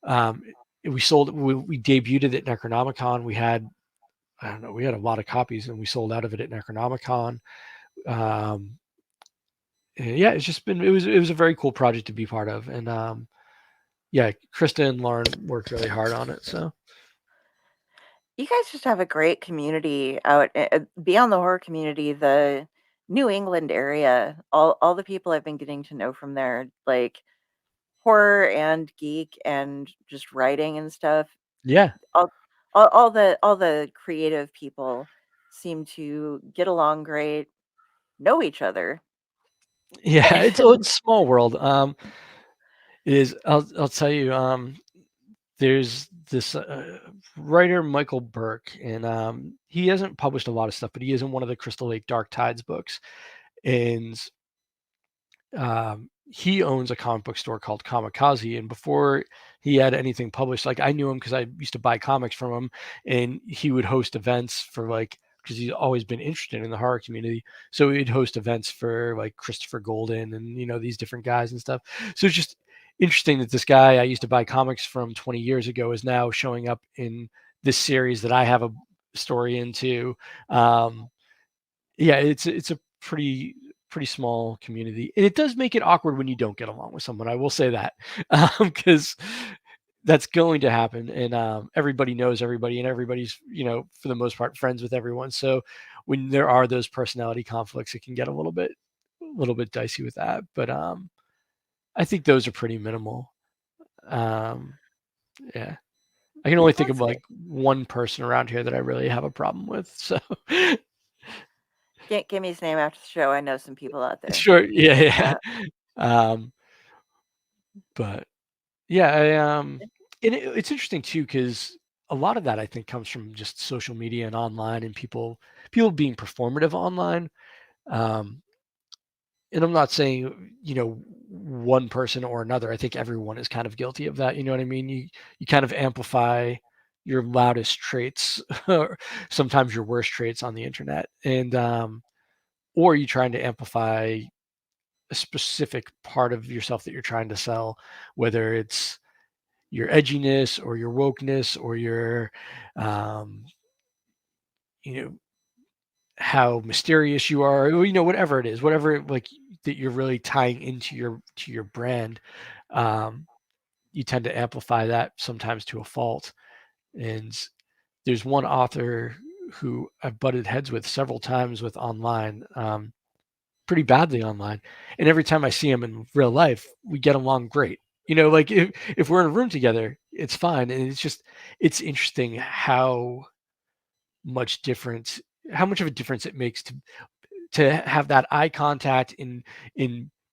we debuted it at Necronomicon. We had a lot of copies, and we sold out of it at Necronomicon. Yeah, it was a very cool project to be part of. And yeah, Krista and Lauren worked really hard on it. So You guys just have a great community out beyond the horror community, the New England area. All the people I've been getting to know from there, like horror and geek and just writing and stuff. yeah, All the creative people seem to get along great, know each other. yeah, it's a small world. It is. I'll tell you. There's this writer, Michael Burke, and he hasn't published a lot of stuff, but he is in one of the Crystal Lake Dark Tides books, and he owns a comic book store called Kamikaze. And before he had anything published, like I knew him because I used to buy comics from him, and he would host events for like, because he's always been interested in the horror community. So he'd host events for like Christopher Golden and, these different guys and stuff. So it's just interesting that this guy I used to buy comics from 20 years ago is now showing up in this series that I have a story into. Yeah, it's a pretty small community, and it does make it awkward when you don't get along with someone. I will say that, because that's going to happen, and everybody knows everybody, and everybody's for the most part friends with everyone. So when there are those personality conflicts, it can get a little bit dicey with that. But I think those are pretty minimal. Yeah, I can only think of like one person around here that I really have a problem with. So. Give me his name after the show. I know some people out there. Sure. Yeah. But yeah, and it's interesting too, because a lot of that I think comes from just social media and online, and people being performative online. And I'm not saying one person or another. I think everyone is kind of guilty of that. You know what I mean? You kind of amplify your loudest traits, or sometimes your worst traits on the internet, and or you trying to amplify a specific part of yourself that you're trying to sell, whether it's your edginess or your wokeness or your you know how mysterious you are, or whatever it is, whatever like that you're really tying into your brand. You tend to amplify that sometimes to a fault. And there's one author who I've butted heads with several times with online, pretty badly online. And every time I see him in real life, we get along great. Like if we're in a room together, it's fine. And it's interesting how much of a difference it makes to have that eye contact and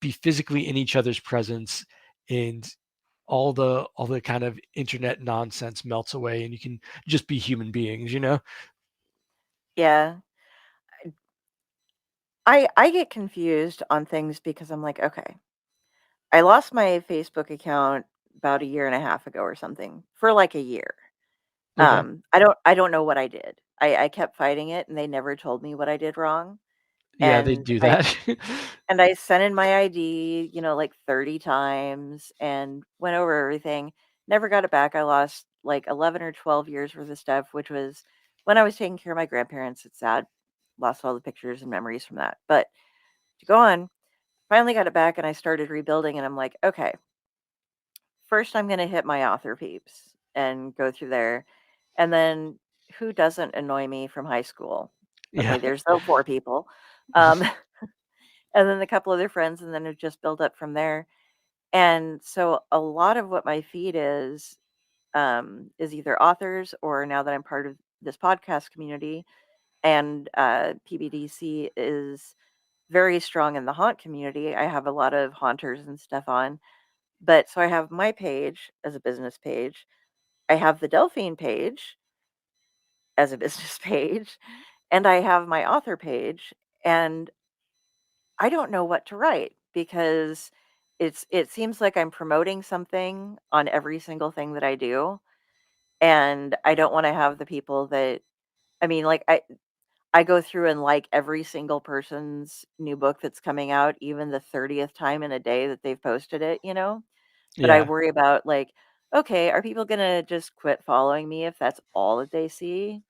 be physically in each other's presence, and all the kind of internet nonsense melts away, and you can just be human beings. Yeah. I get confused on things because I'm like, okay, I lost my Facebook account about a year and a half ago or something for like a year. Okay. I don't know what I did. I kept fighting it and they never told me what I did wrong. Yeah, they And do that. I sent in my ID, like 30 times and went over everything. Never got it back. I lost like 11 or 12 years worth of stuff, which was when I was taking care of my grandparents. It's sad. Lost all the pictures and memories from that. But to go on, finally got it back and I started rebuilding and I'm like, okay, first I'm going to hit my author peeps and go through there. And then who doesn't annoy me from high school? Yeah. Okay, there's those 4 people. Um, and then a couple other friends, and then it just built up from there. And so a lot of what my feed is either authors, or now that I'm part of this podcast community, and PBDC is very strong in the haunt community. I have a lot of haunters and stuff on. But so I have my page as a business page. I have the Delphine page as a business page, and I have my author page. And I don't know what to write because it seems like I'm promoting something on every single thing that I do. And I don't want to have the people that I mean, like I go through and like every single person's new book that's coming out, even the 30th time in a day that they've posted it, you know? But I Yeah. worry about like, okay, are people gonna just quit following me if that's all that they see?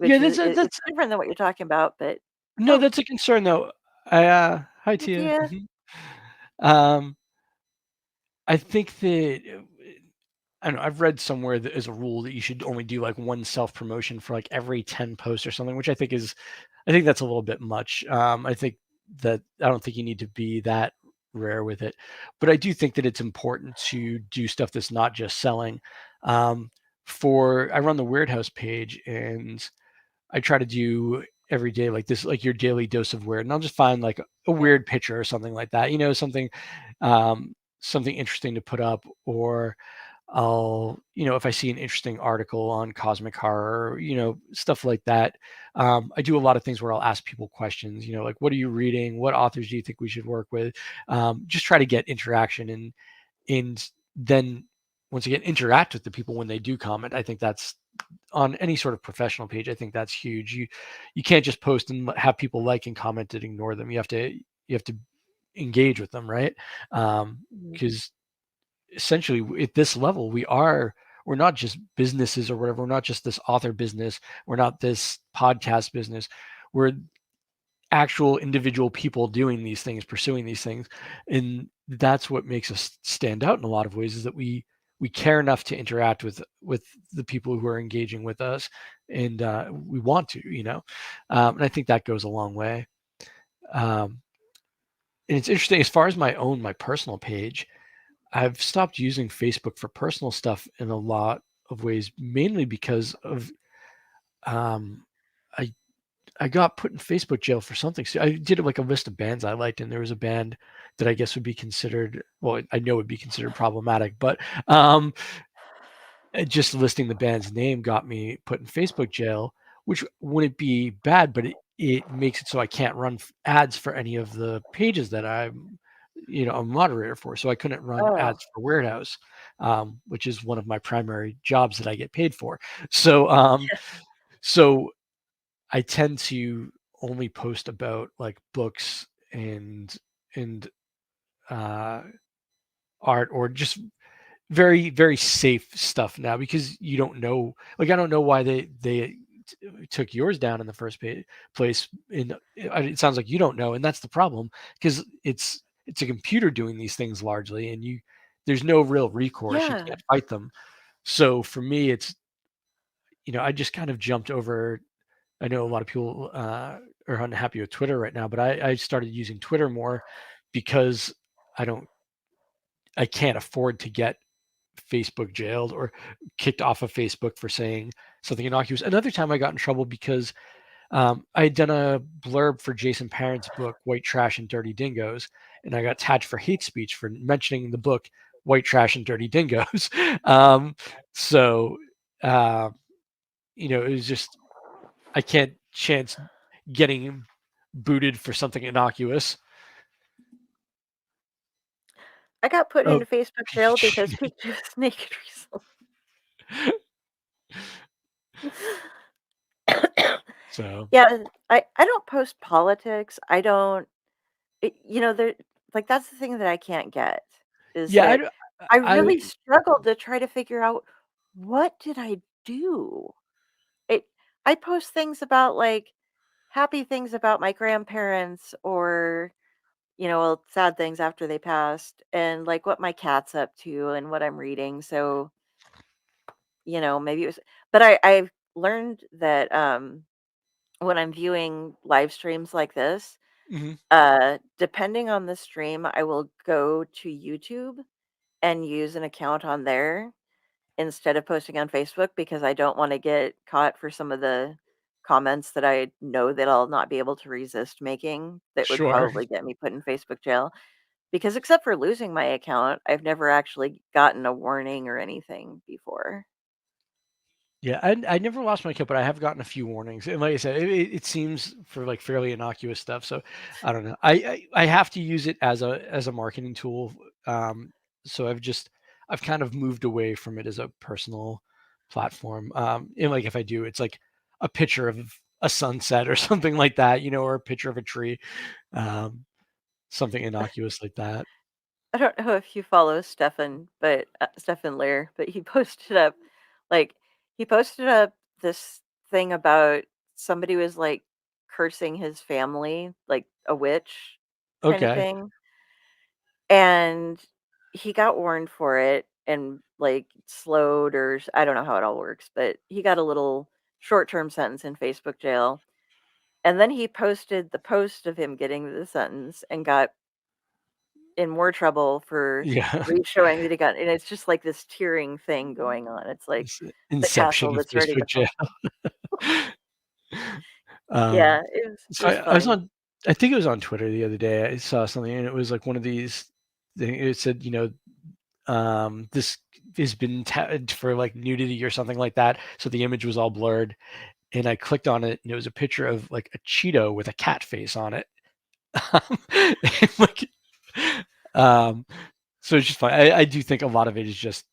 Yeah, Which is it's different than what you're talking about, but no, oh, that's a concern though. Hi hey, Tia. Tia. Um, I think that I don't know. I've read somewhere that is a rule that you should only do like one self promotion for like every 10 posts or something, which I think that's a little bit much. I think that I don't think you need to be that rare with it, but I do think that it's important to do stuff that's not just selling. Um, I run the Weird House page, and I try to do every day like this, like your daily dose of weird, and I'll just find like a Yeah. weird picture or something like that, something interesting to put up, or if I see an interesting article on cosmic horror, stuff like that. I do a lot of things where I'll ask people questions, like, what are you reading? What authors do you think we should work with? Just try to get interaction, and then once again, interact with the people when they do comment. I think that's on any sort of professional page. I think that's huge. You can't just post and have people like and comment and ignore them. You have to engage with them, right? Mhm. Because essentially at this level we're not just businesses or whatever. We're not just this author business. We're not this podcast business. We're actual individual people doing these things, pursuing these things, and that's what makes us stand out in a lot of ways, is that we care enough to interact with the people who are engaging with us, and we want to, and I think that goes a long way. um, and it's interesting, as far as my personal page, I've stopped using Facebook for personal stuff in a lot of ways, mainly because of um, I I got put in Facebook jail for something. So I did like a list of bands I liked, and there was a band that I guess would be considered, well, I know would be considered problematic, but um, just listing the band's name got me put in Facebook jail, which wouldn't be bad, but it makes it so I can't run ads for any of the pages that I'm, a moderator for. So I couldn't run Oh, ads for Weird House, which is one of my primary jobs that I get paid for. So I tend to only post about like books and uh, art, or just very, very safe stuff now, because you don't know, like, I don't know why they took yours down in the first place. It sounds like you don't know, and that's the problem, because it's a computer doing these things largely, and there's no real recourse. You yeah. can't fight them. So for me, it's, I just kind of jumped over. I know a lot of people are unhappy with Twitter right now, but I started using Twitter more because I don't I can't afford to get Facebook jailed or kicked off of Facebook for saying something innocuous. Another time I got in trouble because I had done a blurb for Jason Parent's book, White Trash and Dirty Dingoes, and I got tagged for hate speech for mentioning the book, White Trash and Dirty Dingoes. So, uh, it was just, I can't chance getting booted for something innocuous. I got put Oh, into Facebook jail because pictures naked recently. so Yeah, I don't post politics. I don't there like that's the thing that I can't get is yeah, that I I really struggled to try to figure out what did I do? It I post things about like happy things about my grandparents or well, sad things after they passed and like what my cat's up to and what I'm reading. So, maybe it was but I've learned that when I'm viewing live streams like this, mhm, depending on the stream, I will go to YouTube and use an account on there instead of posting on Facebook because I don't want to get caught for some of the comments that I know that I'll not be able to resist making that would sure. probably get me put in Facebook jail. Because except for losing my account, I've never actually gotten a warning or anything before. Yeah, I never lost my account, but I have gotten a few warnings. And like I said, it seems for like fairly innocuous stuff. So I don't know. I have to use it as a marketing tool. So I've kind of moved away from it as a personal platform. And like if I do, it's like a picture of a sunset or something like that, or a picture of a tree, something innocuous like that. I don't know if you follow Stefan, but Stefan Lair, but like he posted up this thing about somebody was like cursing his family, like a witch kind of Okay. thing. And he got warned for it and like slowed, or I don't know how it all works, but he got a little short-term sentence in Facebook jail. And then he posted the post of him getting the sentence and got in more trouble for Yeah. showing that he got, and it's just like this tearing thing going on. It's like This the castle inception of that's ready to Facebook jail. fall. Yeah, it So was I was funny. on, I think it was on Twitter the other day. I saw something and it was like one of these things. It said, this has been tagged for like nudity or something like that. So the image was all blurred. And I clicked on it and it was a picture of like a Cheeto with a cat face on it. Like, so it's just fun. I do think a lot of it is just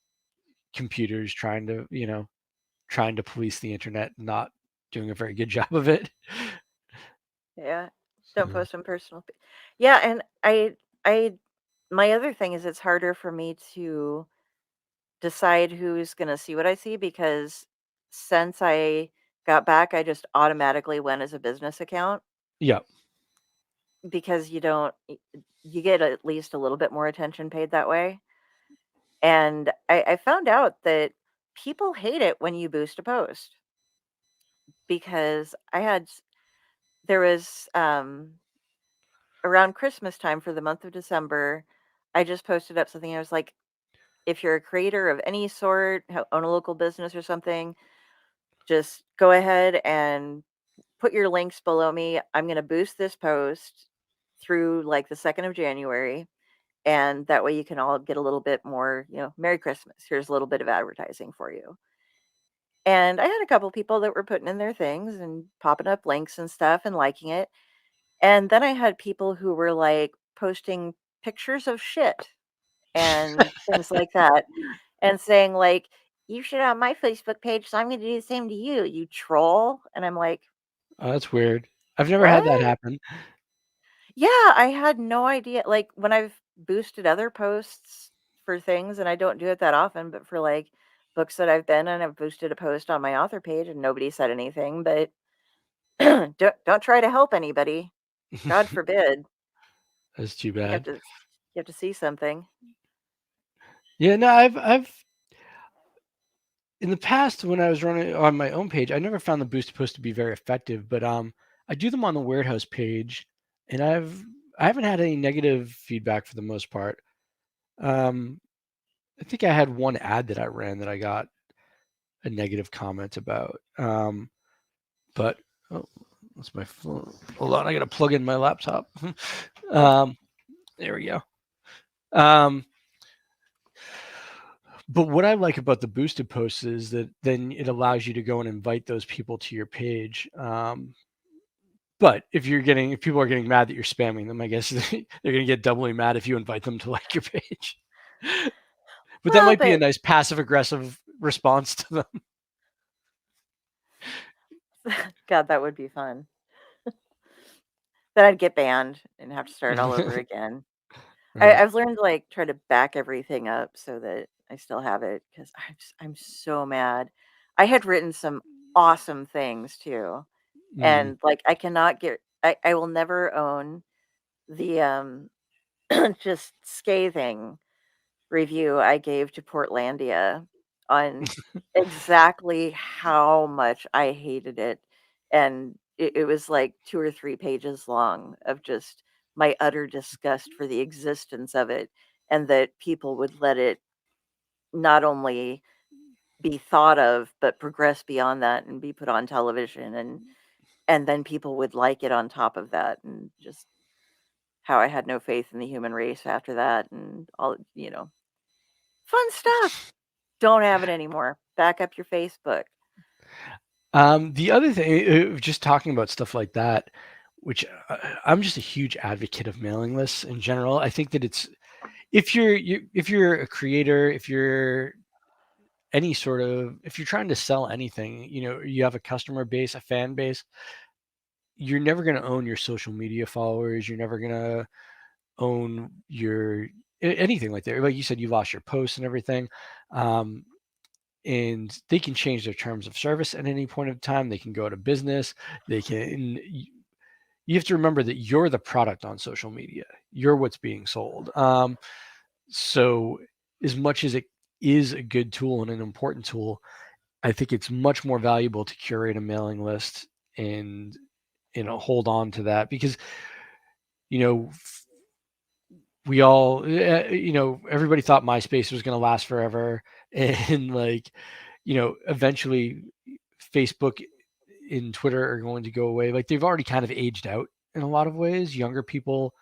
computers trying to police the internet, not doing a very good job of it. Yeah, don't So, post on personal. Yeah, and I, my other thing is it's harder for me to decide who's gonna see what I see because since I got back, I just automatically went as a business account yeah. because you get at least a little bit more attention paid that way. And I found out that people hate it when you boost a post because there was around Christmas time for the month of December, I just posted up something. I was like, if you're a creator of any sort, own a local business or something, just go ahead and put your links below me. I'm going to boost this post through like the 2nd of January. And that way you can all get a little bit more, Merry Christmas. Here's a little bit of advertising for you. And I had a couple people that were putting in their things and popping up links and stuff and liking it. And then I had people who were like posting pictures of shit and things like that and saying like, you should have my Facebook page, so I'm going to do the same to you, you troll. And I'm like, Oh, that's weird. I've never had that what? happen. Yeah, I had no idea. Like when I've boosted other posts for things, and I don't do it that often, but for like books that I've been in, I've boosted a post on my author page and nobody said anything. But don't try to help anybody. God forbid. That's too You have bad. to see something. Yeah, no, I've in the past when I was running on my own page, I never found the boost post to be very effective, but I do them on the Weird House page, and I haven't had any negative feedback for the most part. I think I had one ad that I ran that I got a negative comment about. But oh, that's my phone. Hold on, I gotta plug in my laptop. There we go. But what I like about the boosted posts is that then it allows you to go and invite those people to your page. But if people are getting mad that you're spamming them, I guess they're going to get doubly mad if you invite them to like your page. But that Well, might be a but nice passive aggressive response to them. God, that would be fun. Then I'd get banned and have to start all over again. Right. I've learned to like try to back everything up so that I still have it because I'm so mad. I had written some awesome things too, Mm. and like I will never own the just scathing review I gave to Portlandia on exactly how much I hated it. And it was like 2 or 3 pages long of just my utter disgust for the existence of it and that people would let it not only be thought of but progress beyond that and be put on television and then people would like it on top of that and just how I had no faith in the human race after that and all, fun stuff. Don't have it anymore. Back up your Facebook. The other thing, just talking about stuff like that, which I'm just a huge advocate of mailing lists in general. I think that it's if you're a creator, if you're any sort of, if you're trying to sell anything, you have a customer base, a fan base, you're never going to own your social media followers. You're never going to own your anything like that. Like you said, you lost your posts and everything. And they can change their terms of service at any point of time. They can go out of business. They can, you have to remember that you're the product on social media. You're what's being sold. So as much as it is a good tool and an important tool, I think it's much more valuable to curate a mailing list and hold on to that, because we all everybody thought MySpace was going to last forever, and eventually Facebook and Twitter are going to go away. Like, they've already kind of aged out in a lot of ways. Younger people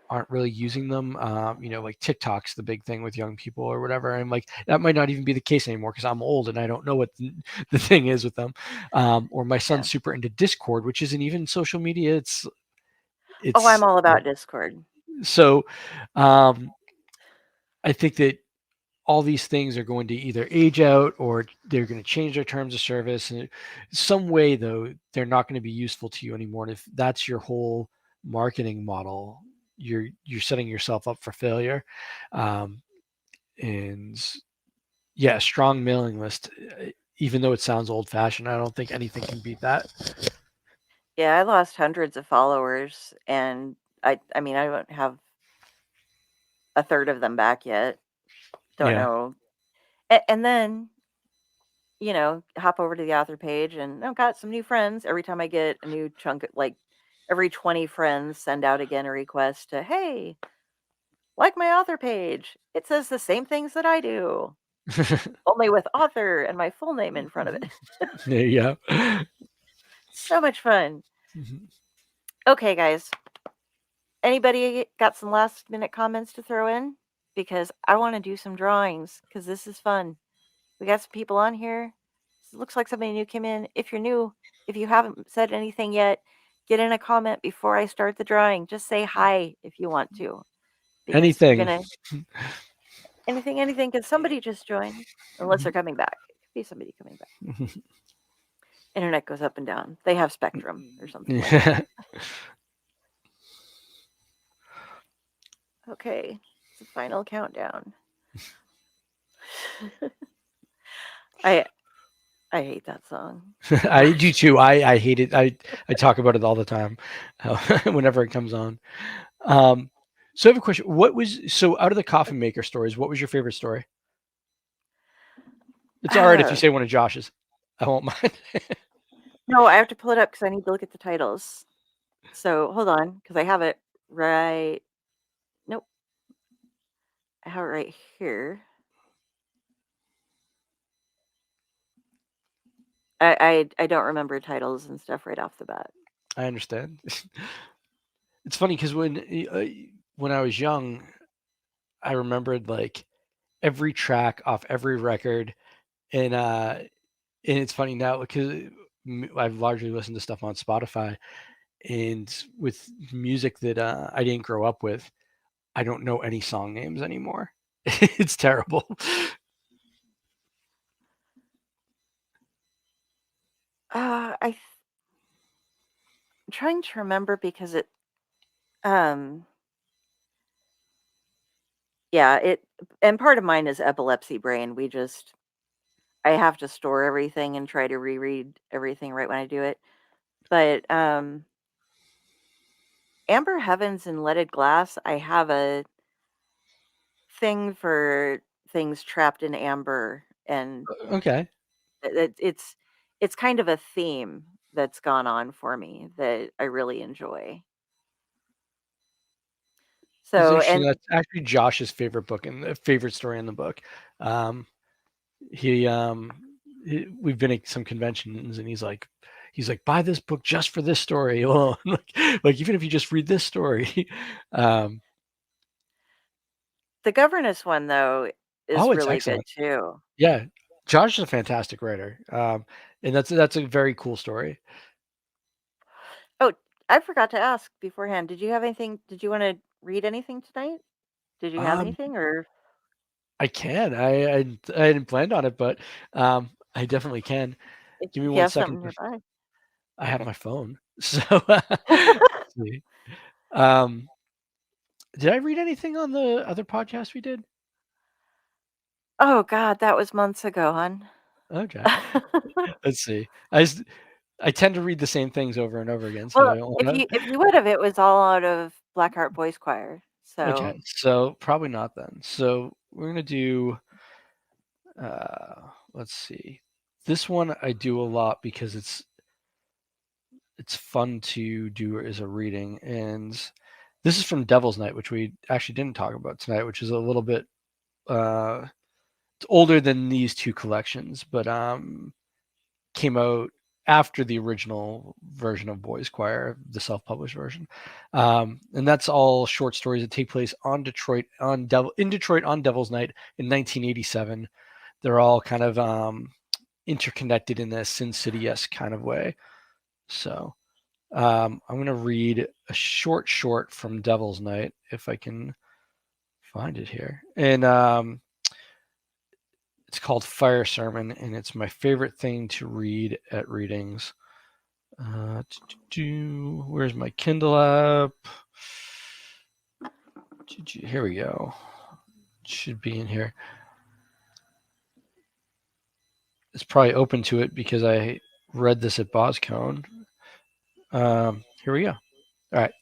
aren't really using them. Like TikTok's the big thing with young people or whatever. And like, that might not even be the case anymore because I'm old and I don't know what the thing is with them. Or my son's super into Discord, which isn't even social media. It's I'm all about Discord. So I think that all these things are going to either age out or they're going to change their terms of service. And some way, though, they're not going to be useful to you anymore. And if that's your whole marketing model, you're setting yourself up for failure. And yeah, strong mailing list, even though it sounds old fashioned, I don't think anything can beat that. Yeah, I lost hundreds of followers, and I mean, I don't have a third of them back yet. Don't know. And then, hop over to the author page, and I've got some new friends. Every time I get a new chunk, like every 20 friends send out again a request to, hey, like my author page. It says the same things that I do, only with author and my full name in front of it. There you go. So much fun. Okay, guys. Anybody got some last minute comments to throw in? Because I want to do some drawings, because this is fun. We got some people on here. It looks like somebody new came in. If you're new, if you haven't said anything yet, get in a comment before I start the drawing. Just say hi if you want to. Because Anything. we're gonna anything, because somebody just joined. Unless they're coming back. It could be somebody coming back. Internet goes up and down. They have Spectrum or something like that. Okay. It's the final countdown. I hate that song. I do too. I hate it. I talk about it all the time whenever it comes on. So I have a question. Out of the Coffin Maker stories, what was your favorite story? It's all right if you say one of Josh's. I won't mind. No, I have to pull it up because I need to look at the titles. So hold on, because I have it right. Nope. I have it right here. I don't remember titles and stuff right off the bat. I understand. It's funny because when I was young, I remembered like every track off every record, and it's funny now because I've largely listened to stuff on Spotify, and with music that I didn't grow up with, I don't know any song names anymore. It's terrible. I'm trying to remember because it and part of mine is epilepsy brain. I have to store everything and try to reread everything right when I do it. But Amber Heavens and Leaded Glass, I have a thing for things trapped in amber, and Okay. it's kind of a theme that's gone on for me that I really enjoy. So, and that's actually Josh's favorite book and favorite story in the book. We've been at some conventions and he's like, buy this book just for this story alone. like even if you just read this story. The Governess one, though, is it's really excellent. good too. Yeah, Josh is a fantastic writer, and that's a very cool story. Oh, I forgot to ask beforehand. Did you have anything? Did you want to read anything tonight? Did you have anything, or? I can. I hadn't planned on it, but I definitely can. If Give me you 1 have second. something nearby. I have Okay. my phone. So let's see. Um, did I read anything on the other podcast we did? Oh God, that was months ago, hon. Okay. Let's see. I tend to read the same things over and over again, so Well, I don't if want you would have, it was all out of Blackheart Boys Choir. to. So Okay, so probably not then. So we're gonna do. Let's see. This one I do a lot because it's fun to do as a reading, and this is from Devil's Night, which we actually didn't talk about tonight, which is a little bit it's older than these two collections, but came out after the original version of Boys Choir, the self-published version, and that's all short stories that take place in Detroit on Devil's Night in 1987. They're all kind of interconnected in a Sin City-esque kind of way. So I'm going to read a short from Devil's Night if I can find it here, and it's called Fire Sermon, and it's my favorite thing to read at readings. Where's my Kindle app? Here we go. It should be in here. It's probably open to it because I read this at BosCon. Here we go. All right.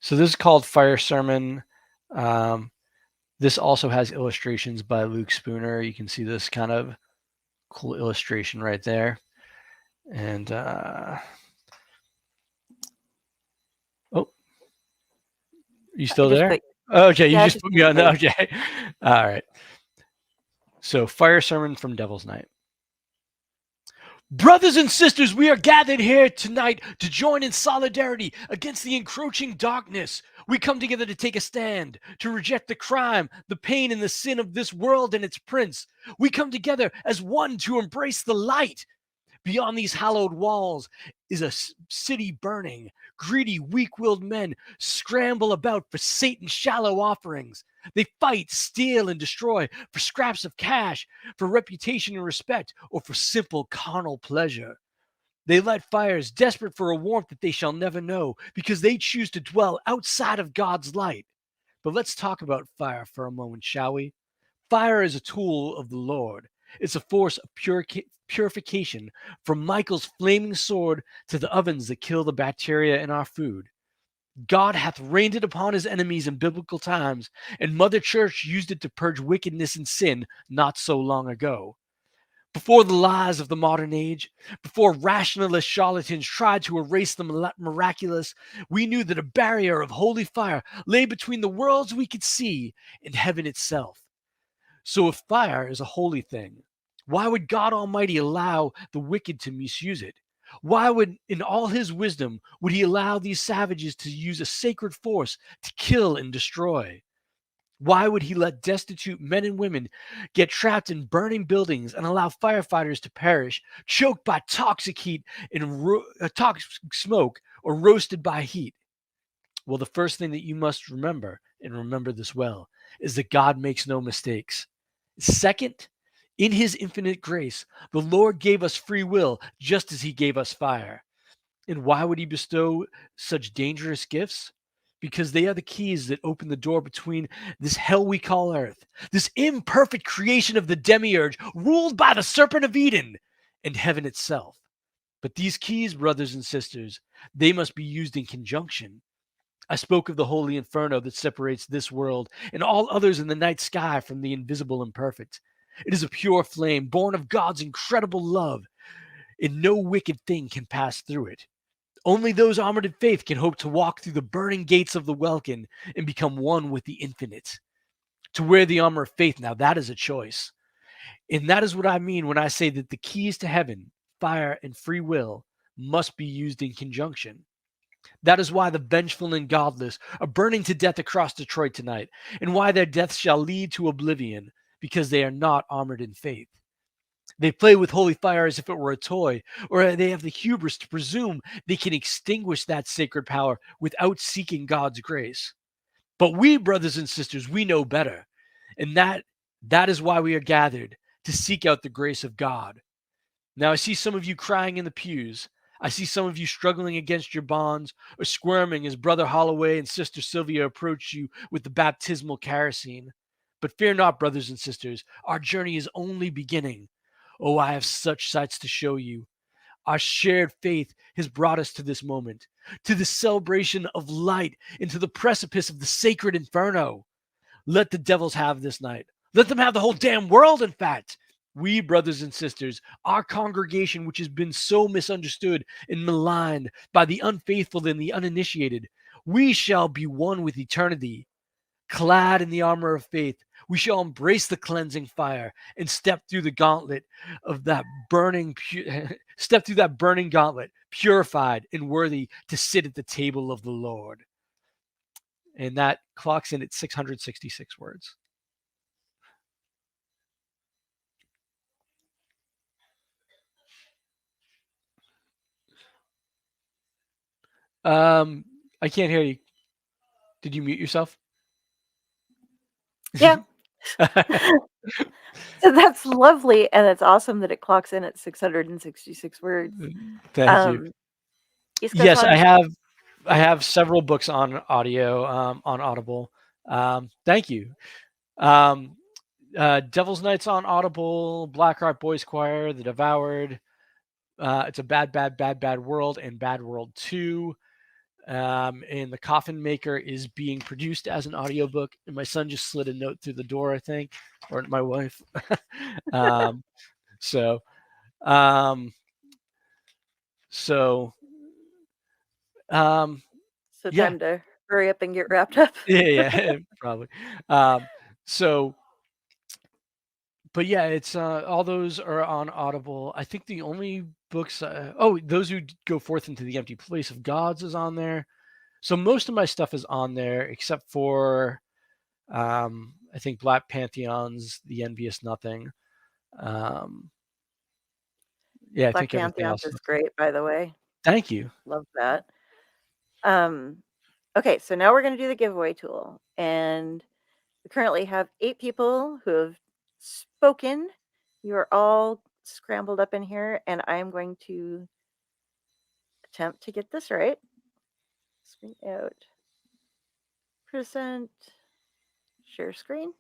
So this is called Fire Sermon. This also has illustrations by Luke Spooner. You can see this kind of cool illustration right there. And you still there? Okay, you just put me on. Okay. All right. So, Fire Sermon from Devil's Night. Brothers and sisters, we are gathered here tonight to join in solidarity against the encroaching darkness. We come together to take a stand, to reject the crime, the pain, and the sin of this world and its prince. We come together as one to embrace the light. Beyond these hallowed walls is a city burning. Greedy, weak-willed men scramble about for Satan's shallow offerings. They fight, steal, and destroy for scraps of cash, for reputation and respect, or for simple carnal pleasure. They light fires desperate for a warmth that they shall never know because they choose to dwell outside of God's light. But let's talk about fire for a moment, shall we? Fire is a tool of the Lord. It's a force of purification, from Michael's flaming sword to the ovens that kill the bacteria in our food. God hath rained it upon his enemies in biblical times, and Mother Church used it to purge wickedness and sin not so long ago. Before the lies of the modern age, before rationalist charlatans tried to erase the miraculous, we knew that a barrier of holy fire lay between the worlds we could see and heaven itself. So if fire is a holy thing, why would God Almighty allow the wicked to misuse it? Why would, in all his wisdom, would he allow these savages to use a sacred force to kill and destroy? Why would he let destitute men and women get trapped in burning buildings and allow firefighters to perish, choked by toxic heat and toxic smoke, or roasted by heat? Well, the first thing that you must remember, and remember this well, is that God makes no mistakes. Second, in his infinite grace, the Lord gave us free will just as he gave us fire. And why would he bestow such dangerous gifts? Because they are the keys that open the door between this hell we call earth, this imperfect creation of the demiurge ruled by the serpent of Eden, and heaven itself. But these keys, brothers and sisters, they must be used in conjunction. I spoke of the holy inferno that separates this world and all others in the night sky from the invisible and perfect. It is a pure flame born of God's incredible love, and no wicked thing can pass through it. Only those armored in faith can hope to walk through the burning gates of the welkin and become one with the infinite. To wear the armor of faith, now that is a choice. And that is what I mean when I say that the keys to heaven, fire, and free will must be used in conjunction. That is why the vengeful and godless are burning to death across Detroit tonight, and why their deaths shall lead to oblivion, because they are not armored in faith. They play with holy fire as if it were a toy, or they have the hubris to presume they can extinguish that sacred power without seeking God's grace. But we, brothers and sisters, we know better. And that That is why we are gathered, to seek out the grace of God. Now I see some of you crying in the pews. I see some of you struggling against your bonds or squirming as Brother Holloway and Sister Sylvia approach you with the baptismal kerosene. But fear not, brothers and sisters, our journey is only beginning. Oh, I have such sights to show you. Our shared faith has brought us to this moment, to the celebration of light, into the precipice of the sacred inferno. Let the devils have this night. Let them have the whole damn world, in fact. We, brothers and sisters, our congregation, which has been so misunderstood and maligned by the unfaithful and the uninitiated, we shall be one with eternity. Clad in the armor of faith, we shall embrace the cleansing fire and step through the gauntlet of that step through that burning gauntlet, purified and worthy to sit at the table of the Lord. And that clocks in at 666 words. I can't hear you. Did you mute yourself? Yeah. That's lovely, and it's awesome that it clocks in at 666 words. Thank you. Yes, I have several books on audio, on Audible. Thank you. Devil's Nights on Audible, Blackheart Boys Choir, The Devoured. It's a bad world, and Bad World 2. And The Coffin Maker is being produced as an audiobook, and my son just slid a note through the door, I think, or my wife. So time to hurry up and get wrapped up. yeah, probably. But yeah, it's all those are on Audible. I think the only books, Those Who Go Forth into the Empty Place of Gods is on there. So most of my stuff is on there, except for I think Black Pantheon's The Envious Nothing. Yeah, I Black think everything Pantheon else is great, by the way. Thank you. Love that. Okay, so now we're going to do the giveaway tool, and we currently have 8 people who have spoken. You are all scrambled up in here, and I'm going to attempt to get this right. Screen out. Present. Share screen.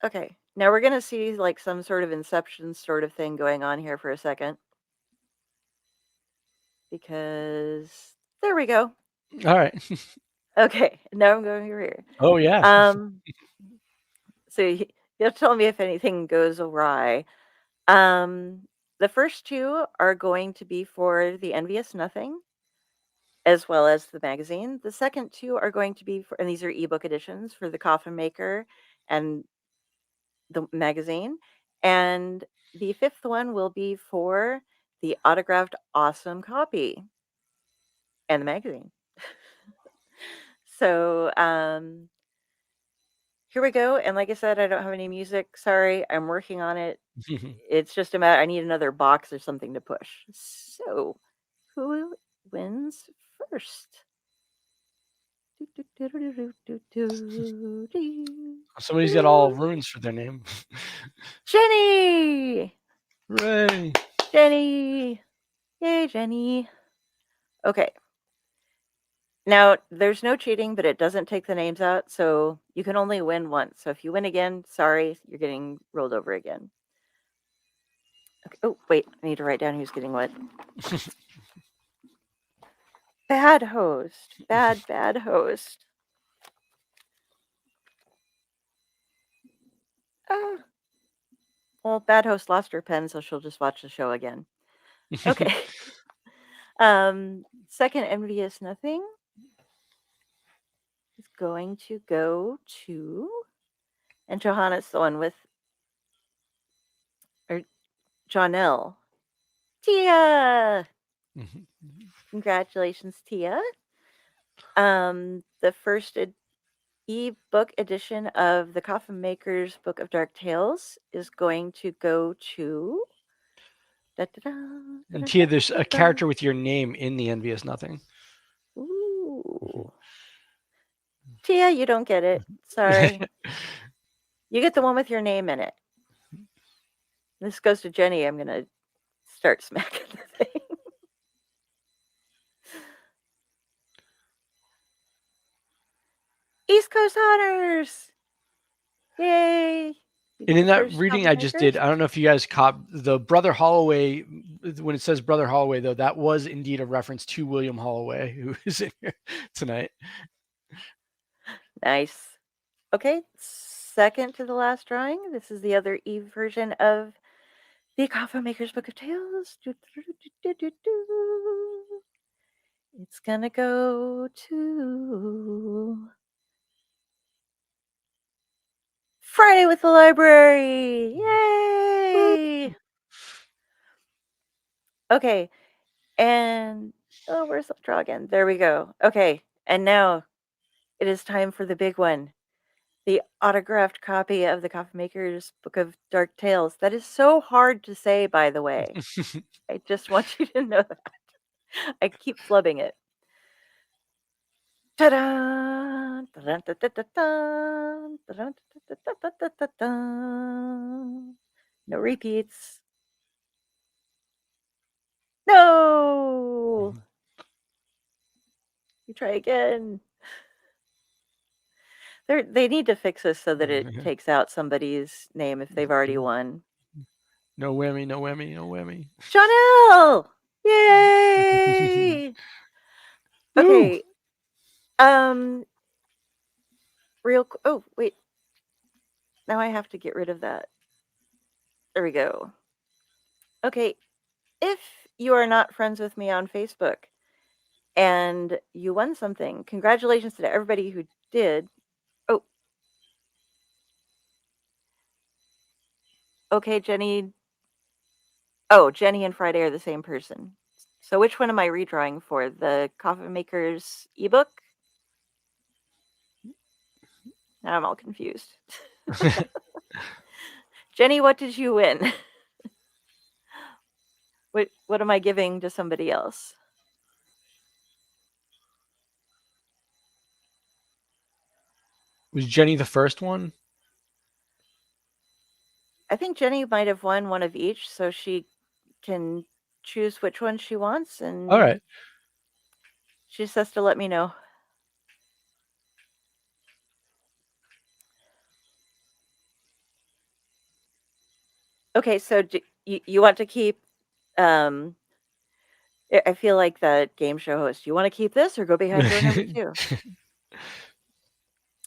Okay, now we're going to see like some sort of Inception sort of thing going on here for a second. Because there we go. All right. Okay, now I'm going over here. Oh yeah. So you'll tell me if anything goes awry. The first 2 are going to be for the Envious Nothing, as well as the magazine. The second 2 are going to be for, and these are ebook editions, for the Coffin Maker and the magazine. And the 5th one will be for the autographed awesome copy and the magazine. So here we go. And like I said, I don't have any music. Sorry, I'm working on it. It's just a matter, I need another box or something to push. So who wins first? Somebody's got all runes for their name. Jenny! Hooray! Jenny! Yay, Jenny. Okay. Now, there's no cheating, but it doesn't take the names out, so you can only win once. So if you win again, sorry, you're getting rolled over again. Okay. Oh, wait, I need to write down who's getting what. Bad host. Bad host. Well, bad host lost her pen, so she'll just watch the show again. Okay. Second Envious Nothing is going to go to, and Johanna's the one with, or Jonelle. Tia! Congratulations, Tia. The first e-book edition of the Coffin Maker's Book of Dark Tales is going to go to... And Tia, there's a character with your name in the Envious Nothing. Ooh. Tia, you don't get it. Sorry. You get the one with your name in it. This goes to Jenny. I'm going to start smacking the thing. East Coast Honors! Yay! And in that There's reading I just did, I don't know if you guys caught the Brother Holloway. When it says Brother Holloway, though, that was indeed a reference to William Holloway, who is in here tonight. Nice. Okay, second to the last drawing. This is the other Eve version of the Coffin Maker's Book of Tales. It's gonna go to Friday with the Library. Yay! Okay, and oh, where's the draw again? There we go. Okay, and now it is time for the big one. The autographed copy of the Coffin Maker's Book of Dark Tales. That is so hard to say, by the way. I just want you to know that. I keep flubbing it. Ta-da! No repeats. No! You try again. They need to fix this so that it takes out somebody's name if they've already won. No whammy, no whammy, no whammy. Jonelle! Yay! Okay. Oh, wait. Now I have to get rid of that. There we go. Okay. If you are not friends with me on Facebook and you won something, congratulations to everybody who did. Oh. Okay, Jenny. Oh, Jenny and Friday are the same person. So which one am I redrawing for? The Coffin Maker's ebook? Now I'm all confused. Jenny, what did you win? What am I giving to somebody else? Was Jenny the first one? I think Jenny might have won one of each, so she can choose which one she wants, and All right. she just has to let me know. Okay, so you want to keep, I feel like the game show host. You want to keep this or go behind door number 2?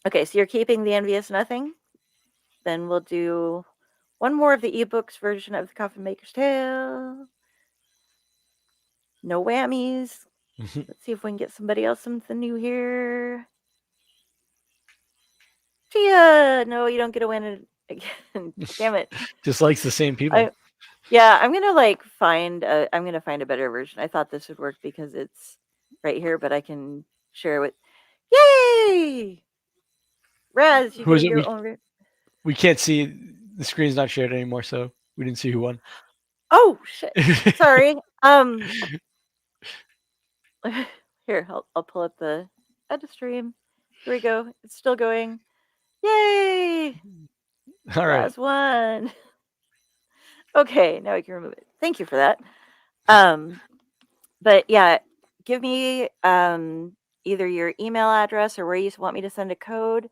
Okay, so you're keeping the Envious Nothing? Then we'll do one more of the ebooks version of the Coffin Maker's Tale. No whammies. Let's see if we can get somebody else something new here. Tia! No, you don't get a win again. Damn it. Just likes the same people. Yeah, I'm gonna find a better version. I thought this would work because it's right here, but I can share it with. Yay! Raz, you Who is get it? your own. We can't see. The screen's not shared anymore, so we didn't see who won. Oh shit! Sorry. Here, I'll pull up the edit stream. Here we go. It's still going. Yay! All right. Raz won. Okay, now we can remove it. Thank you for that. But yeah, give me either your email address or where you want me to send a code.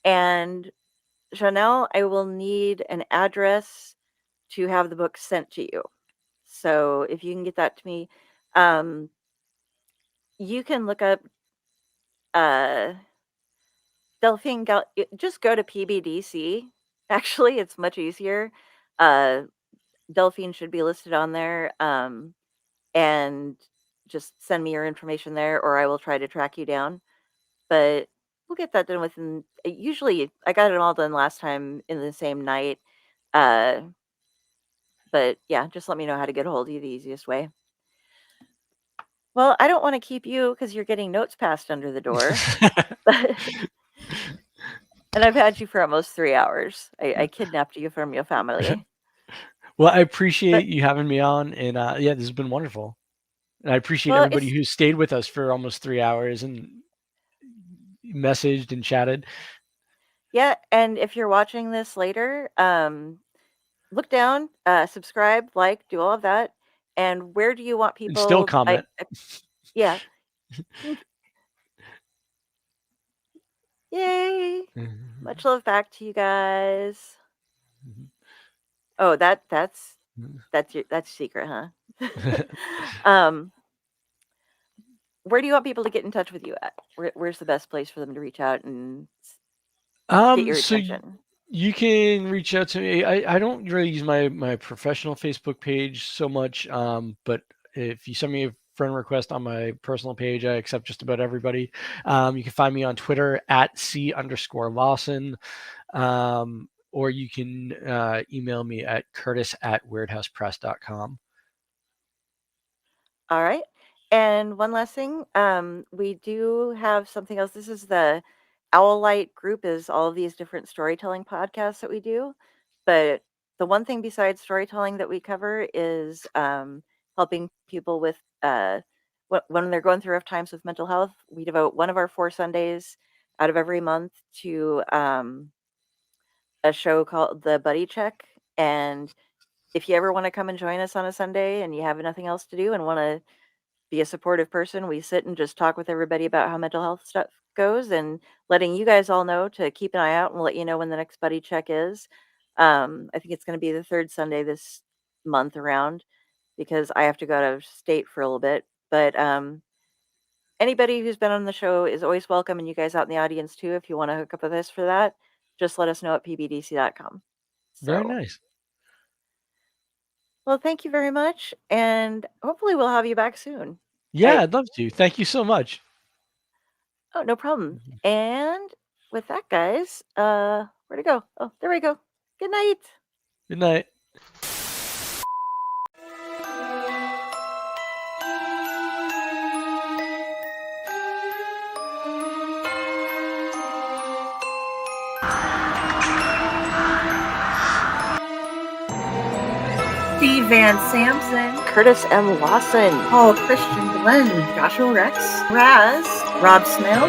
And Jonelle, I will need an address to have the book sent to you. So if you can get that to me, you can look up Delphine. Just go to PBDC. Actually, it's much easier. Delphine should be listed on there. And just send me your information there, or I will try to track you down. But we'll get that done within. Usually, I got it all done last time in the same night. But yeah, just let me know how to get a hold of you the easiest way. Well, I don't want to keep you because you're getting notes passed under the door. And I've had you for almost 3 hours. I kidnapped you from your family. Well, I appreciate you having me on, and yeah, this has been wonderful. And I appreciate everybody who stayed with us for almost 3 hours, and messaged and chatted. Yeah, and if you're watching this later, look down, subscribe, like, do all of that. And where do you want And still people? comment. Yeah. Yay! Much love back to you guys. Oh, that's secret, huh? Where do you want people to get in touch with you at? Where's the best place for them to reach out and get your So attention? you can reach out to me. I don't really use my professional Facebook page so much, but if you send me a friend request on my personal page, I accept just about everybody. You can find me on Twitter at C_Lawson, or you can email me at curtis@weirdhousepress.com. All right. And one last thing, we do have something else. This is the Owl Light group, is all of these different storytelling podcasts that we do. But the one thing besides storytelling that we cover is helping people with when they're going through rough times with mental health. We devote one of our 4 Sundays out of every month to a show called The Buddy Check. And if you ever want to come and join us on a Sunday and you have nothing else to do and want to be a supportive person, we sit and just talk with everybody about how mental health stuff goes, and letting you guys all know to keep an eye out, and we'll let you know when the next buddy check is. I think it's going to be the 3rd Sunday this month around, because I have to go out of state for a little bit. But anybody who's been on the show is always welcome, and you guys out in the audience too, if you want to hook up with us for that, just let us know at pbdc.com. Very So, nice. well, thank you very much, and hopefully we'll have you back soon. Yeah, I'd love to. Thank you so much. Oh, no problem. And with that, guys, where'd it go? Oh, there we go. Good night. Good night. Steve Van Samson, Curtis M Lawson, Paul Christian Glenn, Joshua Rex, Raz, Rob Smale,